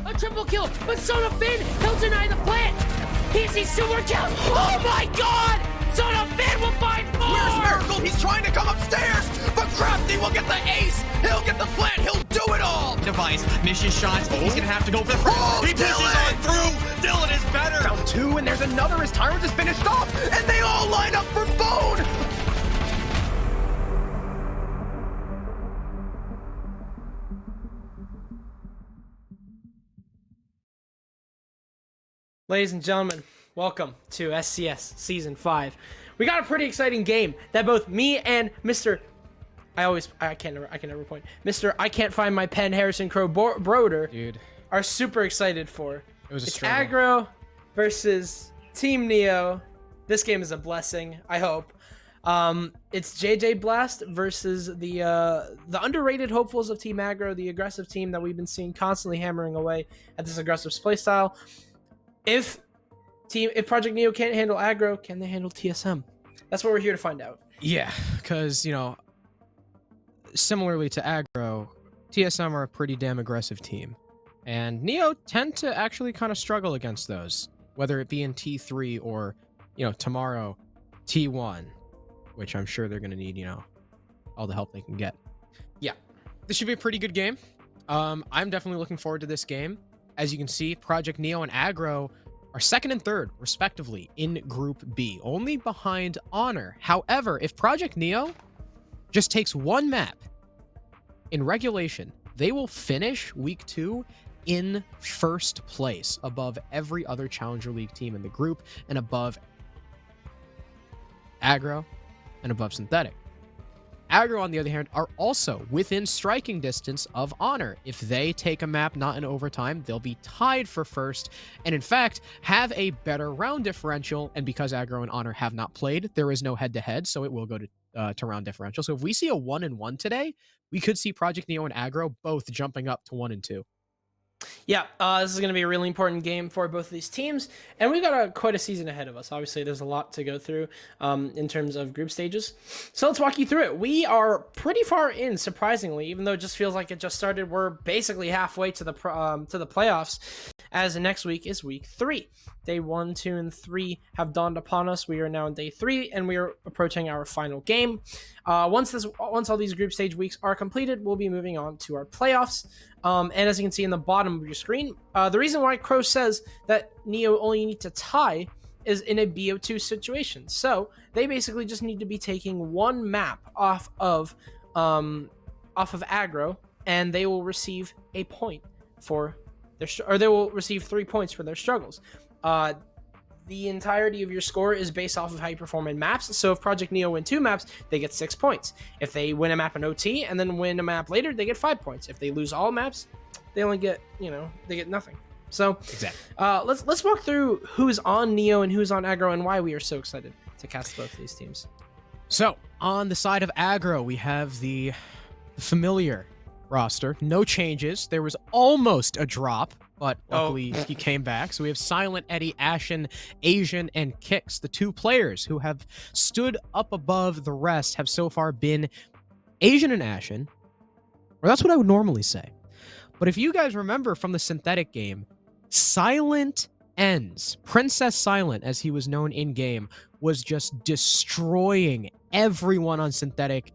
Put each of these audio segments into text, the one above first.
A triple kill, but Soda Finn, he'll deny the plant. He sees 2 more kills. Oh my god! Soda Finn will find more! Where's Miracle? He's trying to come upstairs, but Crafty will get the ace. He'll get the plant. He'll do it all. Device, mission shots. He's gonna have to go for the front. Oh, He pushes Dylan! on through. Dylan is better. Round 2, and there's another as Tyrant is finished off, and they all line up for phone. Ladies and gentlemen, welcome to SCS Season 5. We got a pretty exciting game that both me and Mr. I can never point. Mr. I can't find my pen, Harrison Crow Broder, Dude, are super excited for. it was a It's struggle. Aggro versus Team Neo. This game is a blessing, I hope. It's JJ Blast versus the underrated hopefuls of Team Aggro, the aggressive team that we've been seeing constantly hammering away at this aggressive playstyle. If Project Neo can't handle Aggro, can they handle TSM? That's what we're here to find out. Yeah, because, you know, similarly to Aggro, TSM are a pretty damn aggressive team. And Neo tend to actually kind of struggle against those, whether it be in T3 or, you know, tomorrow, T1, which I'm sure they're going to need, you know, all the help they can get. Yeah, this should be a pretty good game. I'm definitely looking forward to this game. As you can see, Project Neo and Aggro are 2nd and 3rd, respectively, in Group B, only behind Honor. However, if Project Neo just takes one map in regulation, they will finish Week 2 in 1st place, above every other Challenger League team in the group, and above Aggro, and above Synthetic. Aggro, on the other hand, are also within striking distance of Honor. If they take a map not in overtime, they'll be tied for first, and in fact, have a better round differential. And because Aggro and Honor have not played, there is no head-to-head, so it will go to round differential. So if we see a 1-1 today, we could see Project Neo and Aggro both jumping up to 1-2. Yeah, this is going to be a really important game for both of these teams, and we've got quite a season ahead of us. Obviously, there's a lot to go through in terms of group stages. So let's walk you through it. We are pretty far in, surprisingly, even though it just feels like it just started. We're basically halfway to the playoffs, as next week is week 3. Day 1, 2, and 3 have dawned upon us. We are now in day 3, and we are approaching our final game. Once all these group stage weeks are completed, we'll be moving on to our playoffs. And as you can see in the bottom of your screen, the reason why Crow says that Neo only need to tie is in a BO2 situation. So they basically just need to be taking one map off of Aggro, and they will receive a point for their, or they will receive 3 points for their struggles. The entirety of your score is based off of how you perform in maps. So if Project Neo win 2 maps, they get 6 points. If they win a map in OT and then win a map later, they get 5 points. If they lose all maps, they only get, they get nothing. So Exactly. Let's walk through who's on Neo and who's on Aggro and why we are so excited to cast both of these teams. So on the side of Aggro, we have the familiar roster. No changes. There was almost a drop, but luckily he came back. So we have Silent, Eddie, Ashen, Asian, and Kix. The 2 players who have stood up above the rest have so far been Asian and Ashen, or that's what I would normally say. But if you guys remember from the synthetic game, Silent Ends, Princess Silent, as he was known in-game, was just destroying everyone on synthetic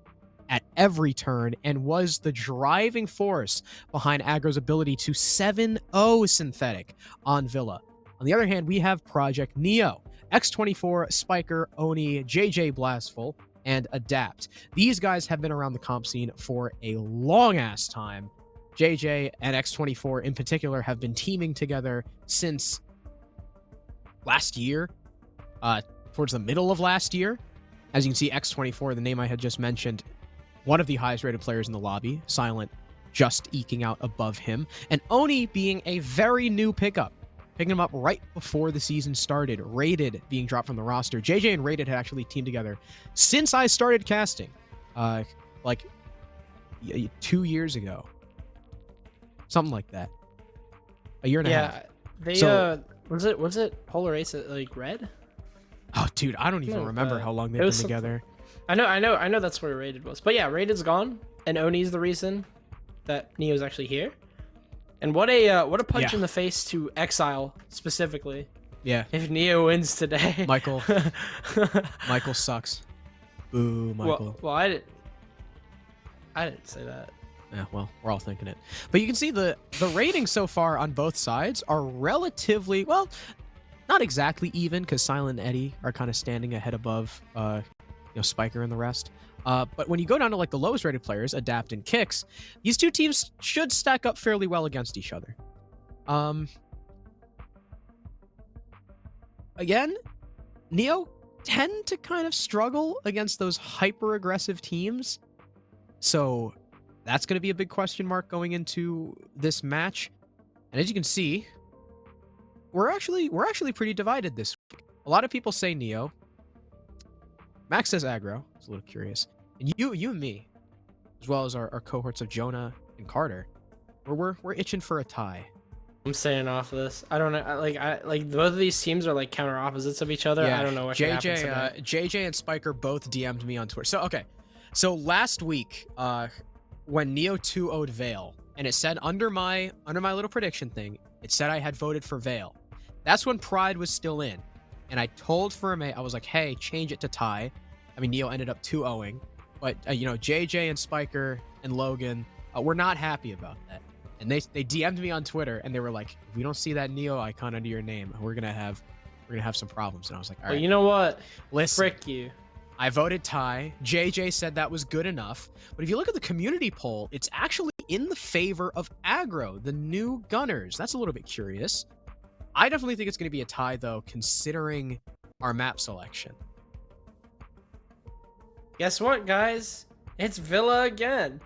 at every turn and was the driving force behind Aggro's ability to 7-0 synthetic on Villa. On the other hand, we have Project Neo, X24, Spiker, Oni, JJ Blastful, and Adapt. These guys have been around the comp scene for a long-ass time. JJ and X24 in particular have been teaming together since last year, towards the middle of last year. As you can see, X24, the name I had just mentioned, one of the highest rated players in the lobby, Silent just eking out above him, and Oni being a very new pickup, picking him up right before the season started, Rated being dropped from the roster. JJ and Rated had actually teamed together since I started casting, like 2 years ago. Something like that. A year and a half. Yeah, they So- was it Polar Ace like red? Oh, dude, I don't even remember how long they've been together. I know that's where Rated was. But yeah, Rated's gone, and Oni's the reason that Neo's actually here. And what a punch in the face to Exile specifically. Yeah. If Neo wins today. Michael sucks. Boo, Michael. Well, I didn't say that. Yeah, well, we're all thinking it. But you can see the ratings so far on both sides are relatively, well, not exactly even, because Silent and Eddie are kind of standing ahead above Spiker and the rest. But when you go down to like the lowest rated players, Adapt and Kix, these 2 teams should stack up fairly well against each other. Again, Neo tend to kind of struggle against those hyper aggressive teams. So that's going to be a big question mark going into this match. And as you can see, we're actually pretty divided this week. A lot of people say Neo. Max says Aggro. It's a little curious. And you and me, as well as our cohorts of Jonah and Carter, we're itching for a tie. I'm staying off of this. I don't know. I both of these teams are like counter opposites of each other. Yeah, I don't know what should happen today. JJ and Spiker both DM'd me on Twitter. So last week, when Neo 2-0'd Vale, and it said under my little prediction thing, it said I had voted for Vale. That's when Pride was still in. And I told Firme, I was like, hey, change it to tie. I mean, Neo ended up 2-0'ing. But, JJ and Spiker and Logan were not happy about that. And they DM'd me on Twitter, and they were like, if we don't see that Neo icon under your name, we're gonna have some problems. And I was like, all right. Well, you know what? Listen, Frick you. I voted tie. JJ said that was good enough. But if you look at the community poll, it's actually in the favor of Aggro, the new Gunners. That's a little bit curious. I definitely think it's going to be a tie, though, considering our map selection. Guess what, guys? It's Villa again.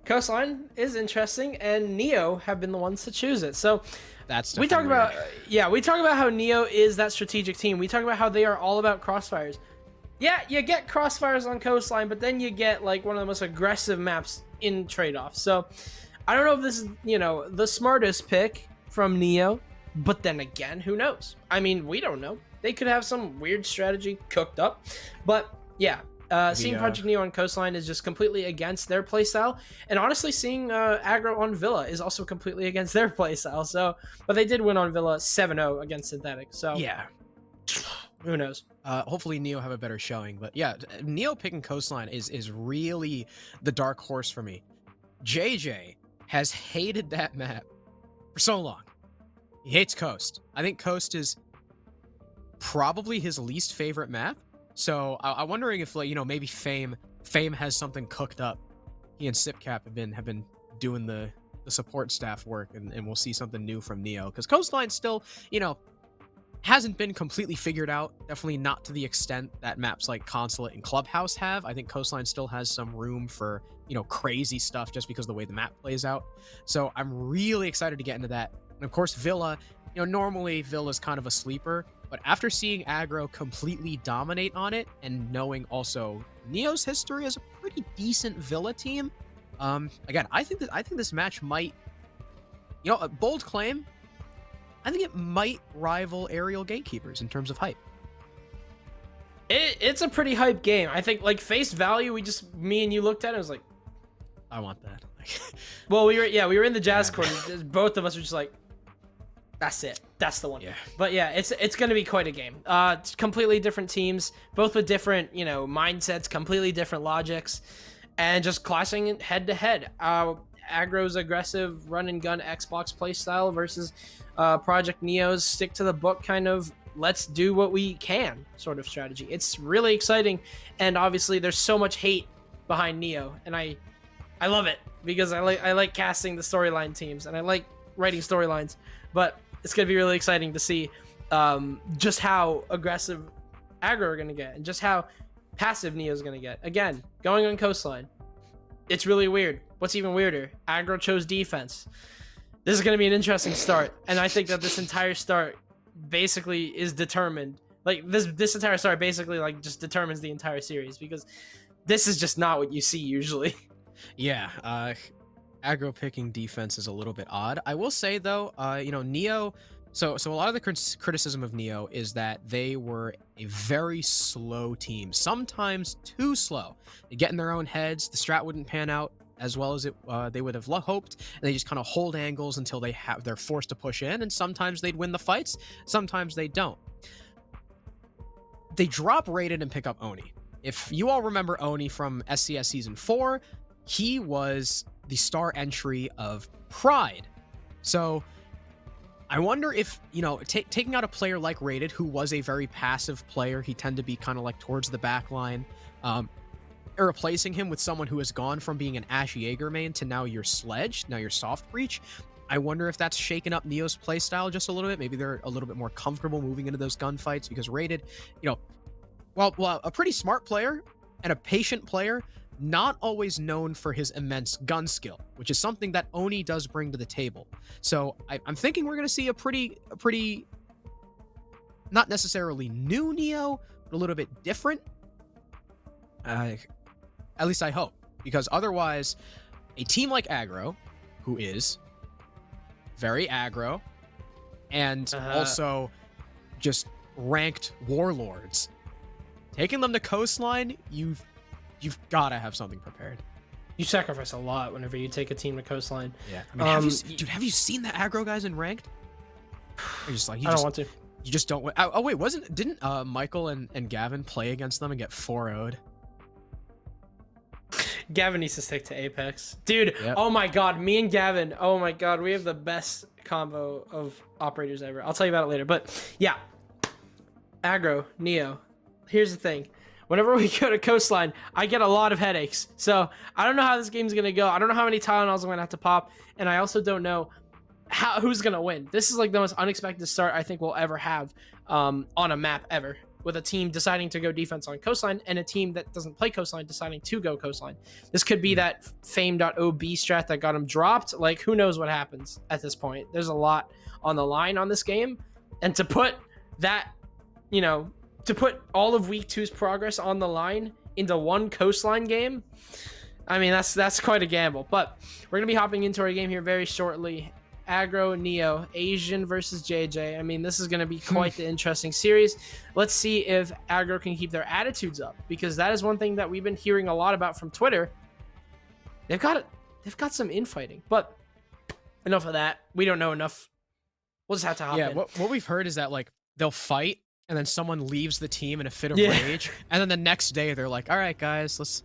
Coastline is interesting, and Neo have been the ones to choose it. So That's we talk definitely about we talk about how Neo is that strategic team. We talk about how they are all about crossfires. Yeah, you get crossfires on Coastline, but then you get like one of the most aggressive maps in trade-off. So I don't know if this is, the smartest pick from Neo, but then again, who knows? I mean, we don't know. They could have some weird strategy cooked up, but yeah. Seeing Project Neo on Coastline is just completely against their playstyle, and honestly, seeing Aggro on Villa is also completely against their playstyle. So, but they did win on Villa 7-0 against Synthetic. So yeah. Who knows? Hopefully Neo have a better showing, but yeah, Neo picking Coastline is really the dark horse for me. JJ has hated that map for so long. He hates Coast. I think Coast is probably his least favorite map. So I'm wondering if, like, maybe Fame has something cooked up. He and Sipcap have been doing the support staff work, and we'll see something new from Neo, because Coastline still, hasn't been completely figured out. Definitely not to the extent that maps like Consulate and Clubhouse have. I think Coastline still has some room for, crazy stuff just because of the way the map plays out. So I'm really excited to get into that. And of course, Villa, normally Villa's kind of a sleeper, but after seeing Aggro completely dominate on it, and knowing also Neo's history as a pretty decent Villa team, again, I think this match might, a bold claim, I think it might rival Aerial Gatekeepers in terms of hype. It's a pretty hype game. I think, like, face value, me and you looked at it and was like, I want that. well, we were in the Jazz court, and both of us were just like, that's it. That's the one. Yeah. But yeah, it's going to be quite a game. It's completely different teams, both with different, mindsets, completely different logics, and just clashing head to head. Aggro's aggressive run and gun Xbox playstyle versus Project Neo's stick to the book kind of let's do what we can sort of strategy. It's really exciting, and obviously there's so much hate behind Neo, and I love it because I like casting the storyline teams, and I like writing storylines, but it's gonna be really exciting to see just how aggressive Aggro are gonna get, and just how passive Neo's gonna get. Again, going on Coastline, it's really weird. What's even weirder, Aggro chose defense. This is going to be an interesting start, and I think that this entire start basically is determined. Like, this entire start basically, like, just determines the entire series, because this is just not what you see usually. Yeah, Aggro picking defense is a little bit odd. I will say, though, Neo... So a lot of the criticism of Neo is that they were a very slow team, sometimes too slow. They get in their own heads, the strat wouldn't pan out as well as they would have hoped, and they just kind of hold angles until they're forced to push in, and sometimes they'd win the fights, sometimes they don't. They drop Rated and pick up Oni. If you all remember Oni from SCS Season 4, he was the star entry of Pride. So I wonder if, taking out a player like Rated, who was a very passive player, he tended to be kind of like towards the back line, replacing him with someone who has gone from being an Ash Jaeger main to now your Sledge, now your Soft Breach. I wonder if that's shaken up Neo's playstyle just a little bit. Maybe they're a little bit more comfortable moving into those gunfights, because Rated, well, a pretty smart player and a patient player, not always known for his immense gun skill, which is something that Oni does bring to the table. So I'm thinking we're going to see a pretty, not necessarily new Neo, but a little bit different. At least I hope, because otherwise, a team like Aggro, who is very aggro, and also just ranked warlords, taking them to Coastline, you've got to have something prepared. You sacrifice a lot whenever you take a team to Coastline. Yeah, I mean, have you seen the Aggro guys in ranked? You're just like, I don't want to. You just don't. Oh wait, didn't Michael and Gavin play against them and get 4-0'd? Gavin needs to stick to Apex. Dude, Yep. Oh my god, me and Gavin, oh my god, we have the best combo of operators ever. I'll tell you about it later, but yeah. Aggro, Neo. Here's the thing. Whenever we go to Coastline, I get a lot of headaches. So I don't know how this game's going to go. I don't know how many Tylenols I'm going to have to pop, and I also don't know who's going to win. This is like the most unexpected start I think we'll ever have on a map ever. with a team deciding to go defense on Coastline and a team that doesn't play Coastline deciding to go Coastline. This could be that fame.ob strat that got him dropped. Like, who knows what happens at this point? There's a lot on the line on this game. And to put that, you know, to put all of week 2's progress on the line into one Coastline game, I mean, that's quite a gamble. But we're going to be hopping into our game here very shortly. Aggro, Neo, Asian versus JJ. I mean, this is going to be quite the interesting series. Let's see if Aggro can keep their attitudes up, because that is one thing that we've been hearing a lot about from Twitter. They've got some infighting, but enough of that. We don't know enough. We'll just have to hop in. What we've heard is that, like, they'll fight and then someone leaves the team in a fit of rage, and then the next day they're like, all right, guys, let's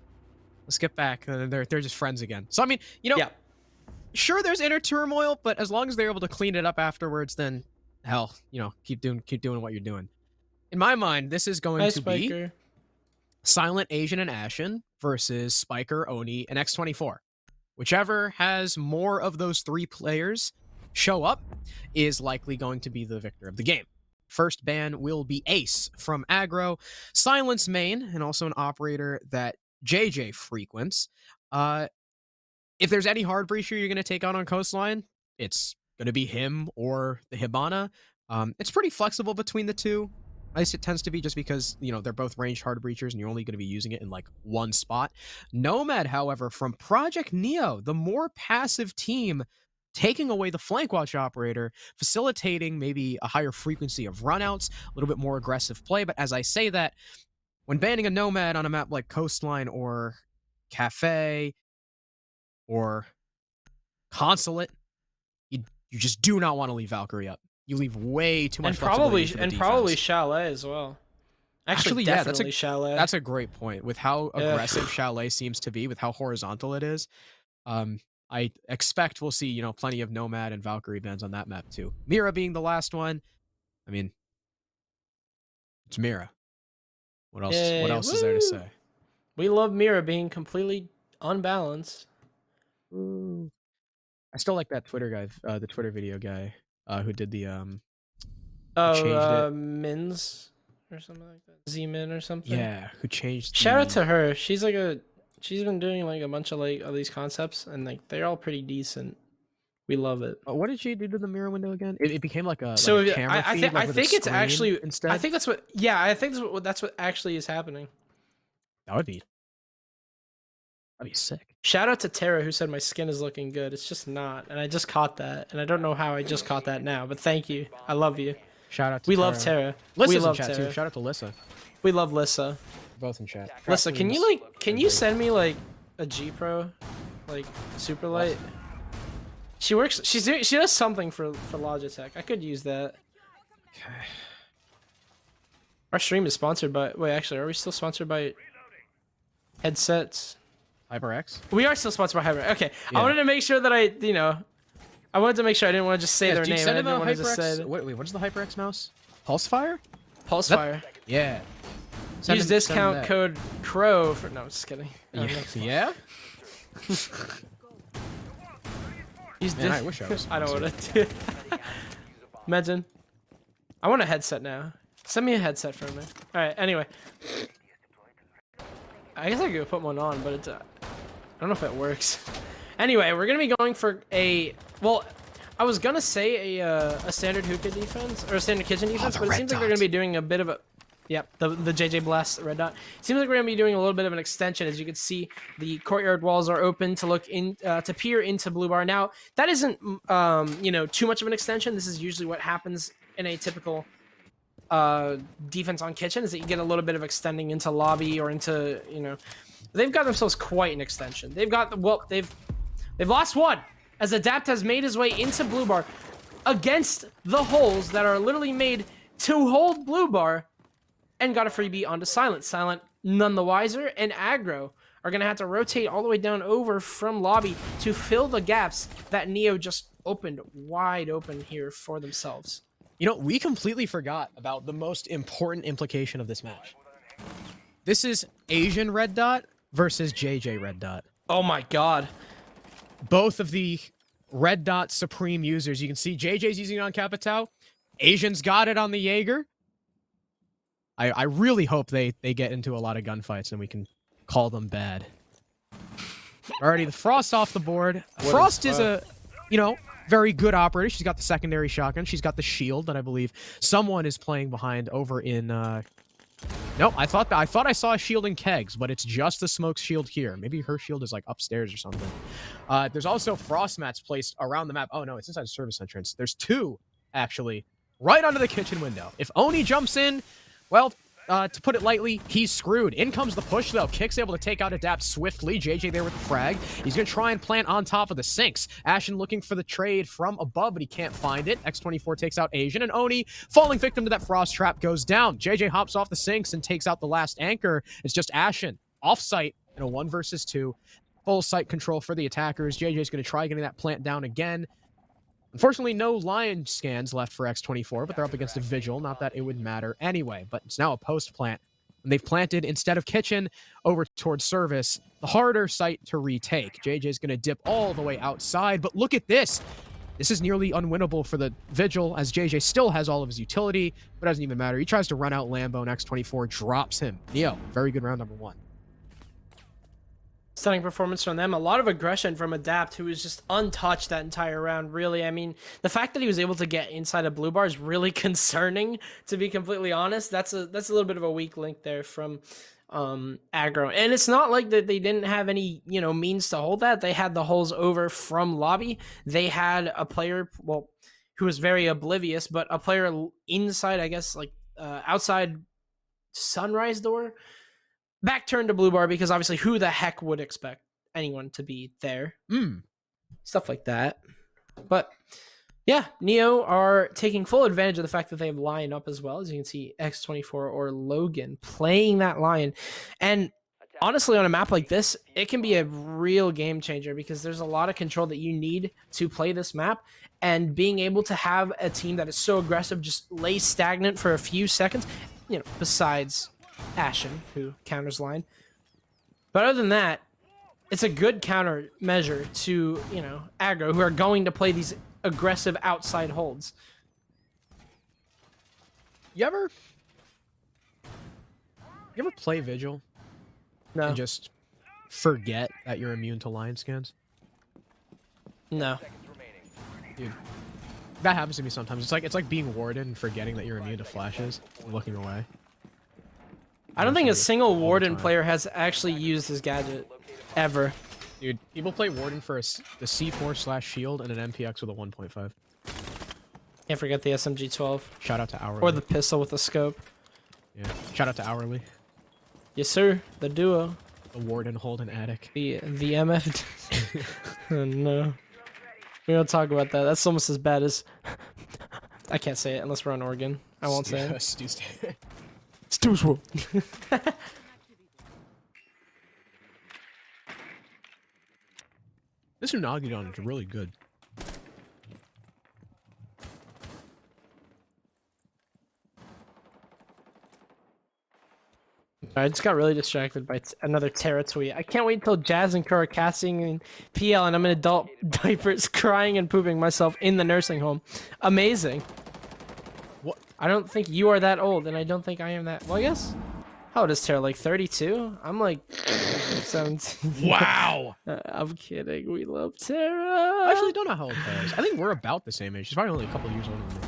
get back. And then they're just friends again. So I mean, you know, sure, there's inner turmoil, but as long as they're able to clean it up afterwards, then hell, you know, keep doing what you're doing. In my mind, this is going to be Silent, Asian, and Ashen versus Spiker, Oni, and X24. Whichever has more of those 3 players show up is likely going to be the victor of the game. First ban will be Ace from Aggro, Silence main, and also an operator that JJ frequents. If there's any hard breacher you're going to take on Coastline, it's going to be him or the Hibana. It's pretty flexible between the two. At least it tends to be, just because, you know, they're both ranged hard breachers and you're only going to be using it in like one spot. Nomad, however, from Project Neo, the more passive team, taking away the flank watch operator, facilitating maybe a higher frequency of runouts, a little bit more aggressive play. But as I say that, when banning a Nomad on a map like Coastline or Cafe or Consulate, you just do not want to leave Valkyrie up. You leave way too much and flexibility probably Chalet as well. Actually yeah, definitely Chalet. That's a great point. With how aggressive Chalet seems to be, with how horizontal it is, I expect we'll see, you know, plenty of Nomad and Valkyrie bans on that map too. Mira being the last one. I mean, it's Mira. What else? What else is there to say? We love Mira being completely unbalanced. I still like that Twitter guy, the Twitter video guy, who did the Mins or something like that. Z-Min or something. Yeah, who changed. Shout out to her. She's been doing like a bunch of like of these concepts, and like they're all pretty decent. We love it. What did she do to the mirror window again? It became like a camera feed, I think it's actually instead. I think that's what. Yeah, I think that's what actually is happening. That'd be sick. Shout out to Tara, who said my skin is looking good. It's just not, and I just caught that, and I don't know how I just caught that now. But thank you. I love you. Shout out to we Tara. love Tara. Lissa's we love in chat Tara. Too. Shout out to Lissa. We love Lissa. Both in chat. Lissa, can you send me like a G Pro, like super light? She does something for Logitech. I could use that. Okay. Our stream is sponsored by. Wait, actually, are we still sponsored by headsets? HyperX? We are still sponsored by HyperX. Okay, Yeah. I wanted to make sure that I wanted to make sure I didn't want to just say their name. Send I him didn't a want to just HyperX. say Wait, what is the HyperX mouse? Pulsefire? Pulsefire. Yeah. Use discount code CROW for. No, just kidding. Yeah? Man, I wish I was. I don't want to do it. Imagine. I want a headset now. Send me a headset for me. Alright, anyway. I guess I could put one on, but it's I don't know if it works. Anyway, we're gonna be going for I was gonna say a standard hookah defense or a standard kitchen defense, but it seems like they're gonna be doing a bit of a the JJ Blast red dot. Seems like we're gonna be doing a little bit of an extension. As you can see, the courtyard walls are open to look in to peer into Blue Bar. Now that isn't too much of an extension. This is usually what happens in a typical defense on kitchen, is that you get a little bit of extending into lobby or into they've got themselves quite an extension. They've lost one as Adapt has made his way into Blue Bar against the holes that are literally made to hold Blue Bar, and got a freebie onto Silent. Silent, none the wiser, and Aggro are going to have to rotate all the way down over from lobby to fill the gaps that Neo just opened wide open here for themselves. You know, we completely forgot about the most important implication of this match. This is Asian Red Dot versus JJ Red Dot. Oh my god. Both of the Red Dot Supreme users. You can see JJ's using it on Capitao. Asian's got it on the Jaeger. I really hope they get into a lot of gunfights and we can call them bad. Alrighty, the Frost off the board. Frost is a, you know, very good operator. She's got the secondary shotgun. She's got the shield that I believe someone is playing behind over in. Nope, I thought I saw a shield in kegs, but it's just the smoke shield here. Maybe her shield is like upstairs or something. There's also frost mats placed around the map. Oh no, it's inside the service entrance. There's two actually right under the kitchen window. If Oni jumps in, well, to put it lightly, he's screwed. In comes the push, though. Kick's able to take out Adapt swiftly. JJ there with the frag. He's going to try and plant on top of the sinks. Ashen looking for the trade from above, but he can't find it. X24 takes out Asian, and Oni, falling victim to that frost trap, goes down. JJ hops off the sinks and takes out the last anchor. It's just Ashen, off-site, in a 1 versus 2. Full site control for the attackers. JJ's going to try getting that plant down again. Unfortunately, no lion scans left for X24, but they're up against a Vigil. Not that it would matter anyway, but it's now a post plant. And they've planted, instead of kitchen, over towards service, the harder site to retake. JJ's going to dip all the way outside, but look at this. This is nearly unwinnable for the Vigil, as JJ still has all of his utility, but it doesn't even matter. He tries to run out Lambo, and X24 drops him. Neo, very good round number 1. Stunning performance from them. A lot of aggression from Adapt, who was just untouched that entire round, really. I mean, the fact that he was able to get inside a blue bar is really concerning, to be completely honest. That's a little bit of a weak link there from Aggro. And it's not like that they didn't have any, you know, means to hold that. They had the holes over from lobby. They had a player, well, who was very oblivious, but a player inside, I guess, like outside sunrise door. Back turned to blue bar because obviously who the heck would expect anyone to be there? Stuff like that. But yeah, Neo are taking full advantage of the fact that they have Lion up as well. As you can see, X24 or Logan playing that Lion. And honestly, on a map like this, it can be a real game changer because there's a lot of control that you need to play this map. And being able to have a team that is so aggressive just lay stagnant for a few seconds, you know, besides Ashen, who counters Line. But other than that, it's a good counter measure to, you know, Aggro, who are going to play these aggressive outside holds. You ever play Vigil? No. And just forget that you're immune to lion scans? No. Dude, that happens to me sometimes. It's like being Warden and forgetting that you're immune to flashes and looking away. I don't think a single Warden player has actually used his gadget ever. Dude, people play Warden for the C4/shield and an MPX with a 1.5. Can't forget the SMG-12. Shout out to Hourly. Or the pistol with the scope. Yeah. Shout out to Hourly. Yes, sir. The duo. The Warden Holden Attic. The MF. Oh, no. We don't talk about that. That's almost as bad as... I can't say it unless we're on Oregon. I won't say it. Stu's World. This Unagi don is really good. I just got really distracted by another Terra tweet. I can't wait until Jazz and Kura are casting in PL and I'm in adult diapers crying and pooping myself in the nursing home. Amazing. What? I don't think you are that old, and I don't think I am that... Well, I guess... How old is Terra? Like 32? I'm like 17. Wow! I'm kidding. We love Terra. I actually don't know how old Terra is. I think we're about the same age. She's probably only a couple years older than me.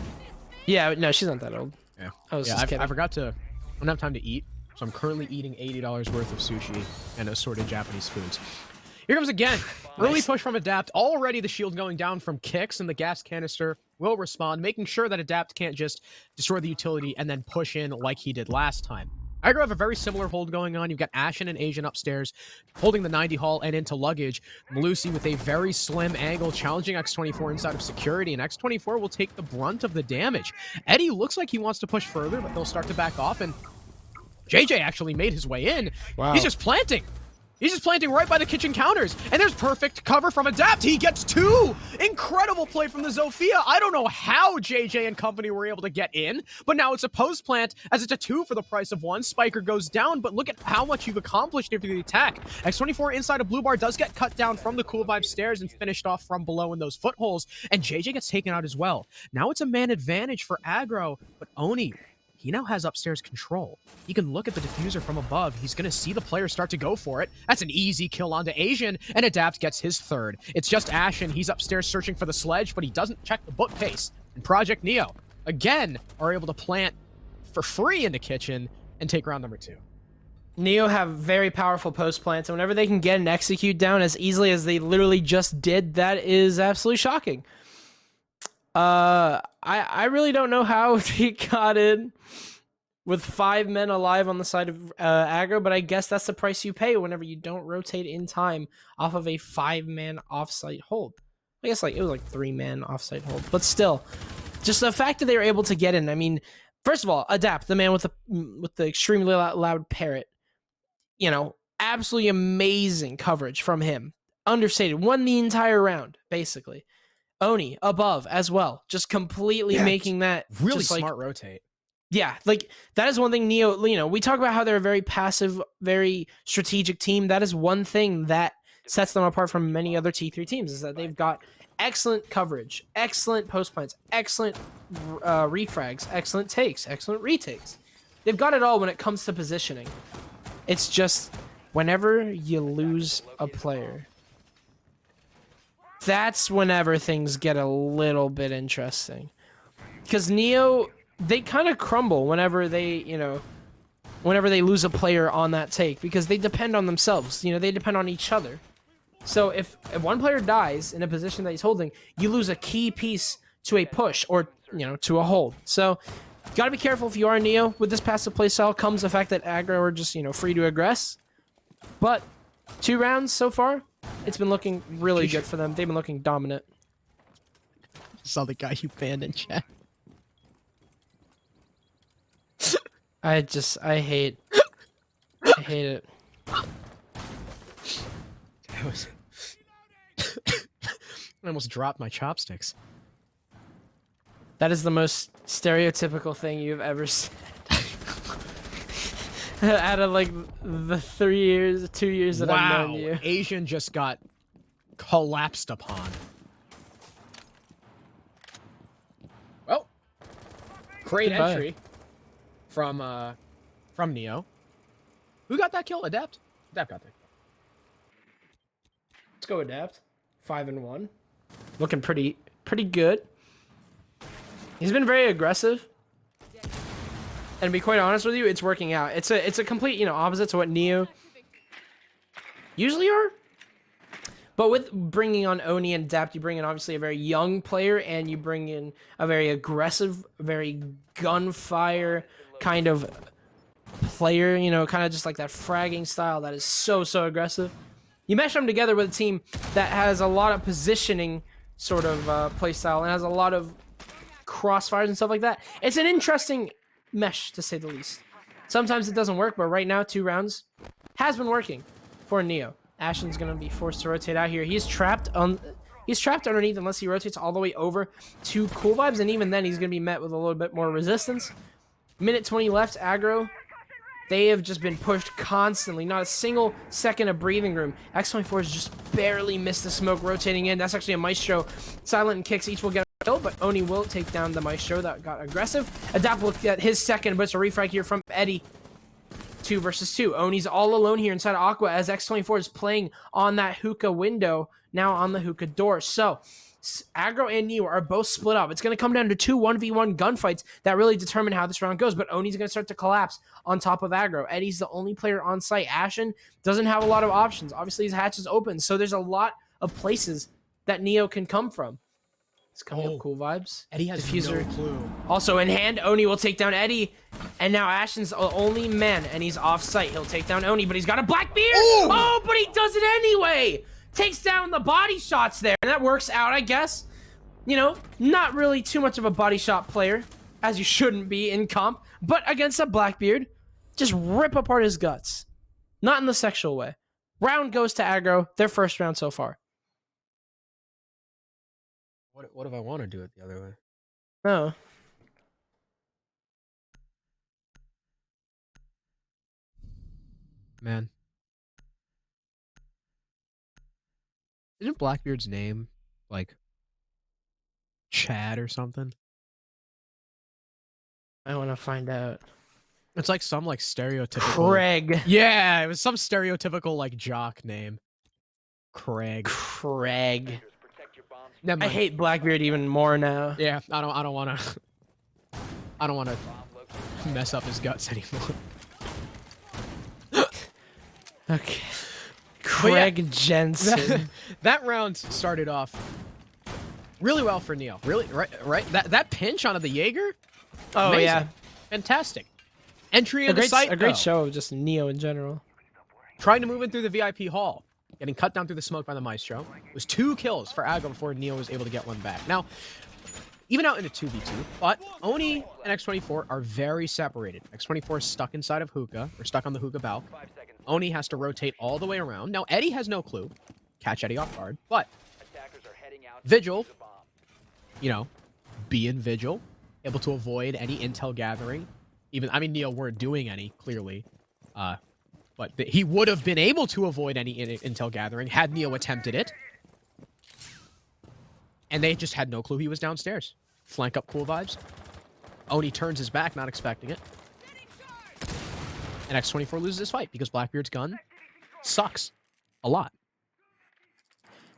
Yeah, no, she's not that old. Yeah. I was just kidding. I forgot to... I don't have time to eat, so I'm currently eating $80 worth of sushi and assorted Japanese foods. Here comes again. Early push from Adapt. Already the shield going down from kicks, and the gas canister will respond, making sure that Adapt can't just destroy the utility and then push in like he did last time. Aggro have a very similar hold going on. You've got Ashen and Asian upstairs holding the 90 hall and into luggage. Malusi with a very slim angle challenging X24 inside of security, and X24 will take the brunt of the damage. Eddie looks like he wants to push further, but they'll start to back off, and JJ actually made his way in. Wow. He's just planting. He's just planting right by the kitchen counters. And there's perfect cover from Adapt. He gets 2. Incredible play from the Zofia. I don't know how JJ and company were able to get in, but now it's a post plant as it's a 2 for the price of 1. Spiker goes down, but look at how much you've accomplished after the attack. X24 inside of blue bar does get cut down from the Cool Vibe stairs and finished off from below in those footholes, and JJ gets taken out as well. Now it's a man advantage for Aggro, but Oni he now has upstairs control. He can look at the diffuser from above. He's going to see the player start to go for it. That's an easy kill onto Asian, and Adapt gets his third. It's just Ashen. He's upstairs searching for the sledge, but he doesn't check the bookcase. And Project Neo, again, are able to plant for free into kitchen and take round number 2. Neo have very powerful post plants, and whenever they can get an execute down as easily as they literally just did, that is absolutely shocking. I really don't know how he got in with 5 men alive on the side of Aggro, but I guess that's the price you pay whenever you don't rotate in time off of a 5-man offsite hold. I guess it was 3-man offsite hold, but still, just the fact that they were able to get in. I mean, first of all, Adapt, the man with the extremely loud parrot, absolutely amazing coverage from him. Understated, won the entire round basically. Oni above as well, just completely making that really just smart rotate. Yeah, that is one thing Neo, we talk about how they're a very passive, very strategic team. That is one thing that sets them apart from many other T3 teams, is that they've got excellent coverage, excellent post plants, excellent refrags, excellent takes, excellent retakes. They've got it all when it comes to positioning. It's just whenever you lose a player, that's whenever things get a little bit interesting. Because Neo, they kind of crumble whenever they lose a player on that take, because they depend on themselves. They depend on each other. So if one player dies in a position that he's holding, you lose a key piece to a push or, to a hold. So got to be careful if you are Neo. With this passive playstyle comes the fact that Aggro are just, free to aggress. But 2 rounds so far, it's been looking really good for them. They've been looking dominant. Saw the guy you banned in chat. I hate it. I almost dropped my chopsticks. That is the most stereotypical thing you've ever said. Out of the 2 years that I've known you. Asian just got collapsed upon. Well, great Goodbye. entry from Neo. Who got that kill? Adapt? Adapt got that kill. Let's go Adapt. 5-1. Looking pretty good. He's been very aggressive. And to be quite honest with you, it's working out. It's a complete, opposite to what Neo usually are. But with bringing on Oni and Adapt, you bring in obviously a very young player, and you bring in a very aggressive, very gunfire kind of player, kind of just like that fragging style that is so aggressive. You mesh them together with a team that has a lot of positioning sort of play style and has a lot of crossfires and stuff like that. It's an interesting mesh, to say the least. Sometimes it doesn't work, but right now 2 rounds has been working for Neo. Ashen's gonna be forced to rotate out here. He's trapped underneath unless he rotates all the way over to Cool Vibes, and even then he's gonna be met with a little bit more resistance. Minute 20 left. Aggro, they have just been pushed constantly. Not a single second of breathing room. X24 has just barely missed the smoke rotating in. That's actually a Maestro. Silent and Kicks each will get a kill, but Oni will take down the Maestro that got aggressive. Adapt will get his second, but it's a refrag here from Eddie. 2 versus 2. Oni's all alone here inside Aqua as X24 is playing on that hookah window, now on the hookah door. So Aggro and Neo are both split up. It's going to come down to 2 1v1 gunfights that really determine how this round goes, but Oni's going to start to collapse on top of Aggro. Eddie's the only player on site. Ashen doesn't have a lot of options. Obviously, his hatch is open, so there's a lot of places that Neo can come from. It's coming up Cool Vibes. Eddie has Diffuser. no clue. Also in hand, Oni will take down Eddie. And now Ashen's the only man, and he's off site. He'll take down Oni, but he's got a Blackbeard! Ooh! Oh, but he does it anyway! Takes down the body shots there, and that works out, I guess. Not really too much of a body shot player, as you shouldn't be in comp, but against a Blackbeard, just rip apart his guts. Not in the sexual way. Round goes to Aggro, their first round so far. What if I want to do it the other way? Oh. Man. Isn't Blackbeard's name like Chad or something? I want to find out. It's like some like stereotypical. Craig. Yeah, it was some stereotypical like jock name. Craig. Craig. Never I mind. hate Blackbeard even more now. Yeah, I don't want to. I don't want to mess up his guts anymore. Okay. But yeah, Craig Jensen. that round started off really well for Neo. Really, right. That pinch onto the Jaeger. Oh Amazing. yeah, Fantastic. Entry of the site. a great though. show of just Neo in general. Trying to move in through the VIP hall. Getting cut down through the smoke by the Maestro. It was 2 kills for Aggro before Neo was able to get one back. Now, even out into 2v2, but Oni and X24 are very separated. X24 is stuck inside of Hookah, or stuck on the Hookah bow. Oni has to rotate all the way around. Now, Eddie has no clue. Catch Eddie off guard. But Vigil, you know, being Vigil, able to avoid any intel gathering. Neo weren't doing any, clearly. But he would have been able to avoid any intel gathering had Neo attempted it. And they just had no clue he was downstairs. Flank up cool vibes. Oni turns his back, not expecting it. And X24 loses this fight because Blackbeard's gun sucks a lot.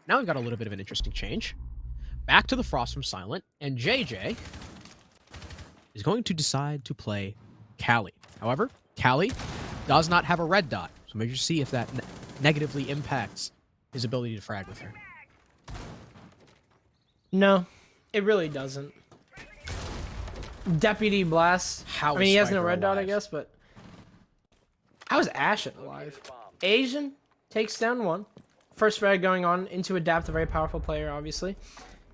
Now we've got a little bit of an interesting change. Back to the Frost from Silent, and JJ is going to decide to play Callie. However, Callie does not have a red dot, so maybe just see if that negatively impacts his ability to frag with her. No, it really doesn't. Deputy Blast. How I mean, he is has no Spiker red dot, I alive? guess, but how is Ashen alive? Asian takes down one. First frag going on into Adapt, a very powerful player, obviously.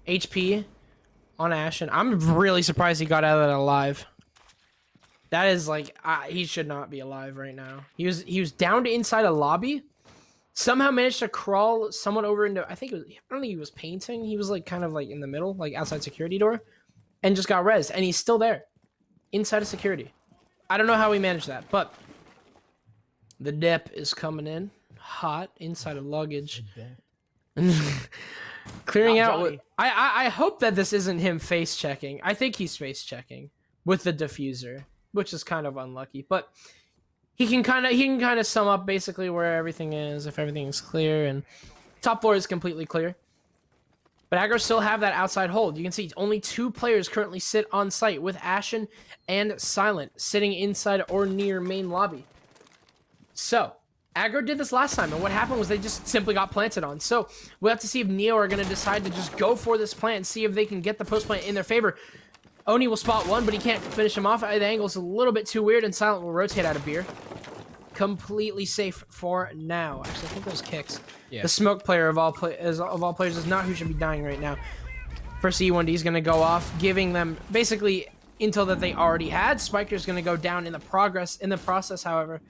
HP on Ashen. I'm really surprised he got out of that alive. That is like, he should not be alive right now. He was down to inside a lobby. Somehow managed to crawl someone over into, I don't think he was painting. He was like kind of like in the middle, like outside security door, and just got rezzed. And he's still there inside of security. I don't know how we managed that, but the dip is coming in hot inside of luggage. Clearing Not out. Johnny. I hope that this isn't him face checking. I think he's face checking with the diffuser, which is kind of unlucky, but he can kind of sum up basically where everything is, if everything is clear, and top floor is completely clear. But Aggro still have that outside hold. You can see only 2 players currently sit on site, with Ashen and Silent sitting inside or near main lobby. So Aggro did this last time, and what happened was they just simply got planted on. So we'll have to see if Neo are going to decide to just go for this plant and see if they can get the post plant in their favor. Oni will spot one, but he can't finish him off. The angle's a little bit too weird, and Silent will rotate out of beer. Completely safe for now. Actually, I think those kicks. Yeah. The smoke player of all players is not who should be dying right now. First E1D is going to go off, giving them basically intel that they already had. Spiker's going to go down in the process, however.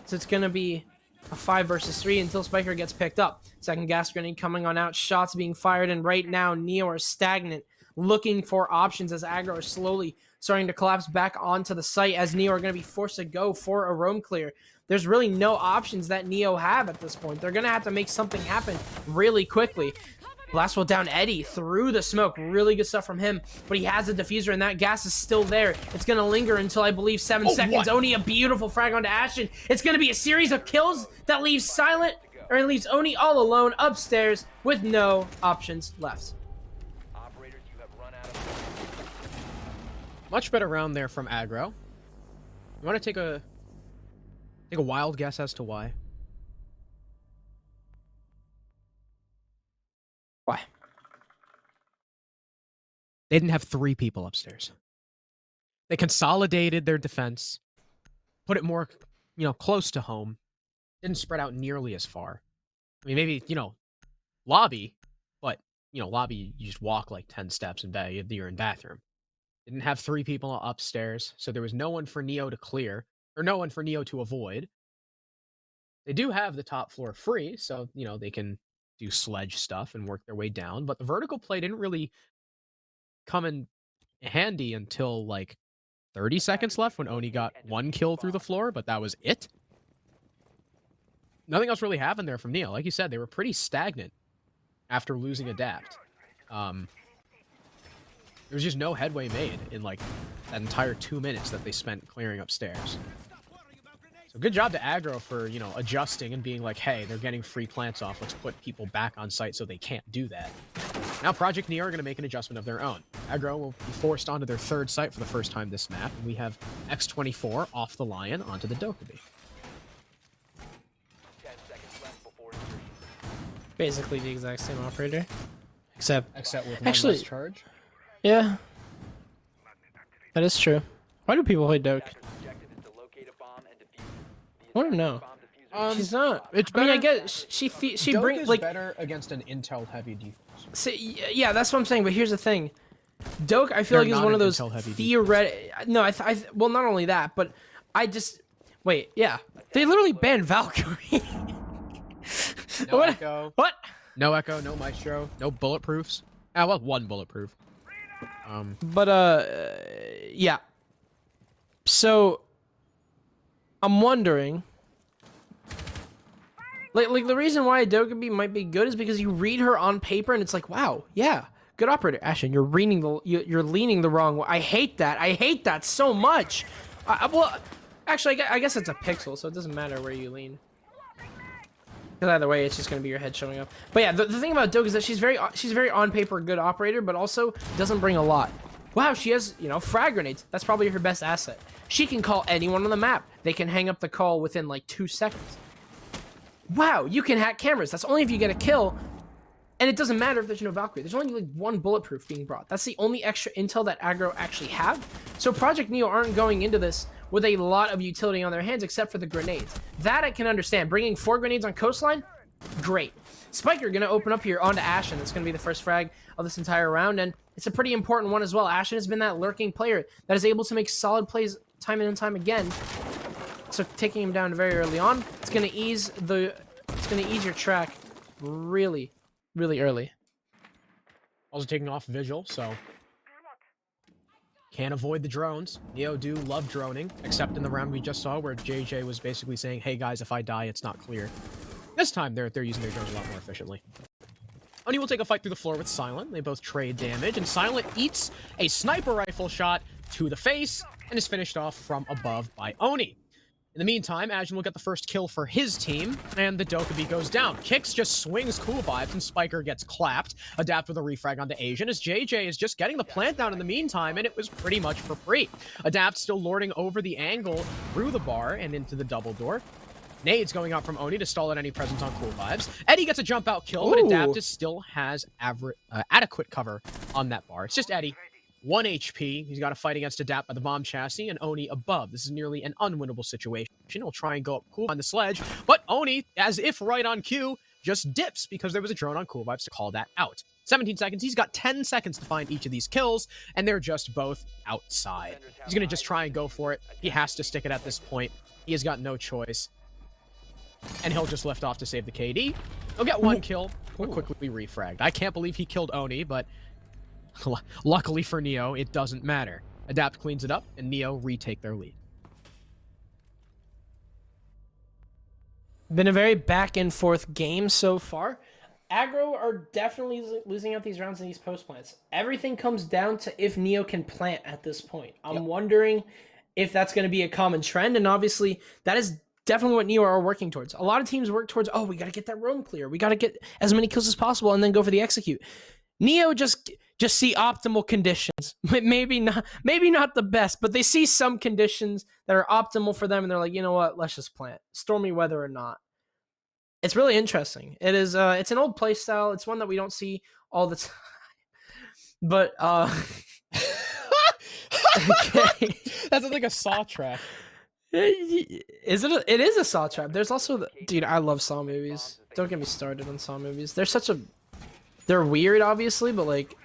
So it's going to be a 5 versus 3 until Spiker gets picked up. Second gas grenade coming on out. Shots being fired, and right now Neo are stagnant, looking for options as Aggro are slowly starting to collapse back onto the site, as Neo are going to be forced to go for a roam clear. There's really no options that Neo have at this point. They're going to have to make something happen really quickly. Blast will down Eddie through the smoke. Really good stuff from him, but he has a diffuser, and that gas is still there. It's going to linger until, I believe, 7 seconds. What? Oni, a beautiful frag onto Ashen. It's going to be a series of kills that leaves leaves Oni all alone upstairs with no options left. Much better round there from Aggro. You want to take a wild guess as to why? Why? They didn't have 3 people upstairs. They consolidated their defense, put it more, close to home. Didn't spread out nearly as far. I mean, maybe, lobby, but, lobby, you just walk like 10 steps and you're in bathroom. Didn't have 3 people upstairs, so there was no one for Neo to clear, or no one for Neo to avoid. They do have the top floor free, so, they can do sledge stuff and work their way down, but the vertical play didn't really come in handy until, 30 seconds left when Oni got 1 kill through the floor, but that was it. Nothing else really happened there from Neo. Like you said, they were pretty stagnant after losing Adapt. There was just no headway made in like that entire 2 minutes that they spent clearing upstairs. So good job to Aggro for, you know, adjusting and being like, hey, they're getting free plants off. Let's put people back on site so they can't do that. Now Project Neo are going to make an adjustment of their own. Aggro will be forced onto their third site for the first time this map, and we have X24 off the Lion onto the Dokkaebi. Basically the exact same operator, except with one actually less charge. Yeah, that is true. Why do people play Doke? I don't know. She's not. It's I mean, I better- guess she Doke brings is like. better against an intel heavy defense. See, yeah, that's what I'm saying. But here's the thing, Doke, I feel They're like is not one of an those intel-heavy theoretic. No, well, not only that, but I just wait. Yeah, they literally banned Valkyrie. No What? Echo. What? No Echo, no Maestro, no bulletproofs. Ah, well, one bulletproof. But yeah. So I'm wondering, like the reason why Dokkaebi might be good is because you read her on paper and it's like, wow, yeah, good operator. Ashen, you're you're leaning the wrong way. I hate that. I hate that so much. Well, actually, I guess it's a pixel, so it doesn't matter where you lean. Because either way, it's just going to be your head showing up. But yeah, the thing about Doke is that she's very on paper good operator, but also doesn't bring a lot. Wow, she has, you know, frag grenades. That's probably her best asset. She can call anyone on the map. They can hang up the call within like 2 seconds. Wow, you can hack cameras. That's only if you get a kill. And it doesn't matter if there's no Valkyrie. There's only like 1 bulletproof being brought. That's the only extra intel that Aggro actually have. So Project Neo aren't going into this with a lot of utility on their hands except for the grenades. That I can understand. Bringing 4 grenades on Coastline, great. Spiker going to open up here onto Ashen. That's going to be the first frag of this entire round, and it's a pretty important one as well. Ashen has been that lurking player that is able to make solid plays time and time again. So taking him down very early on, it's going to ease your track really early. Also taking off Vigil, so can't avoid the drones. Neo do love droning, except in the round we just saw where JJ was basically saying, hey guys, if I die, it's not clear. This time, they're using their drones a lot more efficiently. Oni will take a fight through the floor with Silent. They both trade damage, and Silent eats a sniper rifle shot to the face and is finished off from above by Oni. In the meantime, Ajin will get the first kill for his team, and the Dokkaebi goes down. Kix just swings cool vibes, and Spiker gets clapped. Adapt with a refrag onto Asian, as JJ is just getting the plant down in the meantime, and it was pretty much for free. Adapt still lording over the angle through the bar and into the double door. Nades going out from Oni to stall at any presence on cool vibes. Eddie gets a jump out kill, but Adaptus still has adequate cover on that bar. It's just Eddie. 1 HP. He's got a fight against Adapt by the bomb chassis, and Oni above. This is nearly an unwinnable situation. He'll try and go up cool on the sledge, but Oni, as if right on cue, just dips because there was a drone on cool vibes to call that out. 17 seconds. He's got 10 seconds to find each of these kills, and they're just both outside. He's going to just try and go for it. He has to stick it at this point. He has got no choice. And he'll just lift off to save the KD. He'll get 1 kill, but quickly refragged. I can't believe he killed Oni, but luckily for Neo, it doesn't matter. Adapt cleans it up, and Neo retake their lead. Been a very back and forth game so far. Aggro are definitely losing out these rounds in these post plants. Everything comes down to if Neo can plant at this point. I'm wondering if that's going to be a common trend, and obviously that is definitely what Neo are working towards. A lot of teams work towards, oh, we got to get that roam clear. We got to get as many kills as possible and then go for the execute. Neo just see optimal conditions. Maybe not the best, but they see some conditions that are optimal for them, and they're like, you know what? Let's just plant, stormy weather or not. It's really interesting. It is. It's an old play style. It's one that we don't see all the time. But okay. That's like a saw track. Is it? It is a Saw trap. There's also dude. I love Saw movies. Don't get me started on Saw movies. They're weird, obviously, but like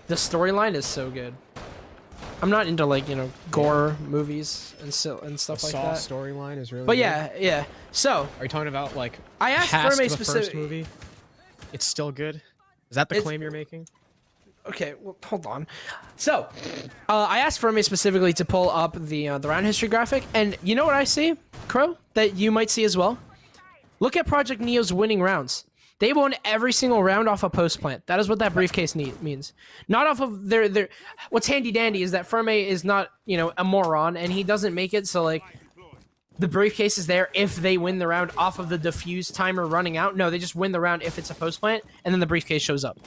the storyline is so good. I'm not into like gore movies and stuff like Saw that. storyline is really. But good. yeah. So Are you talking about like? I asked past from a the specific first movie. It's still good. Is that the claim you're making? Okay, well, hold on. So, I asked Fermi specifically to pull up the round history graphic, and you know what I see, Crow, that you might see as well? Look at Project Neo's winning rounds. They won every single round off a post plant. That is what that briefcase means. Not off of their. What's handy dandy is that Ferme is not, you know, a moron, and he doesn't make it so like the briefcase is there if they win the round off of the diffuse timer running out. No, they just win the round if it's a post plant, and then the briefcase shows up,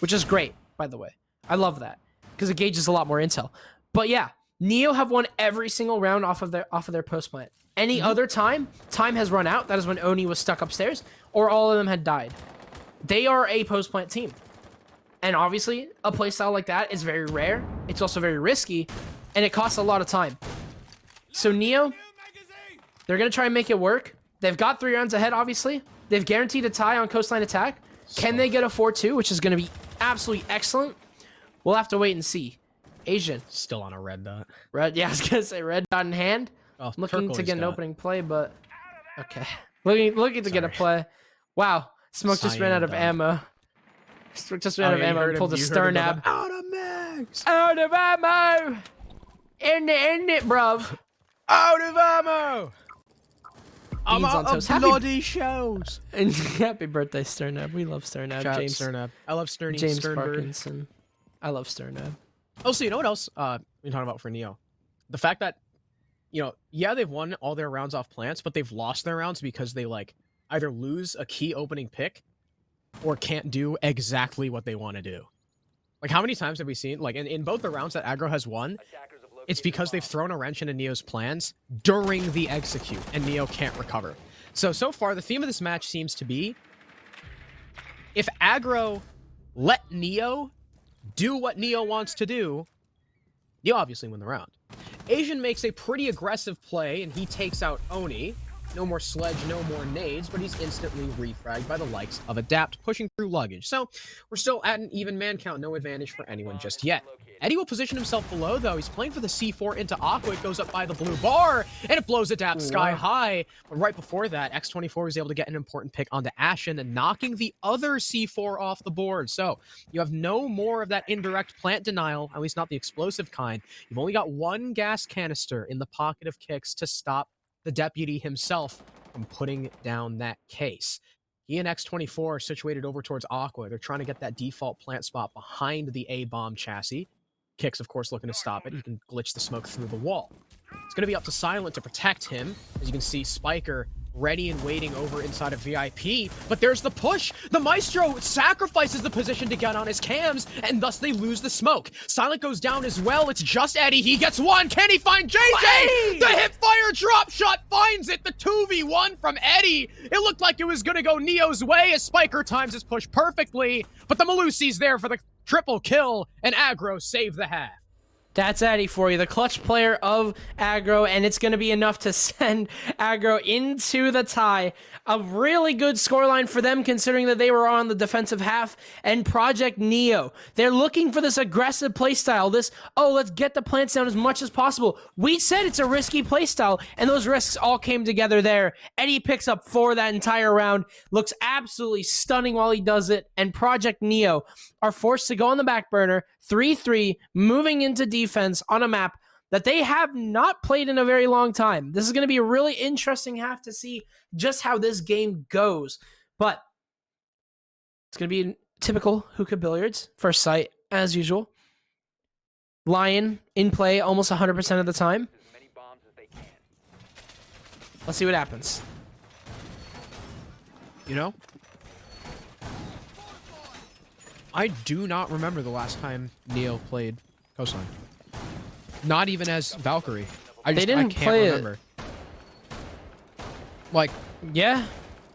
which is great, by the way. I love that because it gauges a lot more intel. But yeah, Neo have won every single round off of their post plant. Any other time has run out. That is when Oni was stuck upstairs, or all of them had died. They are a post plant team, and obviously a playstyle like that is very rare. It's also very risky, and it costs a lot of time. So Neo, they're going to try and make it work. They've got 3 rounds ahead, obviously. They've guaranteed a tie on Coastline attack. Can they get a 4-2, which is going to be absolutely excellent? We'll have to wait and see. Asian. Still on a red dot. Red, yeah, I was going to say red dot in hand. Oh, Looking to get an got. opening play, but... Okay. Looking to get a play. Wow. Smoke just ran out of ammo. Smoke just ran out of ammo and pulled a stern ab. Out of mags! Out of ammo! In it, bruv. Out of ammo! I'm Beans on out toast. of bloody shells. And happy birthday, Sternab. We love Sternab. Shout out James Sternab. I love Sterny. James Sternberg. Parkinson. I love Sternab. Oh, so you know what else we're talking about for Neo? The fact that, you know, yeah, they've won all their rounds off plants, but they've lost their rounds because they, like, either lose a key opening pick or can't do exactly what they want to do. Like, how many times have we seen, like, in both the rounds that Aggro has won, it's because they've thrown a wrench into Neo's plans during the execute, and Neo can't recover. So far, the theme of this match seems to be, if Aggro let Neo do what Neo wants to do, Neo obviously win the round. Asian makes a pretty aggressive play, and he takes out Oni. No more sledge, no more nades, but he's instantly refragged by the likes of Adapt, pushing through luggage. So we're still at an even man count, no advantage for anyone just yet. Eddie will position himself below, though. He's playing for the C4 into Aqua. It goes up by the blue bar, and it blows Adapt sky high. But right before that, X24 was able to get an important pick onto Ashen, and knocking the other C4 off the board. So you have no more of that indirect plant denial, at least not the explosive kind. You've only got 1 gas canister in the pocket of Kicks to stop the deputy himself from putting down that case. He and X24 are situated over towards Aqua. They're trying to get that default plant spot behind the A-bomb chassis. Kicks, of course, looking to stop it. He can glitch the smoke through the wall. It's going to be up to Silent to protect him. As you can see, Spiker ready and waiting over inside of VIP. But there's the push. The Maestro sacrifices the position to get on his cams, and thus they lose the smoke. Silent goes down as well. It's just Eddie. He gets one. Can he find JJ? The hip-fire drop shot finds it. The 2v1 from Eddie. It looked like it was going to go Neo's way as Spiker times his push perfectly. But the Malusi's there for the triple kill, and Aggro saved the half. That's Eddie for you, the clutch player of Aggro, and it's going to be enough to send Aggro into the tie. A really good scoreline for them, considering that they were on the defensive half. And Project Neo, they're looking for this aggressive playstyle. This, oh, let's get the plants down as much as possible. We said it's a risky playstyle, and those risks all came together there. Eddie picks up 4 that entire round, looks absolutely stunning while he does it, and Project Neo are forced to go on the back burner, 3-3, moving into defense on a map that they have not played in a very long time. This is going to be a really interesting half to see just how this game goes. But it's going to be typical hookah billiards, first sight, as usual. Lion in play almost 100% of the time. Let's see what happens. You know, I do not remember the last time Neo played Coastline. Not even as Valkyrie. I can't remember. Like, yeah,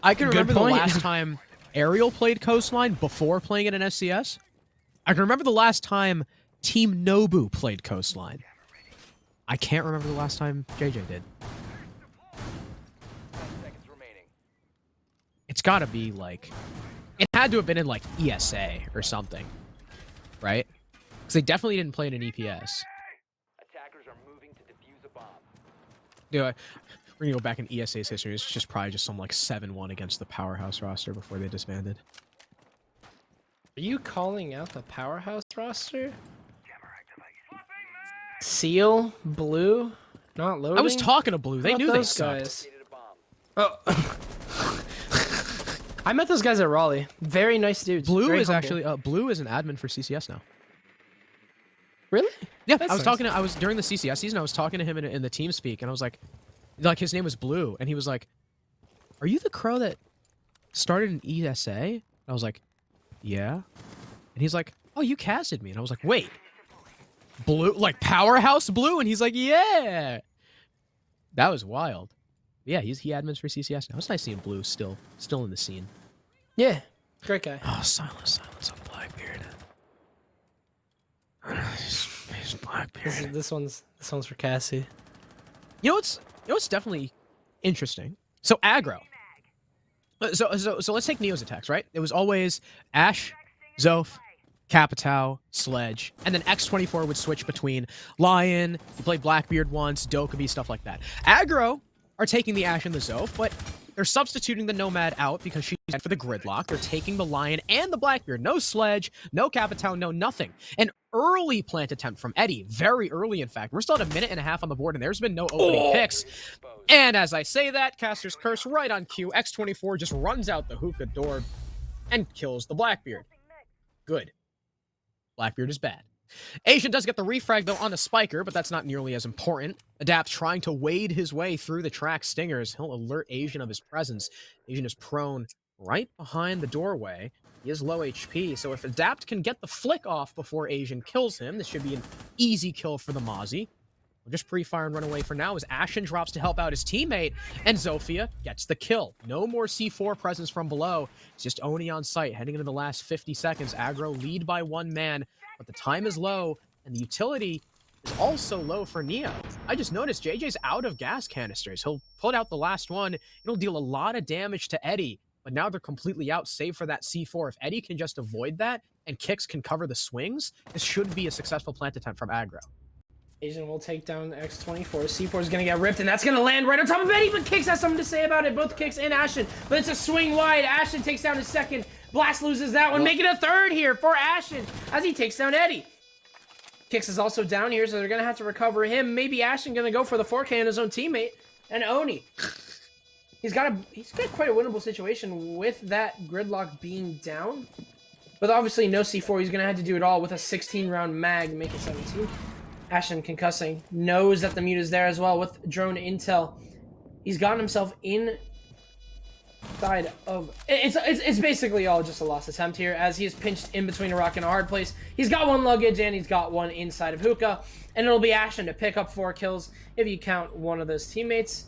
I can remember the point. last time Ariel played Coastline before playing it in SCS. I can remember the last time Team Nobu played Coastline. I can't remember the last time JJ did. It's gotta be like, it had to have been in like ESA or something, right? Because they definitely didn't play it in EPS. Attackers are moving to defuse a bomb. Dude, we're gonna go back in ESA's history. It's just probably just some like 7-1 against the Powerhouse roster before they disbanded. Are you calling out the Powerhouse roster? Seal, Blue, not loading? I was talking to Blue. They How knew about they those sucked. guys. Oh. I met those guys at Raleigh. Very nice dudes. Blue Very is humble. actually Blue is an admin for CCS now. Really? Yeah, That's I was nice. talking to, I was during the CCS season, I was talking to him in the team speak, and I was like his name was Blue, and he was like, "Are you the crow that started in ESA?" And I was like, "Yeah." And he's like, "Oh, you casted me." And I was like, "Wait, Blue, like Powerhouse Blue?" And he's like, "Yeah." That was wild. Yeah, he admins for CCS now. It's nice seeing Blue still in the scene. Yeah. Great guy. Oh, silence on Blackbeard. He's Blackbeard. This one's for Cassie. You know what's definitely interesting. So aggro. So let's take Neo's attacks, right? It was always Ashe, Zoph, Capitao, Sledge, and then X24 would switch between Lion, you played Blackbeard once, Dokkaebi, stuff like that. Aggro are taking the Ashe and the Zoph, but they're substituting the Nomad out because she's meant for the gridlock. They're taking the Lion and the Blackbeard. No Sledge, no Capitao, no nothing. An early plant attempt from Eddie, very early in fact. We're still at a minute and a half on the board, and there's been no opening picks. And as I say that, Caster's Curse right on cue. X24 just runs out the hookah door and kills the Blackbeard. Good. Blackbeard is bad. Asian does get the refrag, though, on the Spiker, but that's not nearly as important. Adapt trying to wade his way through the track stingers. He'll alert Asian of his presence. Asian is prone right behind the doorway. He is low HP, so if Adapt can get the flick off before Asian kills him, this should be an easy kill for the Mozzie. We'll just pre-fire and run away for now as Ashen drops to help out his teammate, and Zofia gets the kill. No more C4 presence from below. It's just Oni on site, heading into the last 50 seconds. Aggro lead by one man, but the time is low, and the utility is also low for Neo. I just noticed JJ's out of gas canisters. He'll put out the last one. It'll deal a lot of damage to Eddie, but now they're completely out, save for that C4. If Eddie can just avoid that, and Kicks can cover the swings, this should be a successful plant attempt from Aggro. Asian will take down X24. C4 is going to get ripped, and that's going to land right on top of Eddie, but Kicks has something to say about it. Both Kicks and Ashen, but it's a swing wide. Ashen takes down his second. Blast loses that one, making a third here for Ashen as he takes down Eddie. Kicks is also down here, so they're going to have to recover him. Maybe Ashen going to go for the 4K on his own teammate, and Oni. He's got quite a winnable situation with that gridlock being down. But obviously no C4, he's going to have to do it all with a 16-round mag, make it 17. Ashen concussing, knows that the mute is there as well with drone intel. He's gotten himself inside of... It's basically all just a lost attempt here as he is pinched in between a rock and a hard place. He's got one luggage and he's got one inside of hookah. And it'll be Ashen to pick up 4 kills if you count one of those teammates.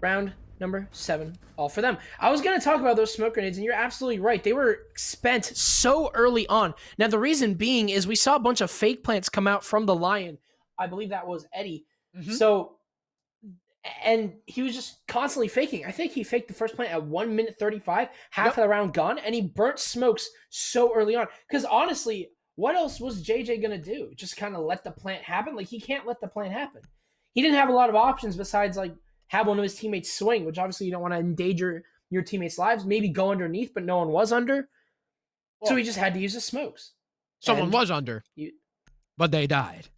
Round number 7, all for them. I was going to talk about those smoke grenades, and you're absolutely right. They were spent so early on. Now, the reason being is we saw a bunch of fake plants come out from the Lion. I believe that was Eddie. So, and he was just constantly faking. I think he faked the first plant at 1 minute 35, half of the round gone, and he burnt smokes so early on. Because honestly, what else was JJ going to do? Just kind of let the plant happen? Like, he can't let the plant happen. He didn't have a lot of options besides, like, have one of his teammates swing, which obviously you don't want to endanger your teammates' lives. Maybe go underneath, but no one was under. Well, so he just had to use the smokes. Someone was under, but they died.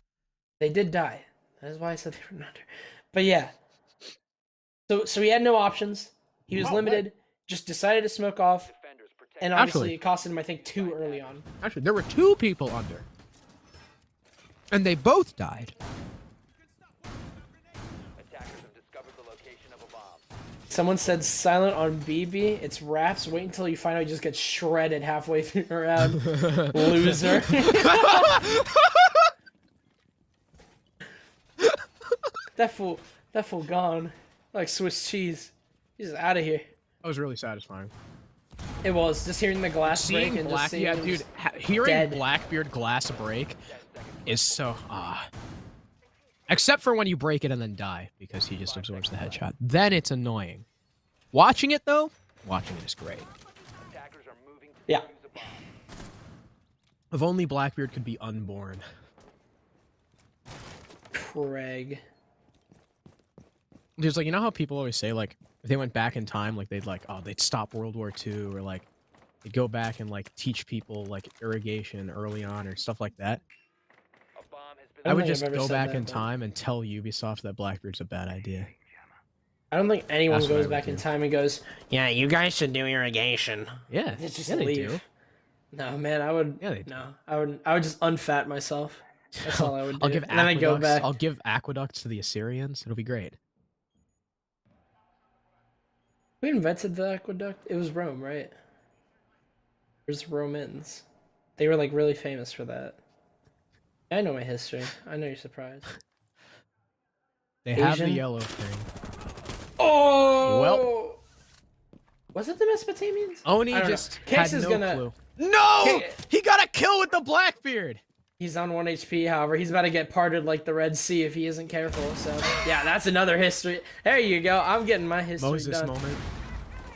They did die. That is why I said they were under. But yeah. So he had no options. He was limited. Just decided to smoke off. And obviously it costed him, I think, 2 early on. Actually, there were 2 people under. And they both died. Someone said silent on BB. It's raps. Wait until you find out he just gets shredded halfway through around. Loser. That fool gone. Like Swiss cheese. He's out of here. That was really satisfying. It was. Just hearing the glass break and just seeing him hearing dead. Blackbeard glass break is so except for when you break it and then die because he just absorbs the headshot. Then it's annoying. Watching it though, watching it is great. Yeah. If only Blackbeard could be unborn. Craig. There's like, you know how people always say like if they went back in time, like they'd stop World War II or like they'd go back and like teach people like irrigation early on or stuff like that. I would just go back in time and tell Ubisoft that Blackbeard's a bad idea. I don't think anyone That's what I goes would back in do. time and goes, "Yeah, you guys should do irrigation." Yeah, They just yeah, they leave. do. No, man, I would. Yeah, they do. No, I would. I would just unfat myself. That's all I would do. I'll give And then I go aqueducts. back. I'll give aqueducts to the Assyrians. It'll be great. Who invented the aqueduct? It was Rome, right? There's the Romans. They were like really famous for that. I know my history. I know you're surprised. They have the Asian? yellow thing. Oh! Well. Was it the Mesopotamians? Oni I don't know. just Case had is no gonna- clue. No! Okay. He got a kill with the Blackbeard! He's on 1 HP, however. He's about to get parted like the Red Sea if he isn't careful. So, yeah, that's another history. There you go. I'm getting my history Moses done. moment.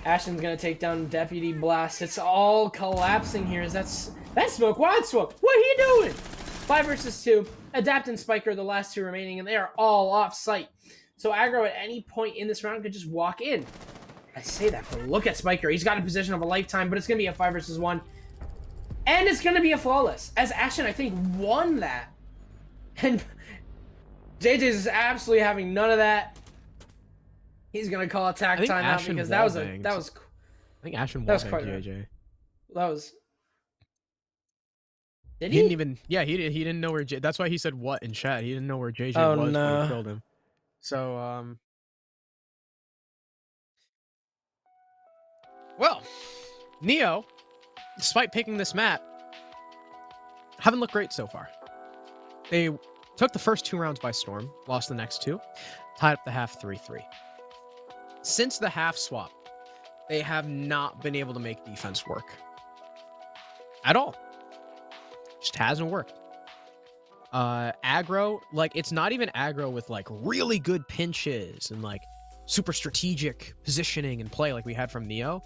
Ashton's gonna take down Deputy Blast. It's all collapsing here. That's Smoke. Wild Smoke. What are you doing? 5 versus 2. Adapt and Spiker are the last 2 remaining, and they are all off site. So Aggro at any point in this round could just walk in. I say that, but look at Spiker. He's got a position of a lifetime, but it's gonna be a 5 versus 1. And it's going to be a flawless, as Ashton, I think, won that. And JJ's is absolutely having none of that. He's going to call attack time out because that was I think Ashton that was wallbanged quite JJ. that was. Did He he? didn't even. Yeah, he didn't know where. That's why he said what in chat. He didn't know where JJ Oh, was when no. he killed him. So well, Neo, despite picking this map, haven't looked great so far. They took the first 2 rounds by storm, lost the next 2, tied up the half 3-3. Since the half swap, they have not been able to make defense work. At all. Just hasn't worked. Aggro, like, it's not even aggro with, like, really good pinches and, like, super strategic positioning and play like we had from Neo.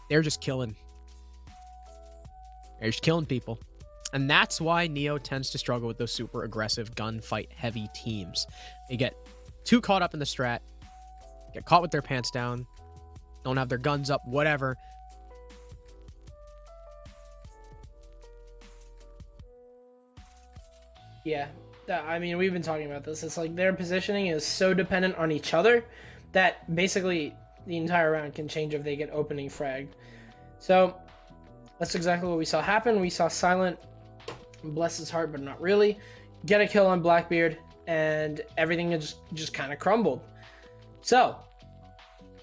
They're just killing. They're just killing people. And that's why Neo tends to struggle with those super aggressive gunfight heavy teams. They get too caught up in the strat, get caught with their pants down, don't have their guns up, whatever. Yeah, I mean, we've been talking about this. It's like their positioning is so dependent on each other that basically the entire round can change if they get opening fragged. So that's exactly what we saw happen. We saw Silent, bless his heart, but not really, get a kill on Blackbeard, and everything just kind of crumbled. So,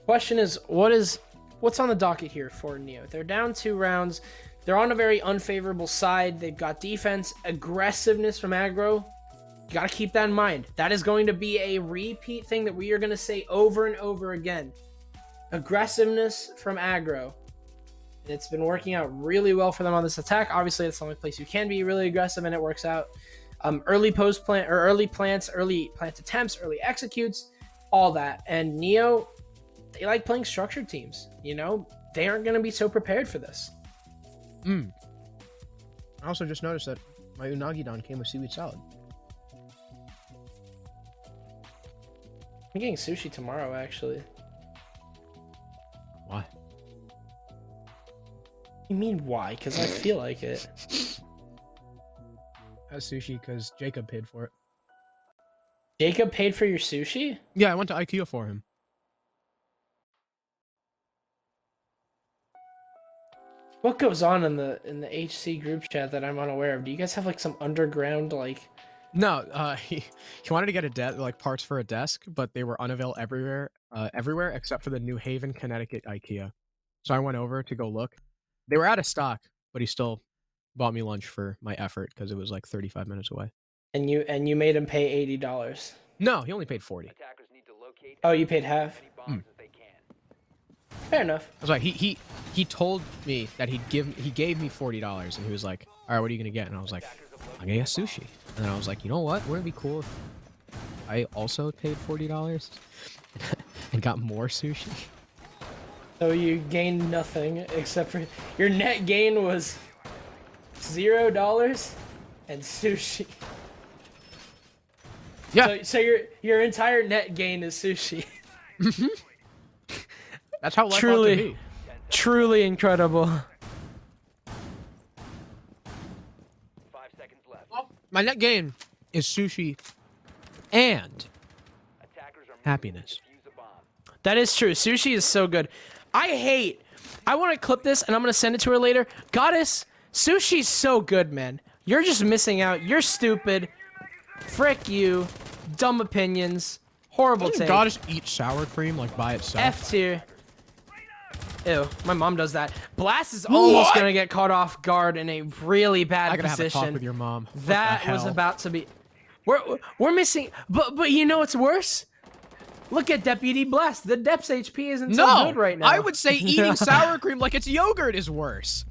question is, what's on the docket here for Neo? They're down 2 rounds. They're on a very unfavorable side. They've got defense, aggressiveness from Aggro. You got to keep that in mind. That is going to be a repeat thing that we are going to say over and over again. Aggressiveness from Aggro. And it's been working out really well for them on this attack. Obviously, it's the only place you can be really aggressive, and it works out. Early post plant or early plants, early plant attempts, early executes, all that. And Neo, they like playing structured teams. You know, they aren't going to be so prepared for this. I also just noticed that my unagi don came with seaweed salad. I'm getting sushi tomorrow, actually. Why? You mean why? Because I feel like it. Has sushi because Jacob paid for it. Jacob paid for your sushi? Yeah, I went to IKEA for him. What goes on in the HC group chat that I'm unaware of? Do you guys have like some underground like? No, he wanted to get like parts for a desk, but they were unavailable everywhere except for the New Haven, Connecticut IKEA. So I went over to go look. They were out of stock, but he still bought me lunch for my effort because it was like 35 minutes away. And you made him pay $80. No, he only paid 40. Oh, you paid half? Fair enough. I was like, he told me that he gave me $40, and he was like, all right, what are you gonna get? And I was like, I'm gonna get sushi. And then I was like, you know what? Wouldn't it be cool if I also paid $40 and got more sushi? So you gained nothing except for your net gain was $0 and sushi. Yeah. So your entire net gain is sushi. That's how life ought to be. Truly incredible. 5 seconds left. Well, my net gain is sushi and happiness. That is true. Sushi is so good. I want to clip this and I'm going to send it to her later. Goddess, sushi's so good, man. You're just missing out. You're stupid. Frick you. Dumb opinions. Horrible Doesn't take. Goddess eat sour cream like by itself? F tier. Ew, my mom does that. Blast is almost going to get caught off guard in a really bad I gotta position. have a talk with your mom. What That the was hell? about to be... We're missing... But you know what's worse? Look at Deputy Blast. The Dep's HP isn't so good right now. I would say eating sour cream like it's yogurt is worse.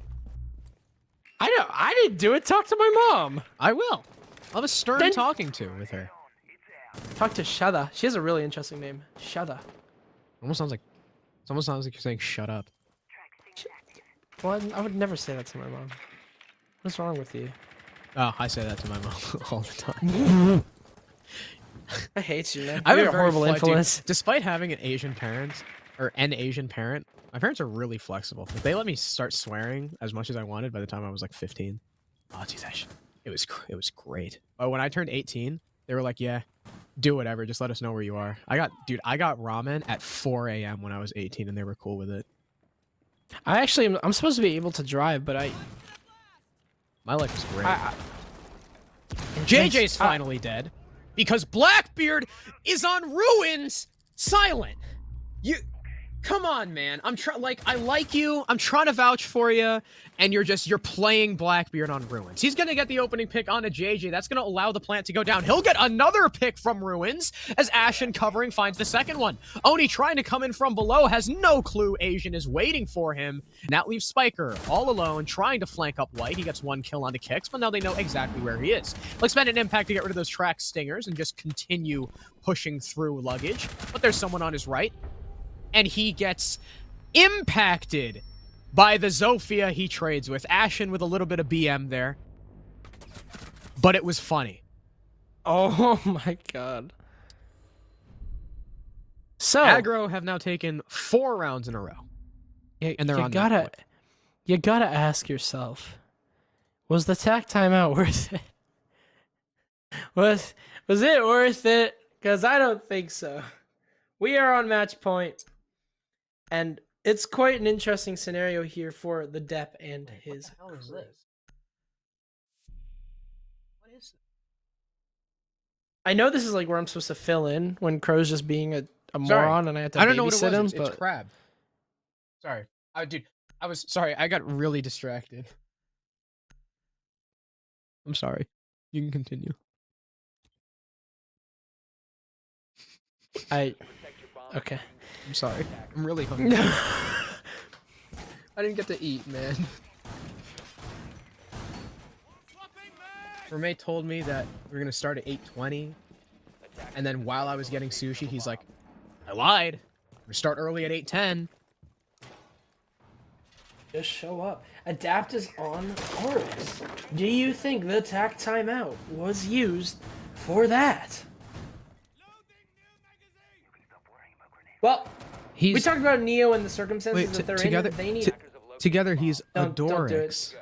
I know. I didn't do it. Talk to my mom. I will. I'll have a stern Then- talking to with her. Talk to Shada. She has a really interesting name. Shada. Almost sounds like you're saying shut up. Well, I would never say that to my mom. What's wrong with you? Oh, I say that to my mom all the time. I hate you, man. I have You're a a very horrible dude, influence. despite having an Asian parent or an Asian parent, my parents are really flexible. Like, they let me start swearing as much as I wanted by the time I was like 15. Oh, geez, it was great. But when I turned 18, they were like, "Yeah, do whatever. Just let us know where you are." I got ramen at 4 a.m. when I was 18, and they were cool with it. I'm supposed to be able to drive, but My life is great. Intense- JJ's finally dead because Blackbeard is on Ruins silent. Come on, man. I like you. I'm trying to vouch for you, and you're playing Blackbeard on Ruins. He's gonna get the opening pick on a JJ. That's gonna allow the plant to go down. He'll get another pick from Ruins as Ashen covering finds the second one. Oni trying to come in from below has no clue Asian is waiting for him. And that leaves Spiker all alone trying to flank up White. He gets one kill on the kicks, but now they know exactly where he is. They'll spend an impact to get rid of those track stingers and just continue pushing through luggage. But there's someone on his right, and he gets impacted by the Zofia he trades with. Ashen with a little bit of BM there. But it was funny. Oh my god. So Aggro have now taken 4 rounds in a row. And they're on that point. You gotta ask yourself, was the tack timeout worth it? Was it worth it? Because I don't think so. We are on match point. And it's quite an interesting scenario here for the Depp and his crew. What is this? I know this is like where I'm supposed to fill in when Crow's just being a Sorry. moron and I have to I don't know what it babysit him. was. But It's crab. Sorry. Sorry. I got really distracted. I'm sorry. You can continue. Okay. I'm sorry. I'm really hungry. I didn't get to eat, man. Roommate told me that we were gonna start at 8:20, and then while I was getting sushi, he's like, "I lied. We're gonna start early at 8:10." Just show up. Adapt is on course. Do you think the tack timeout was used for that? Well, we talked about Neo and the circumstances that they're in. They need. Together, he's Don't do Adorix.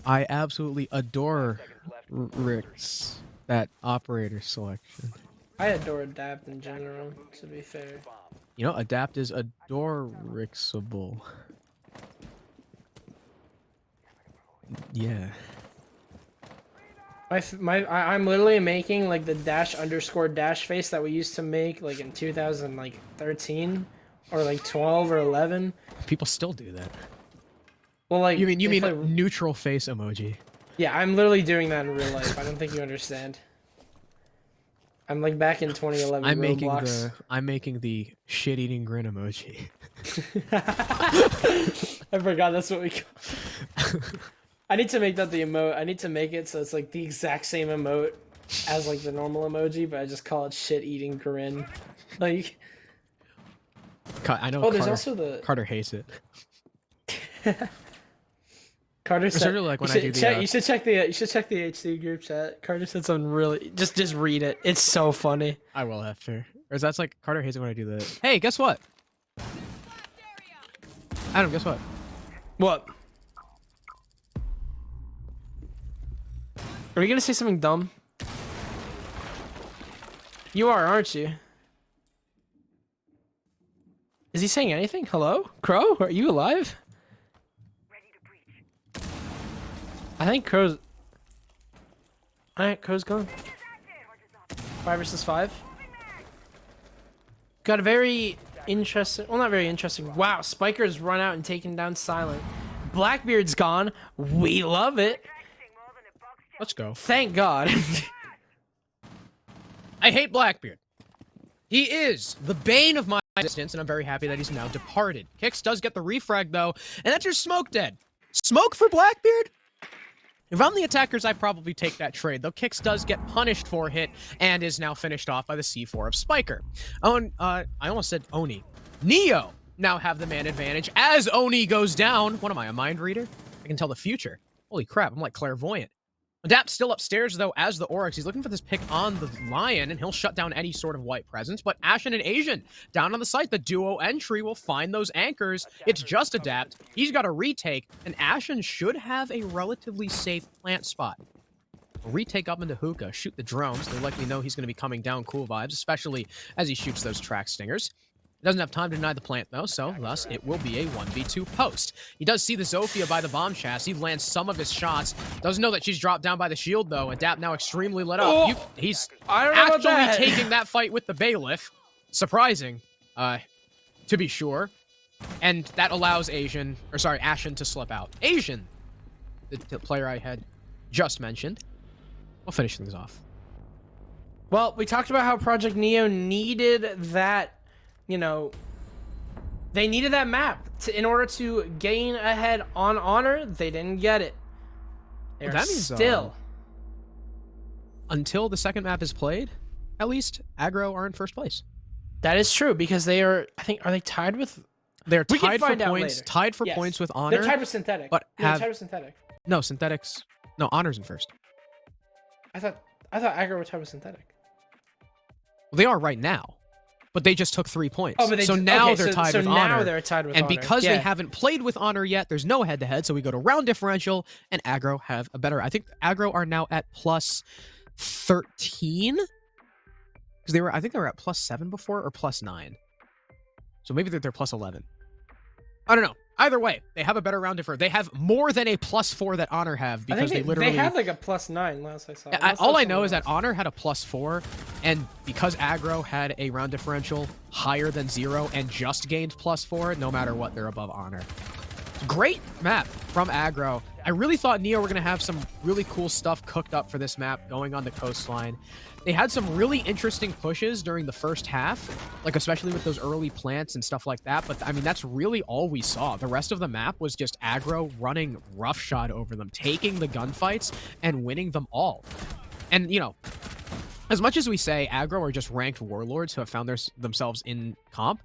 I absolutely adore Rick's that operator selection. I adore Adapt in general, to be fair. You know, Adapt is adorixable. Yeah. I'm literally making like the _dash face that we used to make like in 2013 or like 12 or 11. People still do that. Well, like You mean if I- neutral face emoji? Yeah, I'm literally doing that in real life. I don't think you understand. I'm like back in 2011. Roblox. I'm making the shit-eating grin emoji. I forgot that's what we call. I need to make that the emote. I need to make it so it's like the exact same emote as like the normal emoji, but I just call it shit-eating grin. Like. I know. Oh, there's also the Carter hates it. Carter said, like when you should check the HC group chat. Carter said something really just read it. It's so funny. I will after. Or that's like Carter hates it when I do that. Hey, guess what? Adam, guess what? What? Are we gonna say something dumb? You are, aren't you? Is he saying anything? Hello? Crow? Are you alive? I think Crow's... Alright, Crow's gone. 5 versus 5. Got a very interesting... Well, not very interesting. Wow, Spiker's run out and taken down Silent. Blackbeard's gone. We love it. Let's go. Thank God. I hate Blackbeard. He is the bane of my existence, and I'm very happy that he's now departed. Kix does get the refrag, though, and that's your Smoke dead. Smoke for Blackbeard? If I'm the attackers, I probably take that trade, though Kix does get punished for a hit and is now finished off by the C4 of Spiker. I almost said Oni. Neo now have the man advantage as Oni goes down. What am I, a mind reader? I can tell the future. Holy crap, I'm like clairvoyant. Adapt's still upstairs, though, as the Oryx. He's looking for this pick on the Lion, and he'll shut down any sort of white presence. But Ashen and Asian, down on the site, the duo entry will find those anchors. It's just Adapt. He's got a retake, and Ashen should have a relatively safe plant spot. A retake up into Hookah, shoot the drones. They likely know he's going to be coming down cool vibes, especially as he shoots those track stingers. He doesn't have time to deny the plant, though, so thus it will be a 1v2 post. He does see the Zofia by the bomb chassis, lands some of his shots. Doesn't know that she's dropped down by the shield, though. Adapt now extremely let up. He's actually taking that fight with the Bailiff. Surprising, to be sure. And that allows Ashen to slip out. Asian, the player I had just mentioned, will finish things off. Well, we talked about how Project Neo needed that... You know, they needed that map in order to gain ahead on Honor. They didn't get it. They're that means, still. Until the second map is played, at least, Aggro are in first place. That is true because they are, I think, are they tied with... They're tied for points. Tied for points with Honor. They're tied with Synthetic. But they're tied with Synthetic. No, Synthetics... No, Honor's in first. I thought Aggro were tied with Synthetic. Well, they are right now. But they just took 3 points. Oh, but so now they're tied with Honor. So now they're tied with Honor. And because they haven't played with Honor yet, there's no head-to-head, so we go to round differential, and Aggro have a better... I think Aggro are now at plus 13? Because I think they were at plus 7 before, or plus 9. So maybe they're plus 11. I don't know. Either way, they have a better round differential. They have more than a plus 4 that Honor have, because they literally... They had like a plus 9 last I saw. All I know is that Honor had a plus 4, and because Aggro had a round differential higher than 0 and just gained plus 4, no matter what, they're above Honor. Great map from Aggro. I really thought Neo were going to have some really cool stuff cooked up for this map going on the Coastline. They had some really interesting pushes during the first half, like especially with those early plants and stuff like that. But I mean, that's really all we saw. The rest of the map was just Aggro running roughshod over them, taking the gunfights and winning them all. And, you know, as much as we say Aggro are just ranked warlords who have found themselves in comp,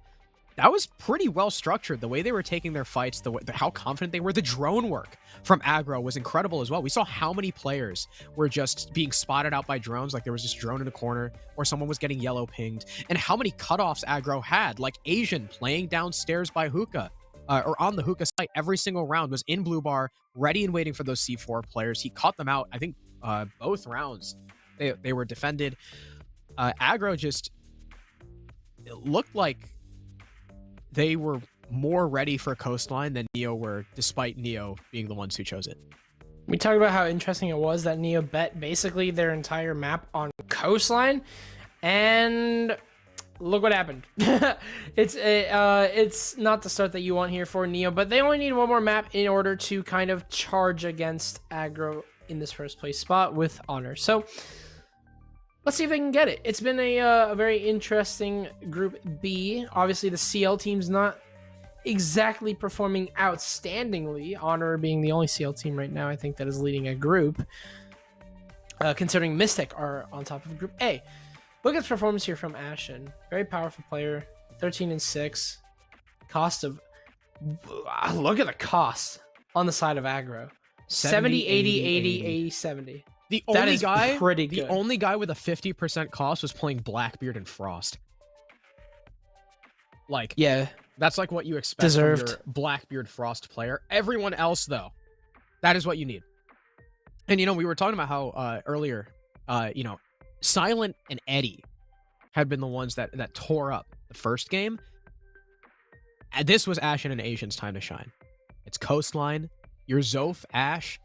that was pretty well structured. The way they were taking their fights, how confident they were. The drone work from Aggro was incredible as well. We saw how many players were just being spotted out by drones, like there was this drone in a corner, or someone was getting yellow pinged, and how many cutoffs Aggro had, like Asian playing downstairs by Hookah, or on the Hookah site every single round, was in blue bar, ready and waiting for those C4 players. He caught them out, I think, both rounds. They were defended. Aggro just... It looked like they were more ready for Coastline than Neo were, despite Neo being the ones who chose it. We talked about how interesting it was that Neo bet basically their entire map on Coastline, and look what happened. It's not the start that you want here for Neo, but they only need one more map in order to kind of charge against Aggro in this first place spot with Honor. So let's see if they can get it. It's been a very interesting Group B. Obviously, the CL team's not exactly performing outstandingly. Honor being the only CL team right now, I think, that is leading a group. Considering Mystic are on top of Group A. Look at the performance here from Ashen. Very powerful player. 13 and 6. Cost of... Look at the cost on the side of Aggro. 70, 80, 80, 80, 70. The only guy with a 50% cost was playing Blackbeard and Frost. Like, yeah, that's like what you expect from your Blackbeard Frost player. Everyone else, though, that is what you need. And, you know, we were talking about how earlier, you know, Silent and Eddie had been the ones that tore up the first game. This was Ashen and Asian's time to shine. It's Coastline. Your Zoph, Ash.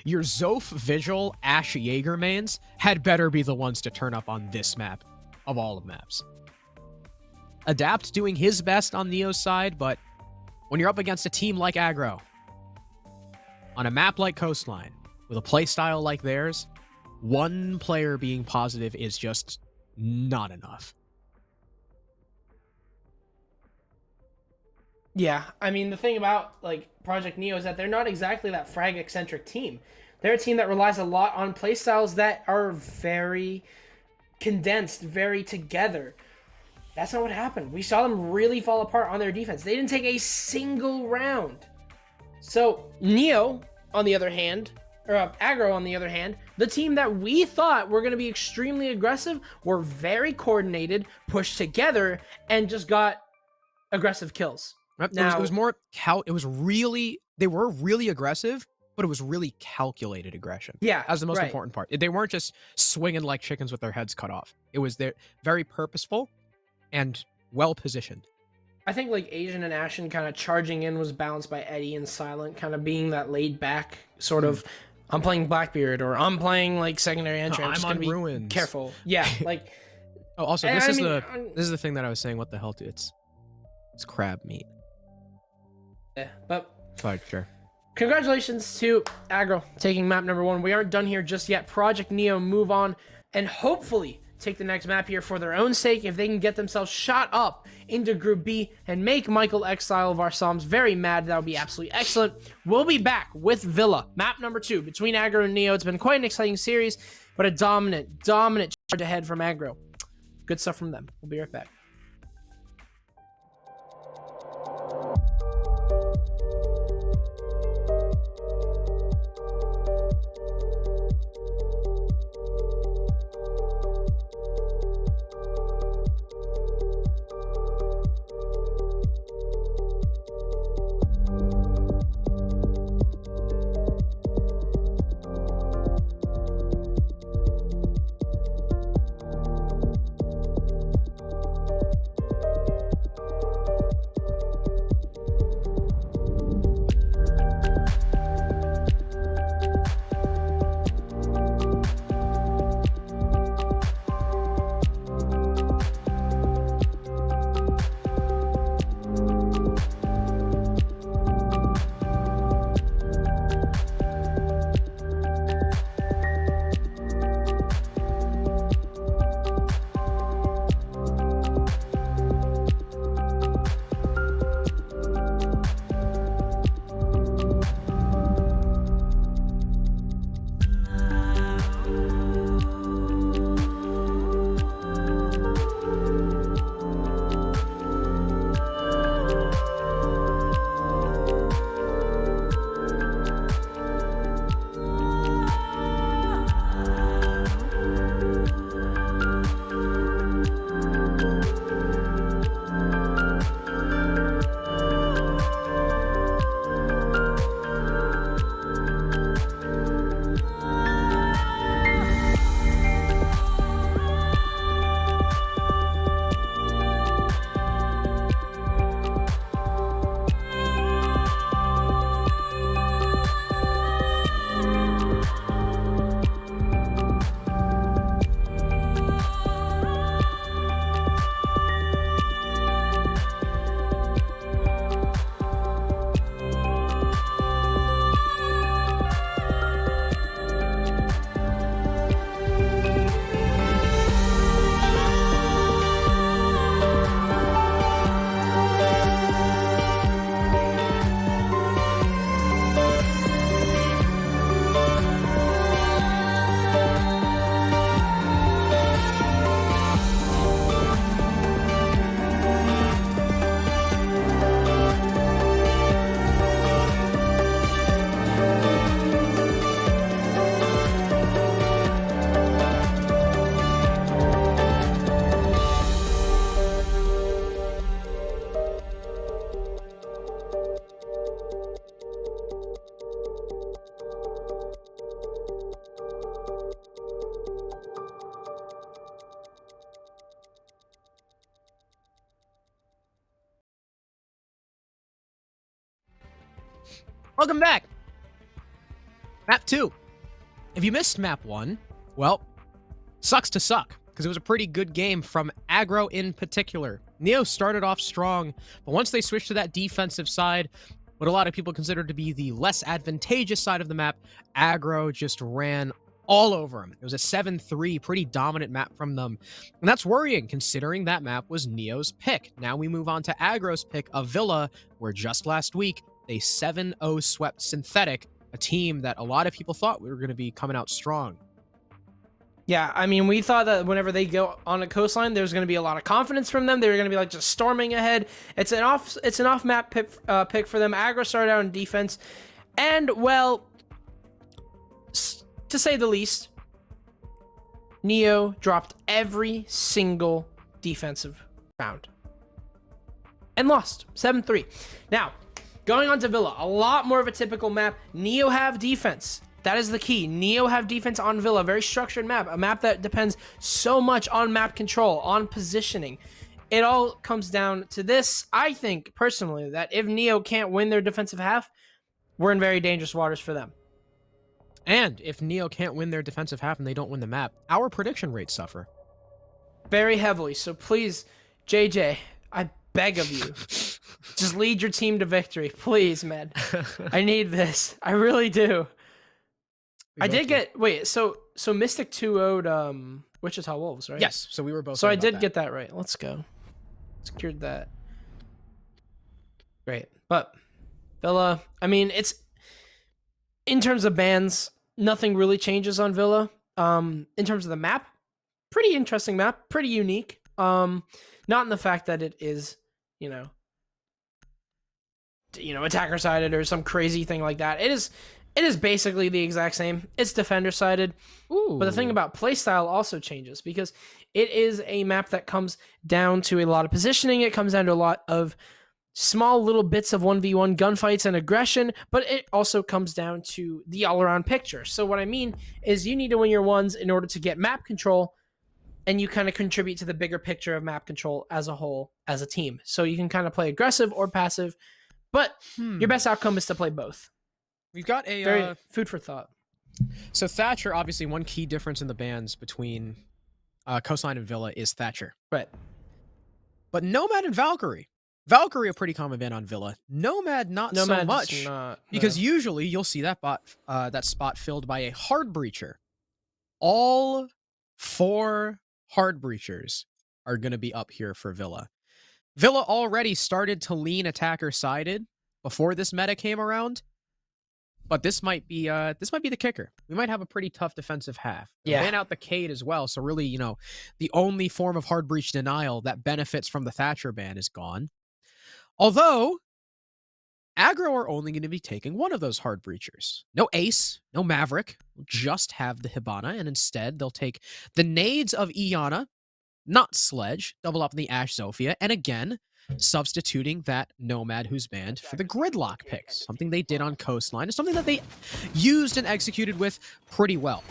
Your Zoph, Vigil, Ash, Jaeger mains had better be the ones to turn up on this map of all of maps. Adapt doing his best on Neo's side, but when you're up against a team like Aggro, on a map like Coastline, with a playstyle like theirs, one player being positive is just not enough. Yeah, I mean, the thing about like Project Neo is that they're not exactly that frag-eccentric team. They're a team that relies a lot on playstyles that are very condensed, very together. That's not what happened. We saw them really fall apart on their defense. They didn't take a single round. So Neo, on the other hand, or Aggro on the other hand, the team that we thought were going to be extremely aggressive were very coordinated, pushed together, and just got aggressive kills. It was more it was really, they were really aggressive, but it was really calculated aggression. Yeah, that's the most important part. They weren't just swinging like chickens with their heads cut off. It was very purposeful and well positioned. I think like Asian and Ashen kind of charging in was balanced by Eddie and Silent kind of being that laid back sort of, I'm playing Blackbeard or I'm playing like secondary entry. I'm just gonna be ruins. Careful. Yeah, like. Oh, also this is the thing that I was saying. What the hell, dude? It's crab meat. Yeah, but sorry, sure. Congratulations to Aggro taking map number 1. We aren't done here just yet. Project Neo move on and hopefully take the next map here for their own sake if they can get themselves shot up into Group B and make Michael Exile of our Psalms very mad. That would be absolutely excellent. We'll be back with Villa, map number 2 between Aggro and Neo. It's been quite an exciting series, but a dominant charge ahead from Aggro. Good stuff from them. We'll be right back. Welcome back. Map 2. If you missed Map 1, well, sucks to suck, because it was a pretty good game from Aggro in particular. Neo started off strong, but once they switched to that defensive side, what a lot of people consider to be the less advantageous side of the map, Aggro just ran all over them. It was a 7-3, pretty dominant map from them. And that's worrying, considering that map was Neo's pick. Now we move on to Aggro's pick of Villa, where just last week, they 7-0 swept Synthetic, a team that a lot of people thought we were going to be coming out strong. Yeah, I mean, we thought that whenever they go on a Coastline, there's going to be a lot of confidence from them. They were going to be like just storming ahead. It's an off map pick for them. Aggro started out in defense, and well, to say the least, Neo dropped every single defensive round and lost 7-3. Now, going on to Villa, a lot more of a typical map. Neo have defense. That is the key. Neo have defense on Villa. Very structured map. A map that depends so much on map control, on positioning. It all comes down to this. I think, personally, that if Neo can't win their defensive half, we're in very dangerous waters for them. And if Neo can't win their defensive half and they don't win the map, our prediction rates suffer. Very heavily. So please, JJ, I beg of you, just lead your team to victory. Please, man. I need this. I really do. I did get wait, so Mystic 2-0'd Wichita Wolves, right? Yes, so we were both. So I did get that right. Let's go. Secured that. Great. But Villa, I mean, it's in terms of bans, nothing really changes on Villa. In terms of the map, pretty interesting map, pretty unique. Not in the fact that it is, you know, attacker sided or some crazy thing like that. It is basically the exact same. It's defender sided. But the thing about playstyle also changes because it is a map that comes down to a lot of positioning. It comes down to a lot of small little bits of 1v1 gunfights and aggression, but it also comes down to the all-around picture. So what I mean is you need to win your ones in order to get map control, and you kind of contribute to the bigger picture of map control as a whole, as a team. So you can kind of play aggressive or passive, but your best outcome is to play both. We've got a Very food for thought. So Thatcher, obviously, one key difference in the bans between Coastline and Villa is Thatcher. Right. But Nomad and Valkyrie. Valkyrie, a pretty common ban on Villa. Nomad, not so much. Because usually you'll see that that spot filled by a hard breacher. All 4 hard breachers are going to be up here for Villa. Villa already started to lean attacker sided before this meta came around. But this might be the kicker. We might have a pretty tough defensive half. Yeah. Ban out the Cade as well. So really, the only form of hard breach denial that benefits from the Thatcher ban is gone. Although, Aggro are only going to be taking one of those hard breachers. No Ace, no Maverick. We'll just have the Hibana, and instead they'll take the nades of Iana, not Sledge, double up in the Ash Zofia, and again, substituting that Nomad who's banned for the Gridlock picks. Something they did on Coastline. It's something that they used and executed with pretty well.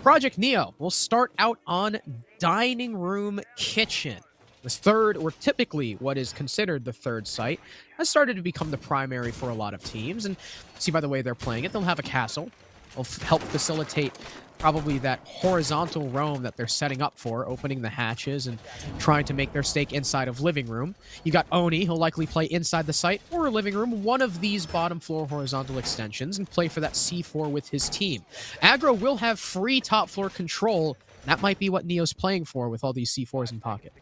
Project Neo will start out on Dining Room Kitchen. This third, or typically what is considered the third site, has started to become the primary for a lot of teams. And see by the way they're playing it, they'll have a castle. They'll help facilitate probably that horizontal roam that they're setting up for, opening the hatches and trying to make their stake inside of living room. You got Oni, who'll likely play inside the site or living room, one of these bottom floor horizontal extensions, and play for that C4 with his team. Aggro will have free top floor control. That might be what Neo's playing for with all these C4s in pocket.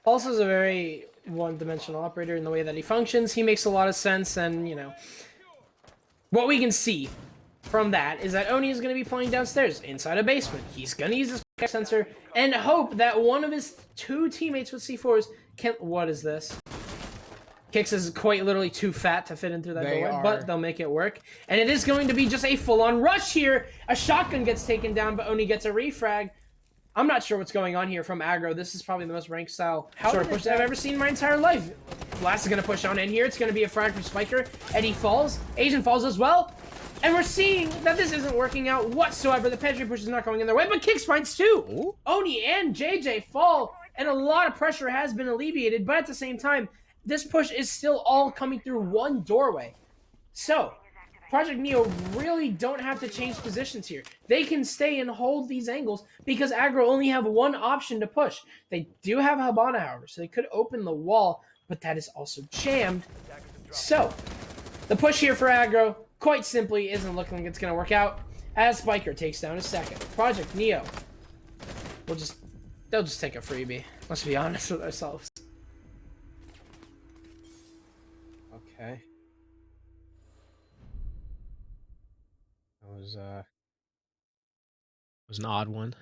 Pulse is a very one-dimensional operator in the way that he functions. He makes a lot of sense, and, what we can see from that is that Oni is going to be playing downstairs inside a basement. He's going to use his sensor and hope that one of his 2 teammates with C4s can... What is this? Kix is quite literally too fat to fit in through that doorway, but they'll make it work. And it is going to be just a full-on rush here. A shotgun gets taken down, but Oni gets a refrag. I'm not sure what's going on here from Aggro. This is probably the most ranked style sort of push that I've ever seen in my entire life. Blast is going to push on in here. It's going to be a frag from Spiker. Eddie falls. Asian falls as well. And we're seeing that this isn't working out whatsoever. The pantry push is not going in their way, but Kix finds 2. Ooh. Oni and JJ fall, and a lot of pressure has been alleviated, but at the same time, this push is still all coming through one doorway. So, Project Neo really don't have to change positions here. They can stay and hold these angles because Aggro only have one option to push. They do have Habana, however, so they could open the wall, but that is also jammed. So, the push here for Aggro, quite simply, isn't looking like it's going to work out, as Spiker takes down a second. Project Neo they'll just take a freebie. Let's be honest with ourselves. Okay. That was an odd one.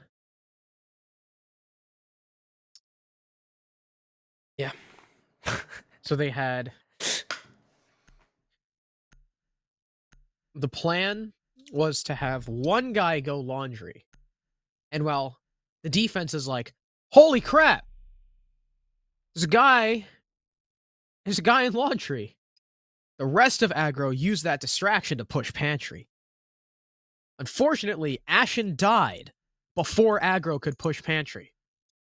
Yeah. So they had the plan was to have one guy go laundry. And well, the defense is like, holy crap! There's a guy in laundry. The rest of Aggro used that distraction to push pantry. Unfortunately, Ashen died before Aggro could push pantry.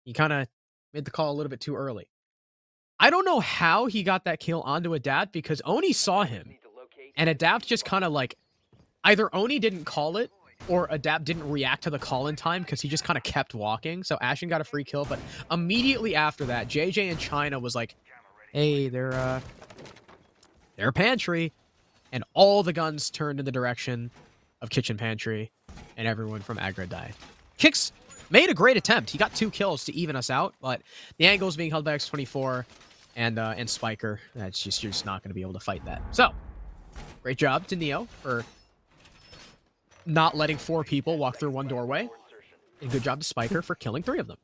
He kind of made the call a little bit too early. I don't know how he got that kill onto Adapt because Oni saw him. And Adapt just kind of like, either Oni didn't call it or Adapt didn't react to the call in time because he just kind of kept walking. So Ashen got a free kill, but immediately after that, JJ and China was like, hey, they're pantry. And all the guns turned in the direction of kitchen pantry, and everyone from Aggro died. Kicks made a great attempt. He got 2 kills to even us out, but the angle's being held by X24 and Spiker. That's just, you're just not going to be able to fight that. So, great job to Neo for not letting 4 people walk through one doorway, and good job to Spiker for killing 3 of them.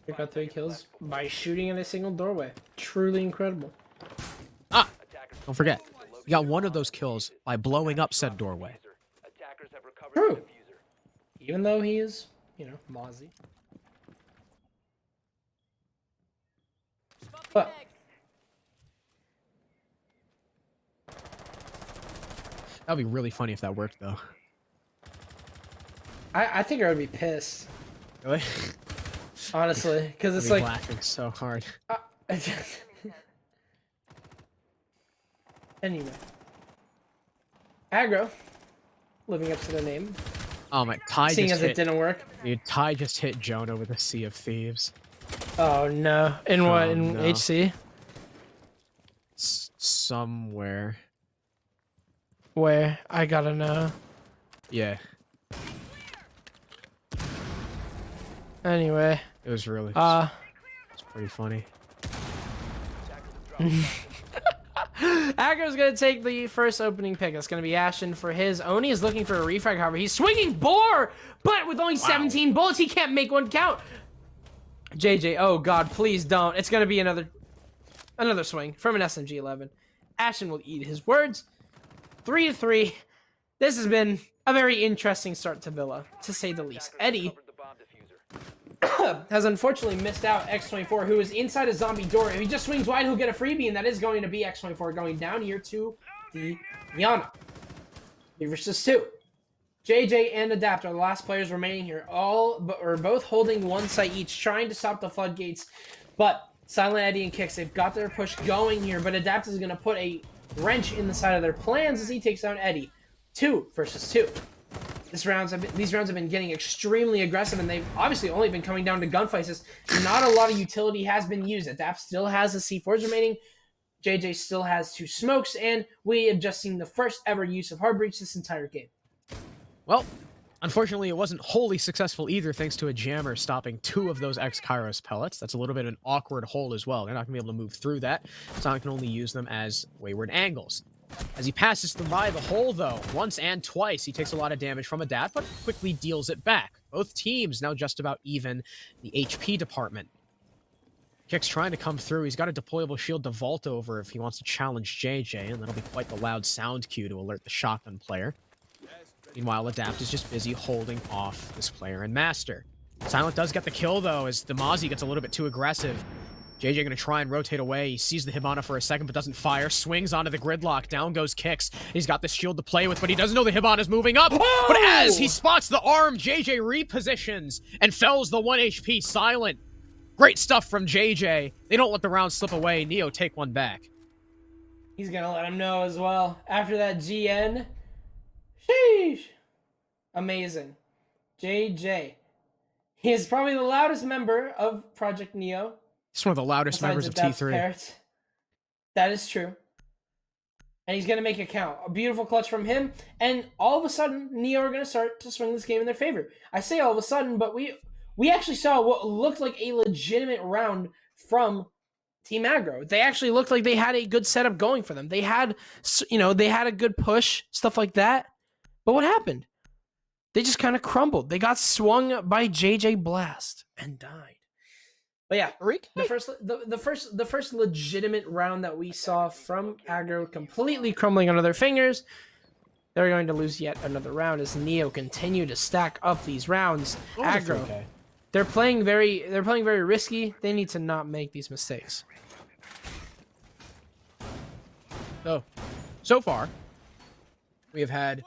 He got 3 kills by shooting in a single doorway. Truly incredible. Ah, don't forget, he got 1 of those kills by blowing up said doorway. True. Even though he is, Mozzie. But That'd be really funny if that worked, though. I think I would be pissed. Really? Honestly, because it's I'd be like laughing so hard. Anyway, Aggro, living up to their name. Oh my, Ty Seeing just as hit, it didn't work. Dude, Ty just hit Jonah with a Sea of Thieves. Oh no! In what? In no. HC? Somewhere. Where? I gotta know. Yeah, Anyway. it was really. It's pretty funny. Aggro's gonna take the first opening pick. That's gonna be Ashen for his. Oni is looking for a refrag, however. He's swinging Boar, but with only 17 bullets, he can't make one count. JJ, oh god, please don't. It's gonna be another swing from an SMG-11. Ashen will eat his words. 3-3. This has been a very interesting start to Villa, to say the least. Eddie has unfortunately missed out X24, who is inside a zombie door. If he just swings wide, he'll get a freebie, and that is going to be X24 going down here to the Yana. 3 versus 2. JJ and Adapt are the last players remaining here. Both holding one site each, trying to stop the floodgates. But Silent Eddie and Kicks, they've got their push going here, but Adapt is going to put a wrench in the side of their plans as he takes down Eddie. 2 versus 2. These rounds have been getting extremely aggressive, and they've obviously only been coming down to gunfights. As not a lot of utility has been used. Adapt still has the C4s remaining. JJ still has 2 smokes, and we have just seen the first ever use of hard breach this entire game. Well, unfortunately, it wasn't wholly successful either, thanks to a jammer stopping 2 of those X-Kairos pellets. That's a little bit of an awkward hole as well. They're not going to be able to move through that. Sonic can only use them as wayward angles. As he passes them by the hole, though, once and twice, he takes a lot of damage from Adapt, but quickly deals it back. Both teams now just about even the HP department. Kick's trying to come through. He's got a deployable shield to vault over if he wants to challenge JJ, and that'll be quite the loud sound cue to alert the shotgun player. Meanwhile, Adapt is just busy holding off this player and Master. Silent does get the kill, though, as the Mozzie gets a little bit too aggressive. JJ gonna try and rotate away. He sees the Hibana for a second, but doesn't fire. Swings onto the gridlock. Down goes Kicks. He's got this shield to play with, but he doesn't know the Hibana's moving up. Oh! But as he spots the arm, JJ repositions and fells the 1 HP Silent. Great stuff from JJ. They don't let the round slip away. Neo take one back. He's gonna let him know as well. After that GN. Sheesh. Amazing. JJ. He is probably the loudest member of Project Neo. He's one of the loudest besides members the of Depth T3. Parrots. That is true. And he's going to make it count. A beautiful clutch from him. And all of a sudden, Neo are going to start to swing this game in their favor. I say all of a sudden, but we actually saw what looked like a legitimate round from Team Aggro. They actually looked like they had a good setup going for them. They had, they had a good push, stuff like that. But what happened? They just kind of crumbled. They got swung by JJ Blast and died. But yeah, the first legitimate round that we saw from Aggro completely crumbling under their fingers. They're going to lose yet another round as Neo continue to stack up these rounds. Aggro, they're playing very risky. They need to not make these mistakes. So far, we have had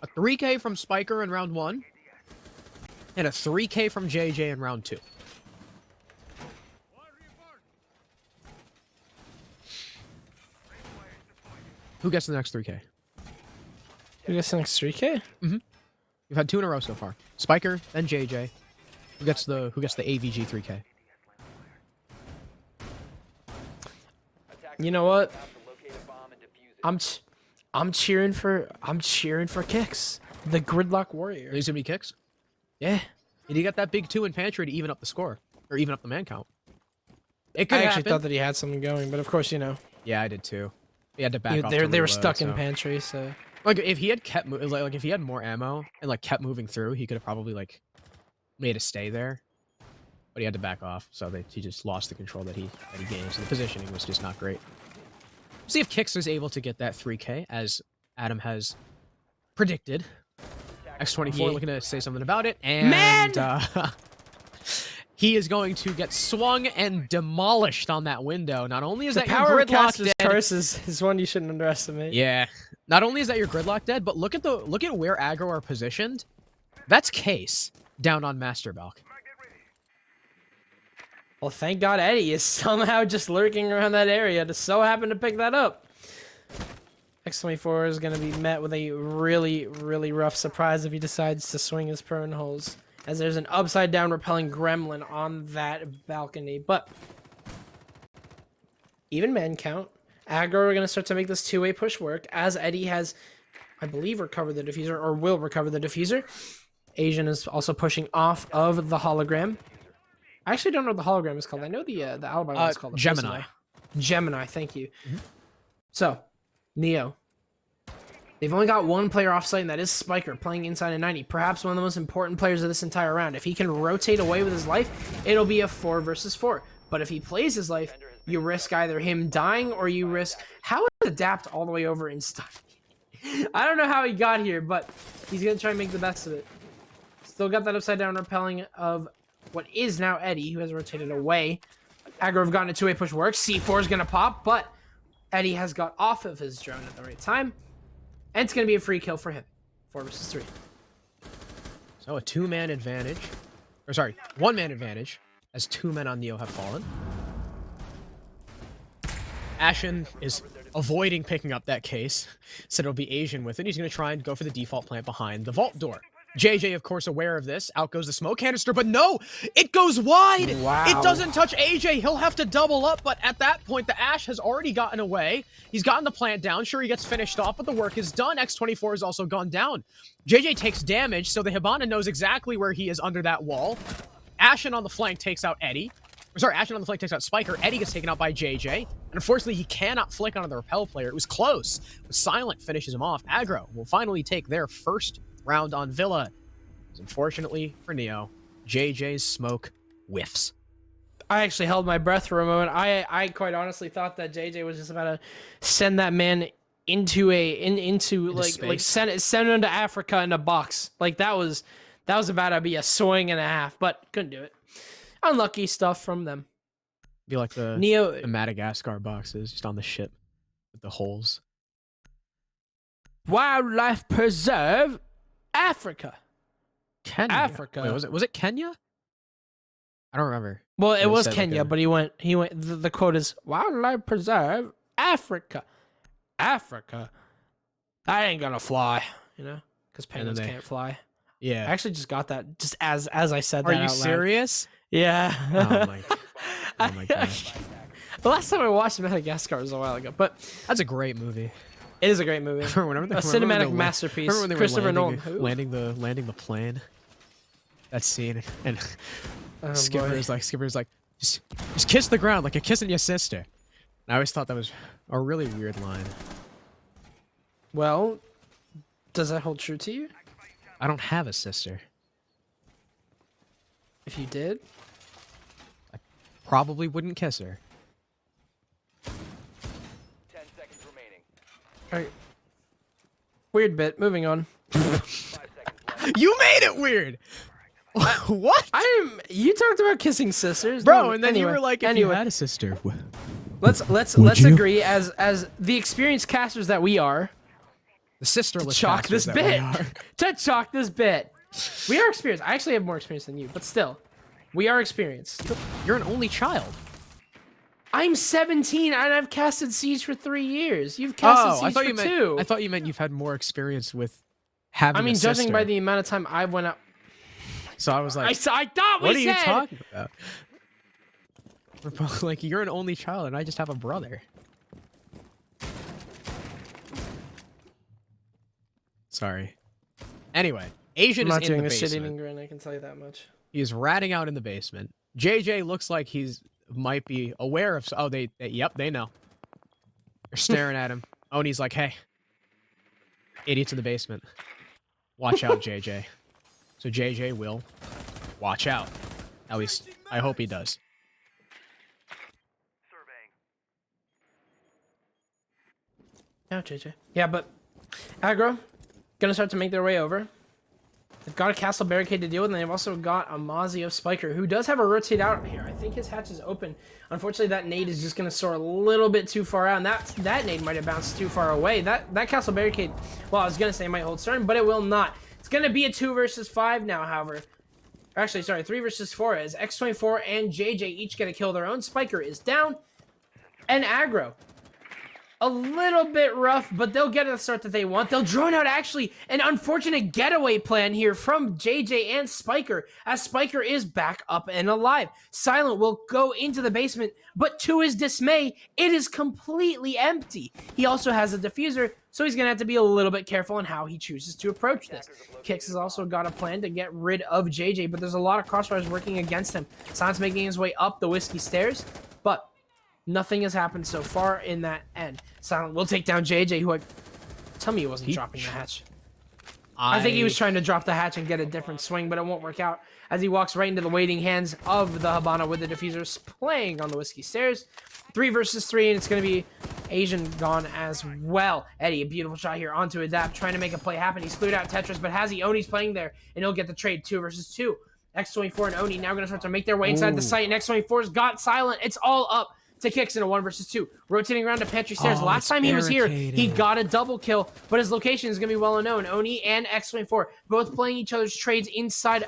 a 3K from Spiker in round 1 and a 3K from JJ in round 2. Who gets the next 3K? Who gets the next 3K? Mm-hmm. We've had 2 in a row so far. Spiker, then JJ. Who gets the AVG 3K? You know what? I'm cheering for Kicks, the Gridlock Warrior. There's gonna be Kicks. Yeah. Did he get that big 2 in pantry to even up the score or even up the man count? It could I actually happen. thought that he had something going, but of course, Yeah, I did too. He had to back off. They were stuck in pantry, so like if he had kept like if he had more ammo and like kept moving through, he could have probably like made a stay there. But he had to back off, so he just lost the control that he gained. So the positioning was just not great. See if Kix is able to get that 3K as Adam has predicted. X24 looking to say something about it, and he is going to get swung and demolished on that window. Not only is the that your power of gridlock Caster's dead, curse is one you shouldn't underestimate. yeah. Not only is that your gridlock dead, but look at where Aggro are positioned. That's Case down on Master Balk. Well, thank God Eddie is somehow just lurking around that area to so happen to pick that up. X24 is going to be met with a really, really rough surprise if he decides to swing his prone holes, as there's an upside down repelling gremlin on that balcony. But even man count, Aggro are going to start to make this two-way push work, as Eddie has, I believe, recovered the diffuser, or will recover the diffuser. Asian is also pushing off of the hologram. I actually don't know what the hologram is called. I know the alibi one is called Gemini. Gemini, thank you. So, Neo. They've only got one player offsite, and that is Spiker, playing inside a 90. Perhaps one of the most important players of this entire round. If he can rotate away with his life, it'll be a 4 versus 4. But if he plays his life, you risk either him dying or you risk... How is Adapt all the way over in stuff? I don't know how he got here, but he's going to try and make the best of it. Still got that upside down repelling of what is now Eddie, who has rotated away. Aggro have gotten a two-way push work. C4 is going to pop, but Eddie has got off of his drone at the right time. And it's going to be a free kill for him. 4 versus 3. So a 2-man advantage. Or sorry, 1-man advantage, as 2 men on Neo have fallen. Ashen is avoiding picking up that case. Said it'll be Asian with it. He's going to try and go for the default plant behind the vault door. JJ, of course, aware of this. Out goes the smoke canister, but no! It goes wide! Wow. It doesn't touch AJ. He'll have to double up, but at that point, the Ash has already gotten away. He's gotten the plant down. Sure, he gets finished off, but the work is done. X24 has also gone down. JJ takes damage, so the Hibana knows exactly where he is under that wall. Ashen on the flank takes out Eddie. Sorry, Ashen on the flank takes out Spiker. Eddie gets taken out by JJ. And unfortunately, he cannot flick onto the repel player. It was close. But Silent finishes him off. Aggro will finally take their first round on Villa. Unfortunately for Neo, JJ's smoke whiffs. I actually held my breath for a moment. I quite honestly thought that JJ was just about to send that man into send him to Africa in a box. Like that was about to be a swing and a half, but couldn't do it. Unlucky stuff from them. Be like the Madagascar boxes just on the ship with the holes. Wildlife Preserve, Africa. Kenya. Africa. Wait, was it Kenya? I don't remember. Well, it But was said, like, Kenya, a- but he went. The quote is "Wildlife Preserve Africa, Africa." That ain't gonna fly, you know, because And then penguins can't fly. Yeah. I actually just got that just as I said Are that you out loud. serious? Yeah. Oh my. Oh my god. The last time I watched Madagascar was a while ago, but That's a great movie. it is a great movie. Remember A when they cinematic were masterpiece. Remember when they were Christopher Nolan. landing, Who? landing the plane? That scene, and Oh, Skipper's like, just kiss the ground like you're kissing your sister. And I always thought that was a really weird line. Well, does that hold true to you? I don't have a sister. If you did, Probably wouldn't kiss her. 10 seconds remaining. all right. Weird bit. Moving on. 5 seconds left. You made it weird. What? You talked about kissing sisters, Bro, No, and then anyway, you were like, if anyway. you had a sister. Let's you? agree as the experienced casters that we are The sisterless chalk bastards this that we bit. are. To chalk this bit. We are experienced. I actually have more experience than you, but still, we are experienced. You're an only child. I'm 17 and I've casted Siege for 3 years. You've casted Siege I thought for you meant. 2. I thought you meant you've had more experience with having. I mean, a judging sister. by the amount of time I went out, So I was like, I thought we what are you said. talking about? We're both like, you're an only child, and I just have a brother. Sorry. Anyway, Asian I'm not is in doing the a shit-eating basement. grin. I can tell you that much. He's ratting out in the basement. JJ looks like he's might be aware of. Oh, yep, they know. They're staring at him. Oni's like, hey, idiots in the basement. Watch out, JJ. So JJ will watch out. At least, I hope he does. Yeah, JJ. Yeah, but Aggro gonna start to make their way over. They've got a castle barricade to deal with, and they've also got a Mazio Spiker, who does have a rotate out here. I think his hatch is open. Unfortunately, that nade is just gonna soar a little bit too far out, and that nade might have bounced too far away. That castle barricade, well, I was gonna say it might hold stern, but it will not. It's gonna be a 2 versus 5 now, however. Actually, sorry, 3 versus 4, as X24 and JJ each get a kill their own. Spiker is down, and Aggro. A little bit rough, but they'll get the start that they want. They'll drone out actually an unfortunate getaway plan here from JJ and Spiker, as Spiker is back up and alive. Silent will go into the basement, but to his dismay, it is completely empty. He also has a diffuser, so he's gonna have to be a little bit careful on how he chooses to approach this. Kix has also got a plan to get rid of JJ, but there's a lot of crossfires working against him. Silent's making his way up the whiskey stairs, but nothing has happened so far in that end. Silent will take down JJ, who tell me he wasn't dropping the hatch. I think he was trying to drop the hatch and get a different swing, but it won't work out as he walks right into the waiting hands of the Habana with the diffusers playing on the whiskey stairs. 3 versus 3, and it's going to be Asian gone as well. Eddie, a beautiful shot here onto Adapt, trying to make a play happen. He's cleared out Tetris, but has he? Oni's playing there, and he'll get the trade. 2 versus 2. X24 and Oni now going to start to make their way inside the site, and X24's got Silent. It's all up to Kix in a 1 versus 2. Rotating around to pantry stairs. Last time he was here, he got a double kill, but his location is going to be well known. Oni and X24 both playing each other's trades inside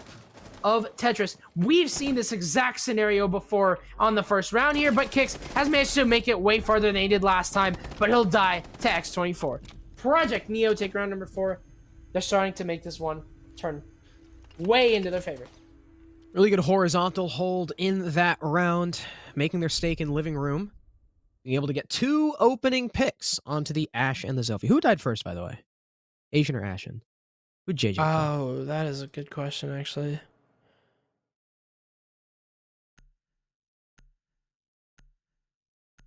of Tetris. We've seen this exact scenario before on the first round here, but Kix has managed to make it way farther than he did last time, but he'll die to X24. Project Neo take round number 4. They're starting to make this one turn way into their favor. Really good horizontal hold in that round, making their stake in living room. Being able to get 2 opening picks onto the Ash and the Zelfie. Who died first, by the way? Asian or Ashen? Who'd JJ kill? Oh, that is a good question, actually.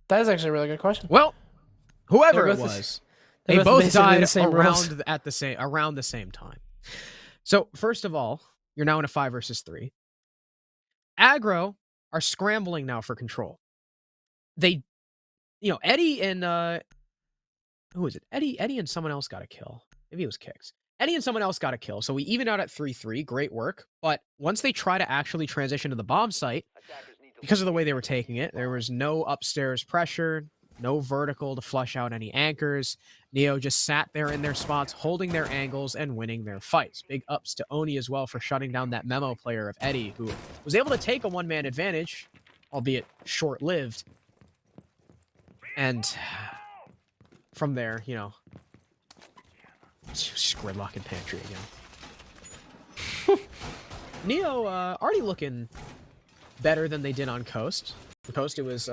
That is actually a really good question. Well, whoever it both was, they're they both both basically died the same roles. around the same time. So, first of all, you're now in a 5 versus 3. Aggro are scrambling now for control. They, Eddie and who is it? Eddie and someone else got a kill. Maybe it was Kix. Eddie and someone else got a kill. So we even out at 3-3. Great work. But once they try to actually transition to the bomb site, because of the way they were taking it, there was no upstairs pressure. no vertical to flush out any anchors. Neo just sat there in their spots, holding their angles and winning their fights. Big ups to Oni as well for shutting down that memo player of Eddie, who was able to take a one-man advantage, albeit short-lived. And from there, you know, just gridlock and pantry again. Neo already looking better than they did on Coast. On Coast, it was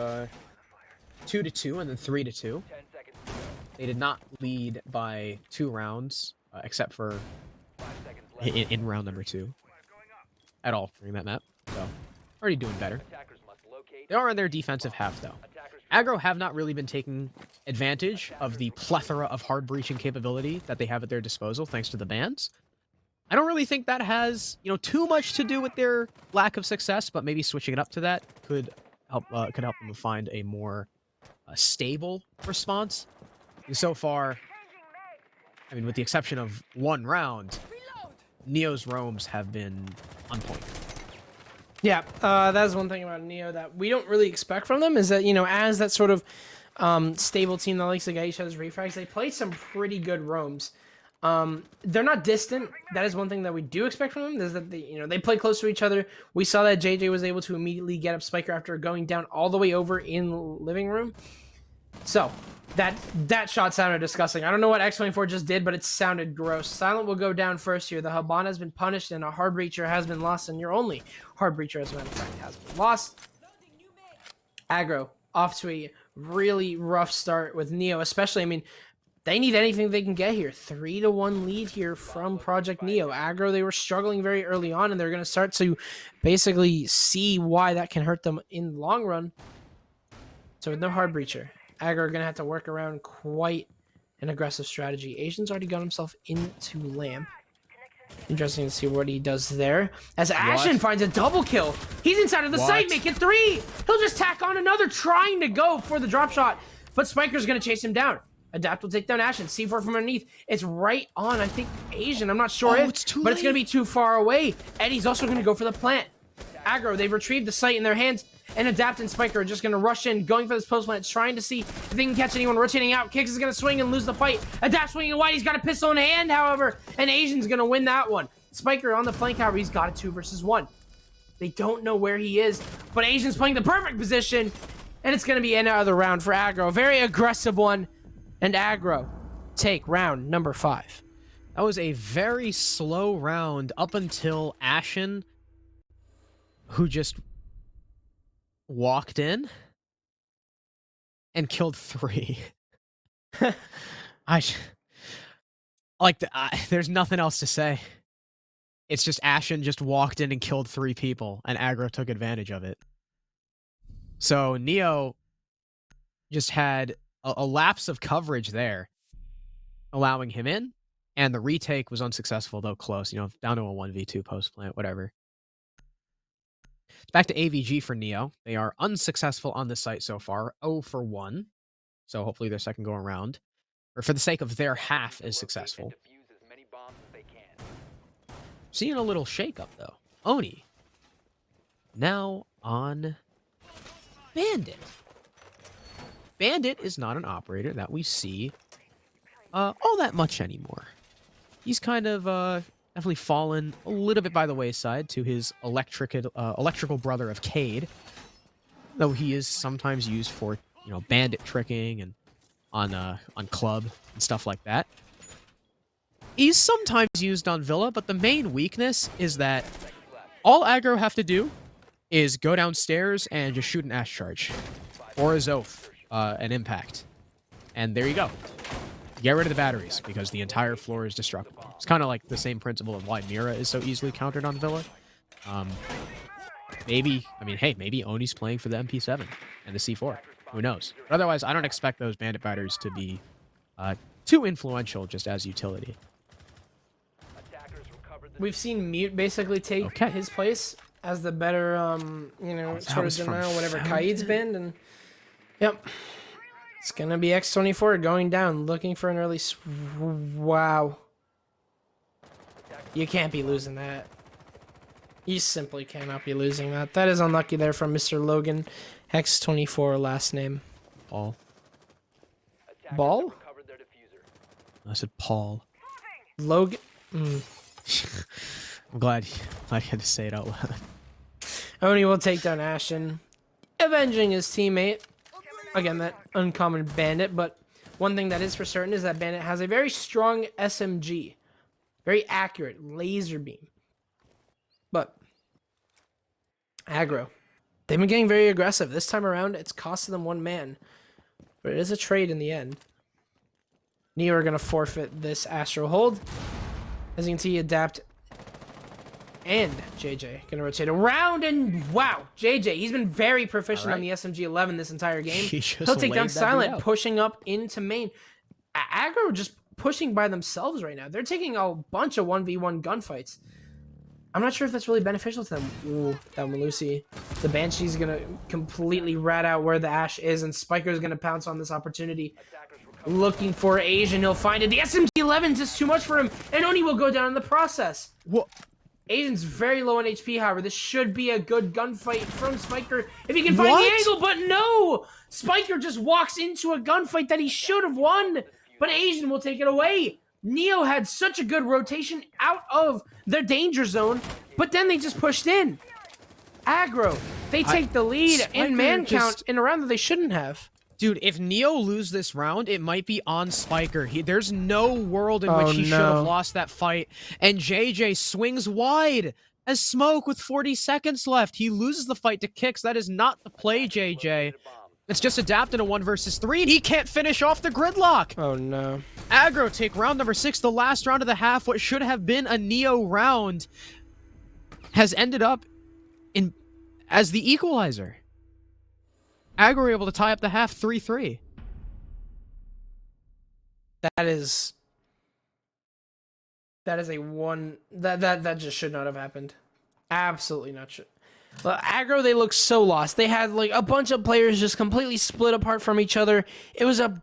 2-2 and then 3-2. They did not lead by 2 rounds, except for in round number 2 at all during that map. So, already doing better. They are in their defensive half, though. Aggro have not really been taking advantage of the plethora of hard breaching capability that they have at their disposal, thanks to the bans. I don't really think that has, you know, too much to do with their lack of success, but maybe switching it up to that could help them find a more stable response. And so far, I mean, with the exception of 1 round, Neo's roams have been on point. Yeah, that's one thing about Neo that we don't really expect from them is that, you know, as that sort of stable team that likes to get each other's refrags, they play some pretty good roams. They're not distant. That is one thing that we do expect from them, is that they play close to each other. We saw that JJ was able to immediately get up Spiker after going down all the way over in living room. So that shot sounded disgusting. I don't know what X24 just did, but it sounded gross. Silent will go down first here. The Habana has been punished and a hard breacher has been lost, and your only hard breacher, as a matter of fact, has been lost. Aggro off to a really rough start with Neo, especially. I mean, they need anything they can get here. 3-1 lead here from Project Neo. Aggro, they were struggling very early on, and they're going to start to basically see why that can hurt them in the long run. So with no hard breacher, Aggro are going to have to work around quite an aggressive strategy. Asian's already got himself into Lamp. Interesting to see what he does there. As Ashen finds a double kill. He's inside of the site, making 3. He'll just tack on another, trying to go for the drop shot. But Spiker's going to chase him down. Adapt will take down Ashen. C4 from underneath. It's right on, I think, Asian. I'm not sure it's too but late. It's going to be too far away. Eddie's also going to go for the plant. Aggro, they've retrieved the site in their hands. And Adapt and Spiker are just going to rush in, going for this post plant, trying to see if they can catch anyone rotating out. Kicks is going to swing and lose the fight. Adapt swinging wide. He's got a pistol in hand, however. And Asian's going to win that one. Spiker on the flank, however, he's got a 2 versus 1. They don't know where he is, but Asian's playing the perfect position. And it's going to be another round for Aggro. A very aggressive one. And Aggro take round number 5. That was a very slow round up until Ashen, who just walked in and killed 3. There's nothing else to say. It's just Ashen just walked in and killed 3 people, and Aggro took advantage of it. So Neo just had a lapse of coverage there, allowing him in, and the retake was unsuccessful, though close, down to a 1v2 post plant, whatever. It's back to AVG for Neo. They are unsuccessful on the site so far, 0 for 1. So hopefully their second go around, or for the sake of their half, is successful. Seeing a little shakeup though. Oni now on Bandit. Bandit is not an operator that we see all that much anymore. He's kind of definitely fallen a little bit by the wayside to his electrical brother of Cade, though he is sometimes used for bandit tricking and on club and stuff like that. He's sometimes used on Villa, but the main weakness is that all Aggro have to do is go downstairs and just shoot an Ash Charge or a Zoth, an Impact, and there you go. Get rid of the batteries because the entire floor is destructible. It's kind of like the same principle of why Mira is so easily countered on Villa. Maybe Oni's playing for the MP7 and the C4. Who knows? But otherwise, I don't expect those bandit batteries to be too influential just as utility. We've seen Mute basically take his place as the better, sort of denial, whatever Kaid's been, and yep. It's gonna be X24 going down, looking for an early. Wow. You can't be losing that. You simply cannot be losing that. That is unlucky there from Mr. Logan. X24 last name. Paul. Ball? I said Paul. Logan? I'm glad you had to say it out loud. Oni will take down Ashton, avenging his teammate. Again, that uncommon bandit, but one thing that is for certain is that bandit has a very strong SMG. Very accurate laser beam. But Aggro, they've been getting very aggressive. This time around, it's costing them one man. But it is a trade in the end. Neo are going to forfeit this Astro hold. As you can see, Adapt and JJ going to rotate around, and wow, JJ, he's been very proficient on the SMG-11 this entire game. He'll take down Silent, pushing up into main. Aggro just pushing by themselves right now. They're taking a bunch of 1v1 gunfights. I'm not sure if that's really beneficial to them. Ooh, that Malusi. The Banshee's going to completely rat out where the Ash is, and Spiker's going to pounce on this opportunity. Looking for Asian, he'll find it. The SMG-11 is just too much for him, and Oni will go down in the process. What? Asian's very low on HP, however. This should be a good gunfight from Spiker if he can find the angle, but no! Spiker just walks into a gunfight that he should have won, but Asian will take it away. Neo had such a good rotation out of their danger zone, but then they just pushed in. Aggro, they take the lead in man count in a round that they shouldn't have. Dude, if Neo lose this round, it might be on Spiker. There's no world in which he should have lost that fight. And JJ swings wide as smoke with 40 seconds left. He loses the fight to Kicks. That is not the play, JJ. It's just adapted a 1 versus 3, and he can't finish off the gridlock. Oh, no. Aggro take round number 6, the last round of the half. What should have been a Neo round has ended up as the equalizer. Aggro were able to tie up the half 3-3. That is a one that just should not have happened. Absolutely not. Well, Aggro, they look so lost. They had like a bunch of players just completely split apart from each other. It was a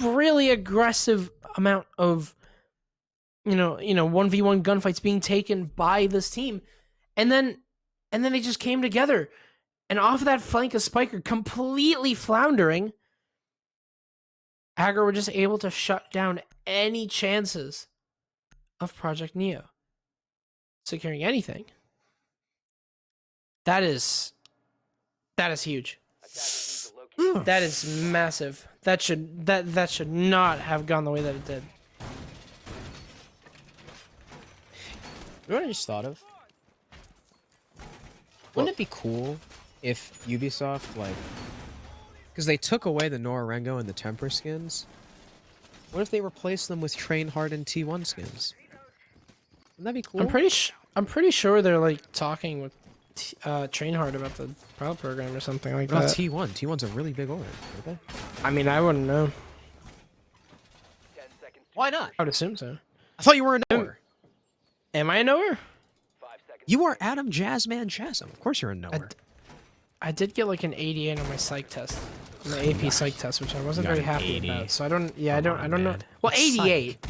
really aggressive amount of 1v1 gunfights being taken by this team, and then they just came together. And off of that flank of Spiker completely floundering, Aggro were just able to shut down any chances of Project Neo securing anything. That is huge. That is massive. That should not have gone the way that it did. You know what I just thought of? Wouldn't it be cool if Ubisoft, because they took away the Norengo and the Temper skins, what if they replaced them with Trainhard and T1 skins? Wouldn't that be cool? I'm pretty sure they're like talking with Trainhard about the Pro program or something like that. T1's a really big order, aren't they? I mean, I wouldn't know. Why not? I would assume so. I thought you were a knower. Am I a knower? You are Adam Jazzman Chasm. Of course you're a knower. I did get like an 88 on my psych test, on the AP psych test, which I wasn't very happy about. So I don't know. Well, 88.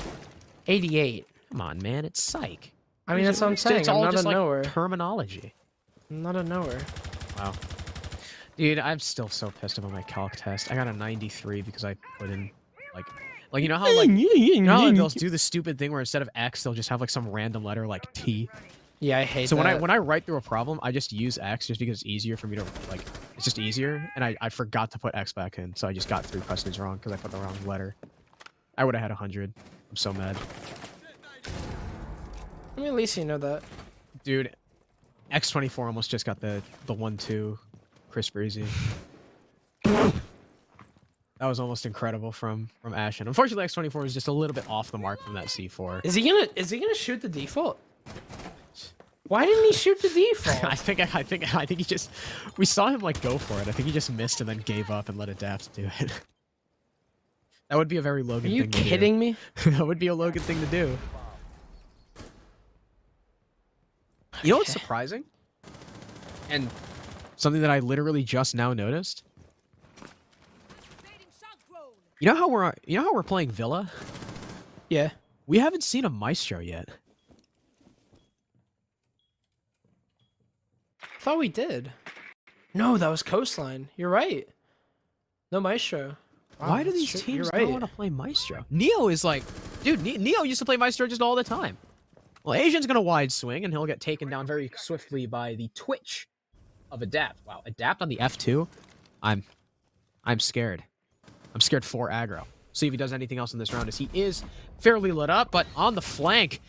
88. Come on, man, it's psych. I mean, that's what I'm saying. I'm not a knower. Terminology. I'm not a knower. Wow. Dude, I'm still so pissed about my calc test. I got a 93 because I put in like you know how they'll do the stupid thing where instead of X they'll just have like some random letter like T. Yeah, I hate so that. when I write through a problem, I just use X just because it's easier for me to it's just easier, and I forgot to put X back in, so I just got 3 questions wrong because I put the wrong letter. I would have had 100. I'm so mad. I mean, at least you know that. Dude, X24 almost just got the 1-2 Chris Breezy. That was almost incredible from Ashen. Unfortunately, X24 was just a little bit off the mark from that C4. Is he gonna shoot the default? Why didn't he shoot the default? I think he just, we saw him like go for it. I think he just missed and then gave up and let Adapt do it. That would be a very Logan thing to do. Are you kidding me? That would be a Logan thing to do. You know what's surprising? And something that I literally just now noticed? You know how we're playing Villa? Yeah. We haven't seen a Maestro yet. I thought we did. No, that was Coastline. You're right. No Maestro. Why do that's these true. teams You're not right. want to play Maestro? Neo is like, dude, Neo used to play Maestro just all the time. Well, Asian's gonna wide swing, and he'll get taken down very swiftly by the twitch of Adapt. Wow, Adapt on the F2? I'm scared. I'm scared for Aggro. See if he does anything else in this round, as he is fairly lit up, but on the flank,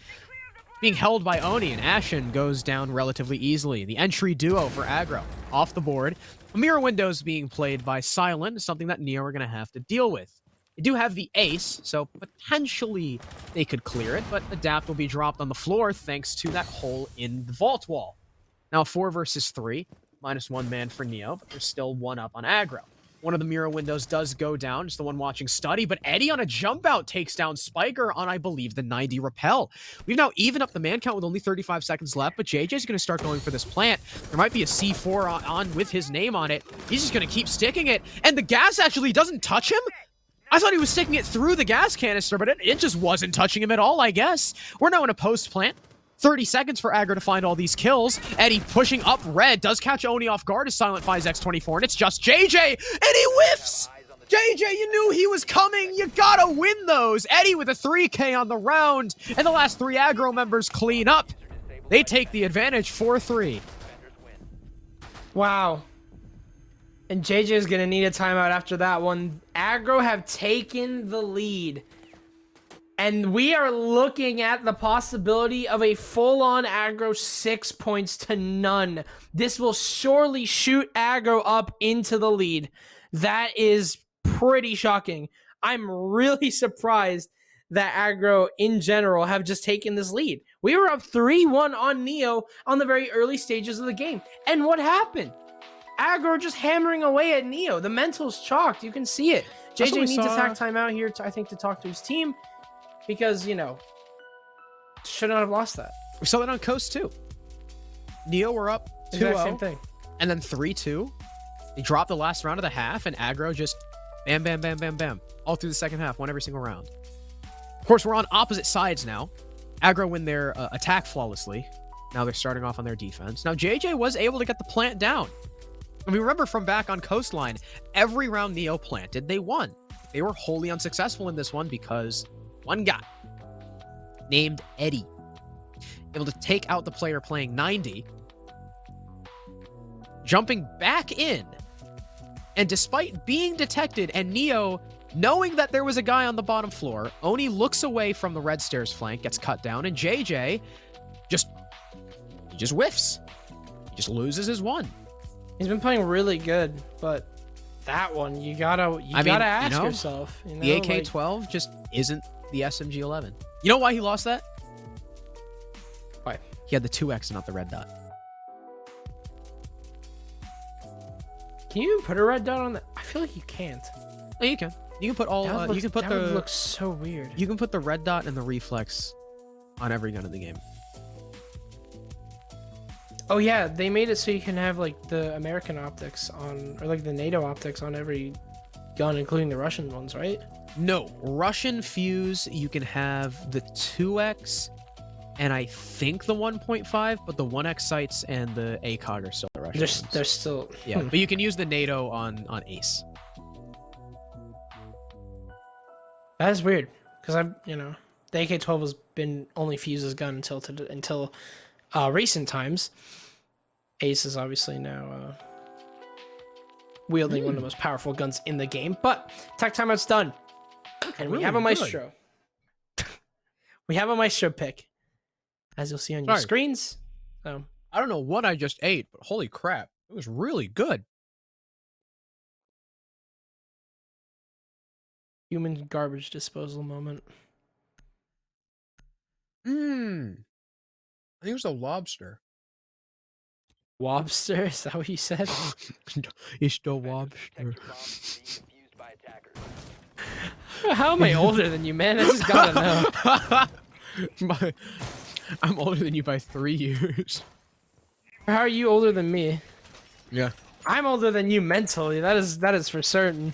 being held by Oni, and Ashen goes down relatively easily. The entry duo for Aggro off the board. Mirror windows being played by Silent, something that Neo are going to have to deal with. They do have the ace, so potentially they could clear it, but Adapt will be dropped on the floor thanks to that hole in the vault wall. Now 4 versus 3, -1 man for Neo, but there's still 1 up on Aggro. One of the mirror windows does go down. It's the one watching Study, but Eddie on a jump out takes down Spiker on, I believe, the 90 repel. We've now evened up the man count with only 35 seconds left, but JJ's going to start going for this plant. There might be a C4 on with his name on it. He's just going to keep sticking it, and the gas actually doesn't touch him? I thought he was sticking it through the gas canister, but it just wasn't touching him at all, I guess. We're now in a post plant. 30 seconds for Aggro to find all these kills. Eddie pushing up red, does catch Oni off guard as Silent finds X24, and it's just JJ, and he whiffs! JJ, you knew he was coming. You gotta win those. Eddie with a 3K on the round, and the last 3 Aggro members clean up. They take the advantage, 4-3. Wow. And JJ is going to need a timeout after that one. Aggro have taken the lead. And we are looking at the possibility of a full-on Aggro 6 points to none. This will surely shoot Aggro up into the lead. That is pretty shocking. I'm really surprised that Aggro in general have just taken this lead. We were up 3-1 on Neo on the very early stages of the game. And what happened? Aggro just hammering away at Neo. The mental's chalked. You can see it. JJ needs a tack timeout here, I think, to talk to his team. Because, you know, should not have lost that. We saw that on Coast too. Neo were up 2-0. Exact same thing. And then 3-2. They dropped the last round of the half, and Aggro just bam, bam, bam, bam, bam. All through the second half, won every single round. Of course, we're on opposite sides now. Aggro win their attack flawlessly. Now they're starting off on their defense. Now, JJ was able to get the plant down. And we remember from back on Coastline, every round Neo planted, they won. They were wholly unsuccessful in this one because one guy named Eddie able to take out the player playing 90, jumping back in, and despite being detected and Neo knowing that there was a guy on the bottom floor, Oni looks away from the red stairs flank, gets cut down, and JJ just whiffs. He just loses his one. He's been playing really good, but that one, you gotta ask yourself. You know, the AK-12 just isn't the SMG-11. You know why he lost that? Why? He had the 2X and not the red dot. Can you even put a red dot on that? I feel like you can't. No, you can. You can put all. You can put that would look so weird. You can put the red dot and the reflex on every gun in the game. Oh yeah, they made it so you can have like the American optics on, or like the NATO optics on every gun, including the Russian ones, right? No, Russian fuse. You can have the 2X, and I think the 1.5, but the 1X sights and the ACOG are still the Russian. They're still. Yeah, but you can use the NATO on Ace. That is weird, because the AK-12 has been only Fuse's gun until recent times. Ace is obviously now wielding one of the most powerful guns in the game. But tech timeout's done, and we have a Maestro. We have a Maestro pick, as you'll see on your screens. So I don't know what I just ate, but holy crap, it was really good. human garbage disposal moment. I think it was a lobster. Wobster? Is that what you said? It's the lobster. How am I older than you, man? I just gotta know. I'm older than you by 3 years. How are you older than me? Yeah. I'm older than you mentally. That is for certain.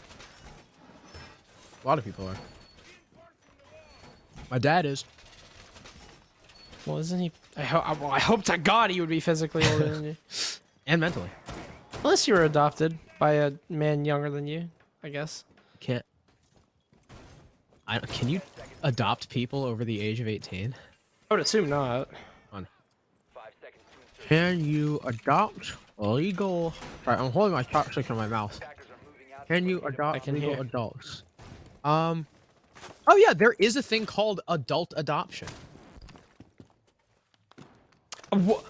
A lot of people are. My dad is. Well, isn't he? I hope to God he would be physically older than you. And mentally. Unless you were adopted by a man younger than you, I guess. Can't Can you adopt people over the age of 18? I would assume not. Can you adopt legal? Sorry, I'm holding my chopstick in my mouth. Can you I adopt can legal hear. adults? Oh yeah, there is a thing called adult adoption. What?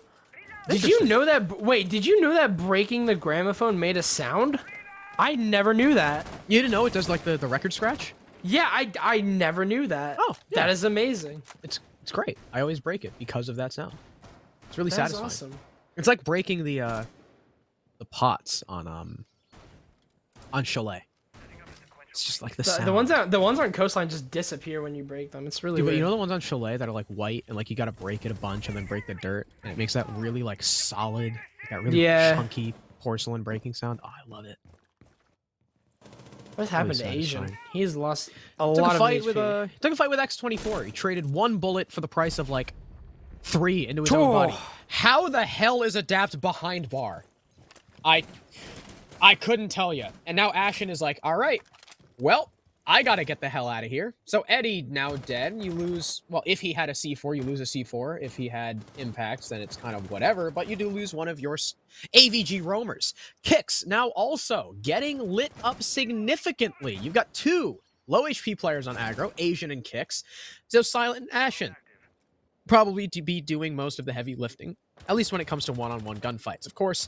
Did you know that? Wait, did you know that breaking the gramophone made a sound? I never knew that. You didn't know it does like the record scratch? Yeah, I never knew that. Oh, yeah. That is amazing. It's great. I always break it because of that sound. It's really That's satisfying. awesome. It's like breaking the pots on Chalet. It's just like the sound. The ones on Coastline just disappear when you break them. It's really Dude, but weird. you know the ones on Chalet that are like white and like you gotta break it a bunch and then break the dirt and it makes that really like solid, like, that really chunky porcelain breaking sound. Oh, I love it. What's happened to Really Asian? satisfying. He's lost a Took lot a of fight HP. with took a fight with X24. He traded 1 bullet for the price of like 3 into his own body. How the hell is Adapt behind bar? I couldn't tell you. And now Ashen is like, all right, well, I gotta get the hell out of here. So Eddie now dead. You lose, well, if he had a C4, you lose a C4. If he had impacts, then it's kind of whatever. But you do lose one of your AVG roamers. Kicks now also getting lit up significantly. You've got 2 low HP players on aggro, Asian and Kicks. So Silent and Ashen probably to be doing most of the heavy lifting, at least when it comes to one-on-one gunfights. Of course,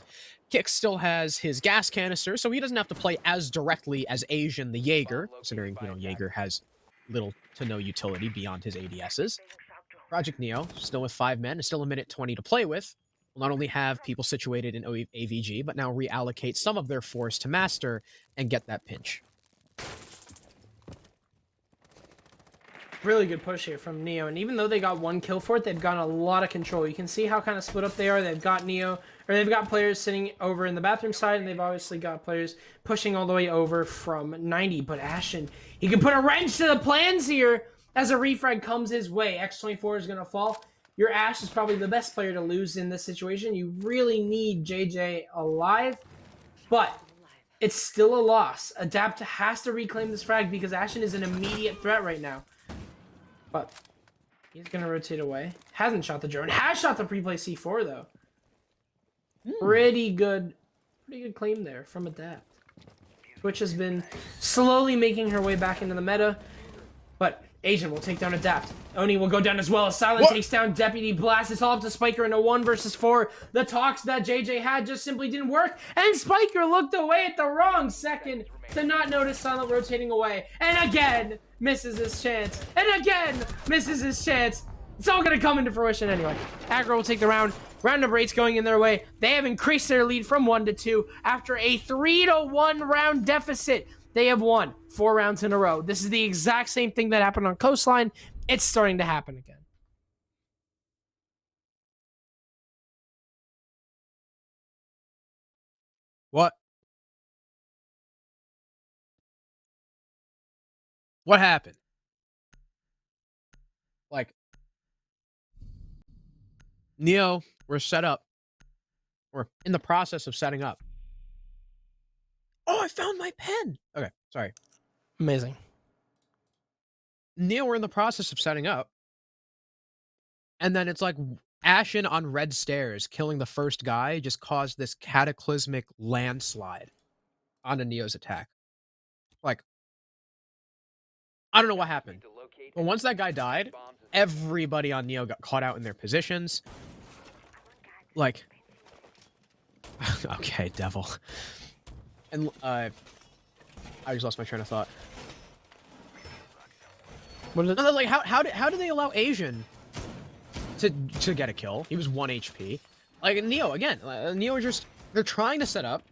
Kix still has his gas canister, so he doesn't have to play as directly as Asian the Jaeger, considering, you know, Jaeger has little to no utility beyond his ADSs. Project Neo, still with 5 men, and still a minute 20 to play with, will not only have people situated in AVG, but now reallocate some of their force to Master and get that pinch. Really good push here from Neo, and even though they got 1 kill for it, they've gotten a lot of control. You can see how kind of split up they are. They've got they've got players sitting over in the bathroom side, and they've obviously got players pushing all the way over from 90. But Ashen, he can put a wrench to the plans here as a refrag comes his way. X24 is going to fall. Your Ash is probably the best player to lose in this situation. You really need JJ alive, but it's still a loss. Adapt has to reclaim this frag because Ashen is an immediate threat right now. But he's going to rotate away. Hasn't shot the drone. Has shot the pre-play C4, though. Pretty good claim there from Adapt. Twitch has been slowly making her way back into the meta. But Asian will take down Adapt. Oni will go down as well as Silent takes down Deputy Blast. It's all up to Spiker in a 1 versus 4. The talks that JJ had just simply didn't work. And Spiker looked away at the wrong second to not notice Silent rotating away. And again, misses his chance. And again, misses his chance. It's all going to come into fruition anyway. Aggro will take the round. Round number 8's going in their way. They have increased their lead from 1 to 2 after a 3-1 round deficit. They have won 4 rounds in a row. This is the exact same thing that happened on Coastline. It's starting to happen again. What? What happened? Like, Neo, we're set up. We're in the process of setting up. Oh, I found my pen. Okay, sorry. Amazing. Neo, we're in the process of setting up. And then it's like Ashen on red stairs killing the first guy just caused this cataclysmic landslide onto Neo's attack. Like, I don't know what happened. But once that guy died, everybody on Neo got caught out in their positions. Like, okay, devil. And I just lost my train of thought. What is it? No, like, how did they allow Asian to get a kill? He was 1 HP. Like, Neo, again, Neo just, they're trying to set up.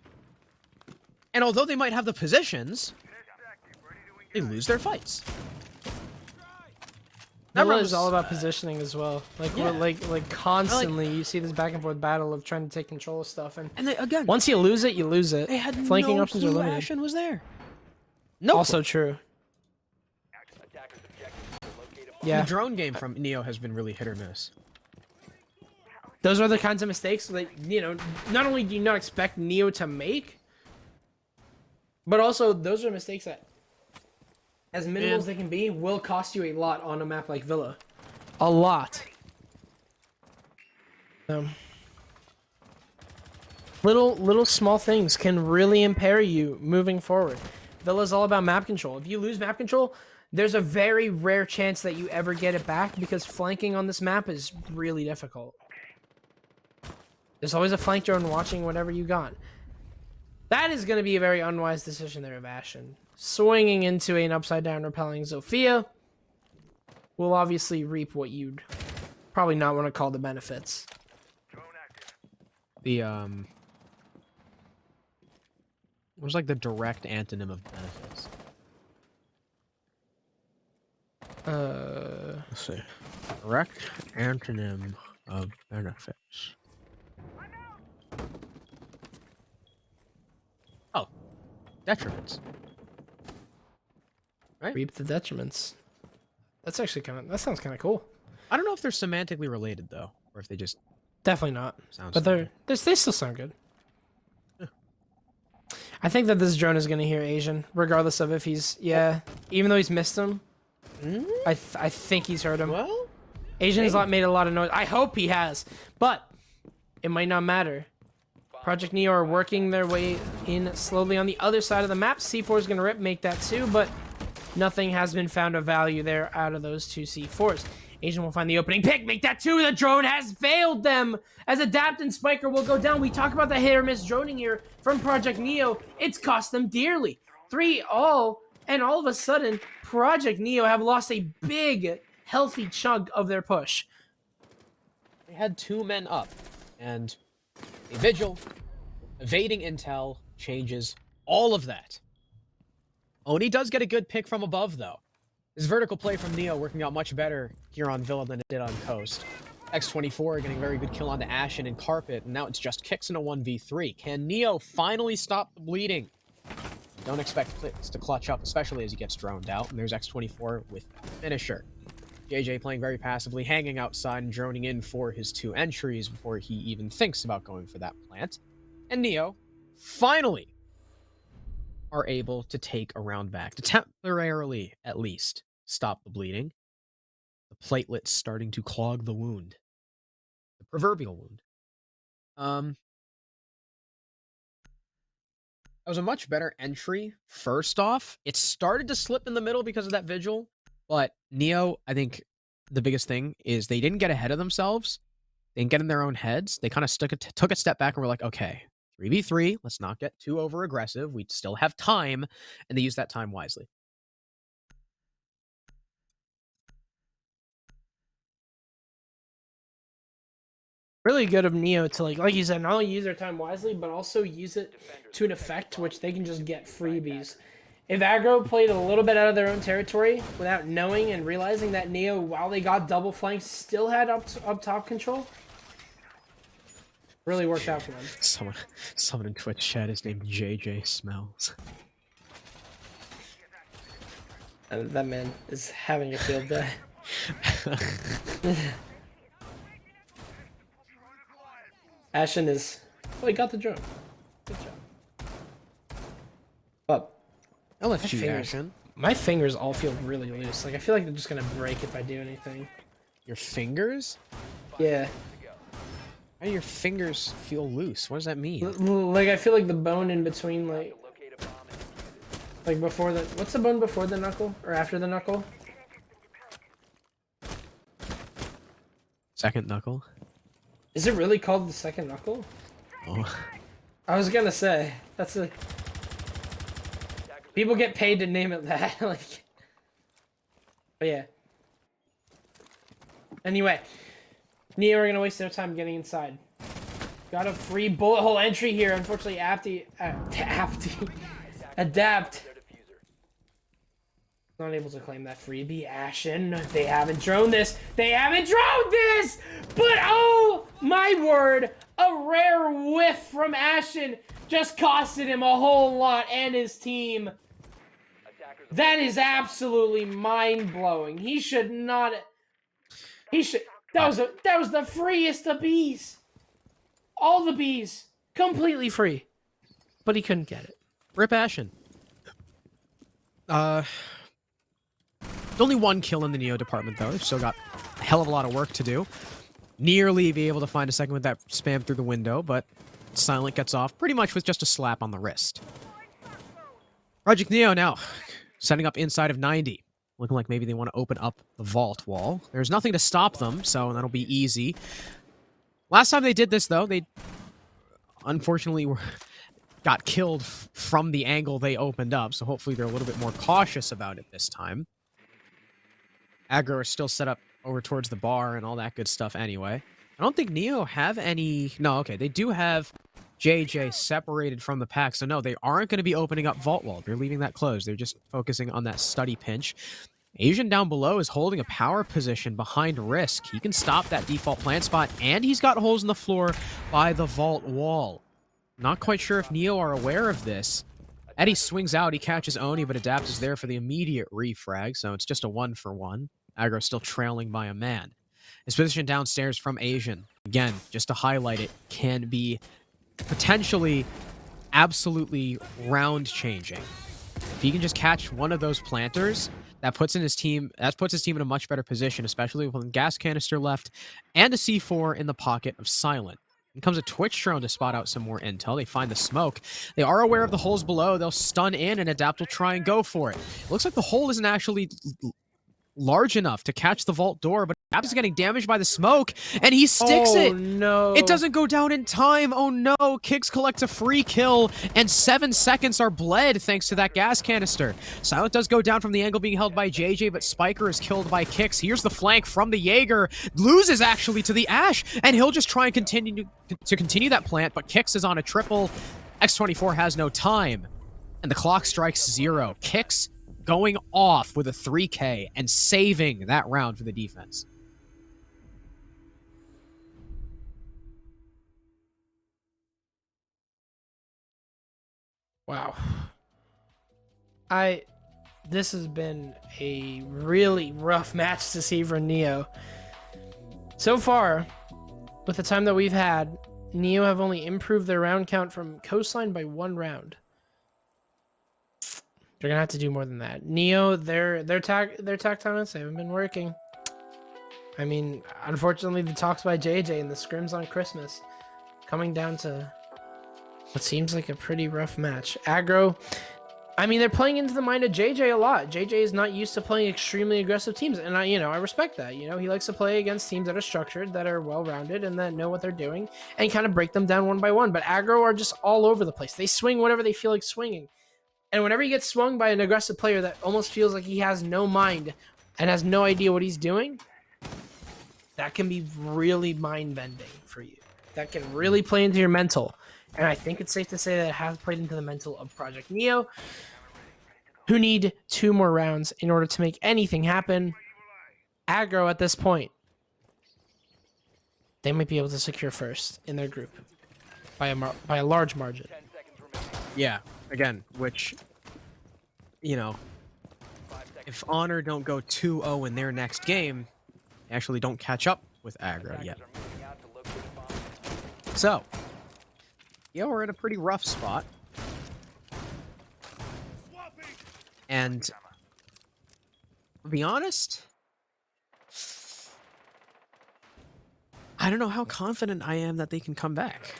And although they might have the positions, they lose their fights. That run is all about positioning as well. Like, Yeah. like constantly, you see this back and forth battle of trying to take control of stuff. And And they, again, once you lose it, you lose it. they had Flanking no options are clue limited. Ashen was there. No. Also true. Yeah, The drone game from Neo has been really hit or miss. those are the kinds of mistakes that, you know, not only do you not expect Neo to make, but also those are mistakes that as minimal as they can be, will cost you a lot on a map like Villa. A lot. Little small things can really impair you moving forward. Villa's all about map control. If you lose map control, there's a very rare chance that you ever get it back because flanking on this map is really difficult. There's always a flank drone watching whatever you got. That is going to be a very unwise decision there of Ashen. Swinging into an upside down repelling Zofia will obviously reap what you'd probably not want to call the benefits. The what was like the direct antonym of benefits? Let's see. Direct antonym of benefits. Oh, detriments. Right. Reap the detriments. That's actually that sounds kind of cool. I don't know if they're semantically related though, or if they just Definitely not. sound. But they still sound good. I think that this drone is going to hear Asian, regardless of if he's even though he's missed him. I think he's heard him. Well, Asian's made a lot of noise. I hope he has, but it might not matter. Project Neo are working their way in slowly on the other side of the map. C4 is going to make that too, but nothing has been found of value there out of those two C4s. Asian will find the opening pick, make that two. The drone has failed them as Adapt and Spiker will go down. We talk about the hit or miss droning here from Project Neo. It's cost them dearly. 3-all, and all of a sudden, Project Neo have lost a big, healthy chunk of their push. they had 2 men up, and a vigil, evading intel, changes all of that. Oni does get a good pick from above, though. His vertical play from Neo working out much better here on Villa than it did on Coast. X24 getting a very good kill onto Ashen and Carpet, and now it's just Kicks in a 1v3. Can Neo finally stop the bleeding? Don't expect Kicks to clutch up, especially as he gets droned out, and there's X24 with Finisher. JJ playing very passively, hanging outside and droning in for his 2 entries before he even thinks about going for that plant. And Neo, finally, are able to take a round back, to temporarily, at least, stop the bleeding. The platelets starting to clog the wound. The proverbial wound. That was a much better entry, first off. It started to slip in the middle because of that vigil, but Neo, I think the biggest thing is they didn't get ahead of themselves. They didn't get in their own heads. They kind of took a step back and were like, okay, 3v3, let's not get too over aggressive. We still have time, and they used that time wisely. Really good of Neo to like you said, not only use their time wisely, but also use it to an effect which they can just get freebies. If Aggro played a little bit out of their own territory without knowing and realizing that Neo, while they got double flanked, still had up top control, really worked out for them. Someone in Twitch chat is named JJ Smells. That man is having a field day. Ashen is... Oh, he got the drone. Good job. But... LFG Ashen. My fingers all feel really loose. Like, I feel like they're just gonna break if I do anything. Your fingers? Yeah. How do your fingers feel loose? What does that mean? Like, I feel like the bone in between, like before the... What's the bone before the knuckle? Or after the knuckle? Second knuckle? Is it really called the second knuckle? Oh. I was gonna say, that's a... People get paid to name it that, like... But yeah. Anyway. Neo are gonna waste their time getting inside. Got a free bullet hole entry here. Unfortunately, Adapt. Not able to claim that freebie. Ashen, they haven't droned this. They haven't droned this! But oh my word, a rare whiff from Ashen just costed him a whole lot and his team. That is absolutely mind-blowing. He should not... That was the freest of bees. All the bees. Completely free. But he couldn't get it. Rip Ashen. Only one kill in the Neo department, though. They've still got a hell of a lot of work to do. Nearly be able to find a second with that spam through the window, but Silent gets off pretty much with just a slap on the wrist. Project Neo now setting up inside of 90. Looking like maybe they want to open up the vault wall. There's nothing to stop them, so that'll be easy. Last time they did this, though, they unfortunately got killed from the angle they opened up, so hopefully they're a little bit more cautious about it this time. Aggro is still set up over towards the bar and all that good stuff anyway. I don't think Neo have any... No, okay, they do have JJ separated from the pack, so no, they aren't going to be opening up Vault Wall. They're leaving that closed. They're just focusing on that study pinch. Asian down below is holding a power position behind Risk. He can stop that default plant spot, and he's got holes in the floor by the Vault Wall. Not quite sure if Neo are aware of this. Eddie swings out, he catches Oni, but Adapt is there for the immediate refrag, so it's just a 1-for-1. Aggro still trailing by a man. His position downstairs from Asian, again, just to highlight it, can be potentially absolutely round-changing. If he can just catch one of those planters, that puts his team in a much better position, especially with a gas canister left and a C4 in the pocket of Silent. Here comes a Twitch drone to spot out some more intel. They find the smoke. They are aware of the holes below. They'll stun in, and Adapt will try and go for it. It looks like the hole isn't actually large enough to catch the vault door, but Adapt is getting damaged by the smoke, and he sticks it. Oh, no. It doesn't go down in time. Oh, no. Kix collects a free kill, and 7 seconds are bled thanks to that gas canister. Silent does go down from the angle being held by JJ, but Spiker is killed by Kix. Here's the flank from the Jaeger. Loses, actually, to the Ash, and he'll just try and continue that plant, but Kix is on a triple. X24 has no time, and the clock strikes 0. Kix going off with a 3K and saving that round for the defense. Wow. This has been a really rough match to see for Neo. So far, with the time that we've had, Neo have only improved their round count from Coastline by 1 round. They're gonna have to do more than that. Neo, their tactics haven't been working. I mean, unfortunately, the talks by JJ and the scrims on Christmas coming down to what seems like a pretty rough match. Aggro, I mean, they're playing into the mind of JJ a lot. JJ is not used to playing extremely aggressive teams, and I respect that. He likes to play against teams that are structured, that are well-rounded, and that know what they're doing, and kind of break them down one by one. But Aggro are just all over the place. They swing whatever they feel like swinging. And whenever he gets swung by an aggressive player that almost feels like he has no mind and has no idea what he's doing, that can be really mind-bending for you. That can really play into your mental. And I think it's safe to say that it has played into the mental of Project Neo, who need 2 more rounds in order to make anything happen. Aggro, at this point, they might be able to secure first in their group by a large margin. Yeah, again, which, if Honor don't go 2-0 in their next game, they actually don't catch up with Aggro yet. So, we're in a pretty rough spot. And, to be honest, I don't know how confident I am that they can come back.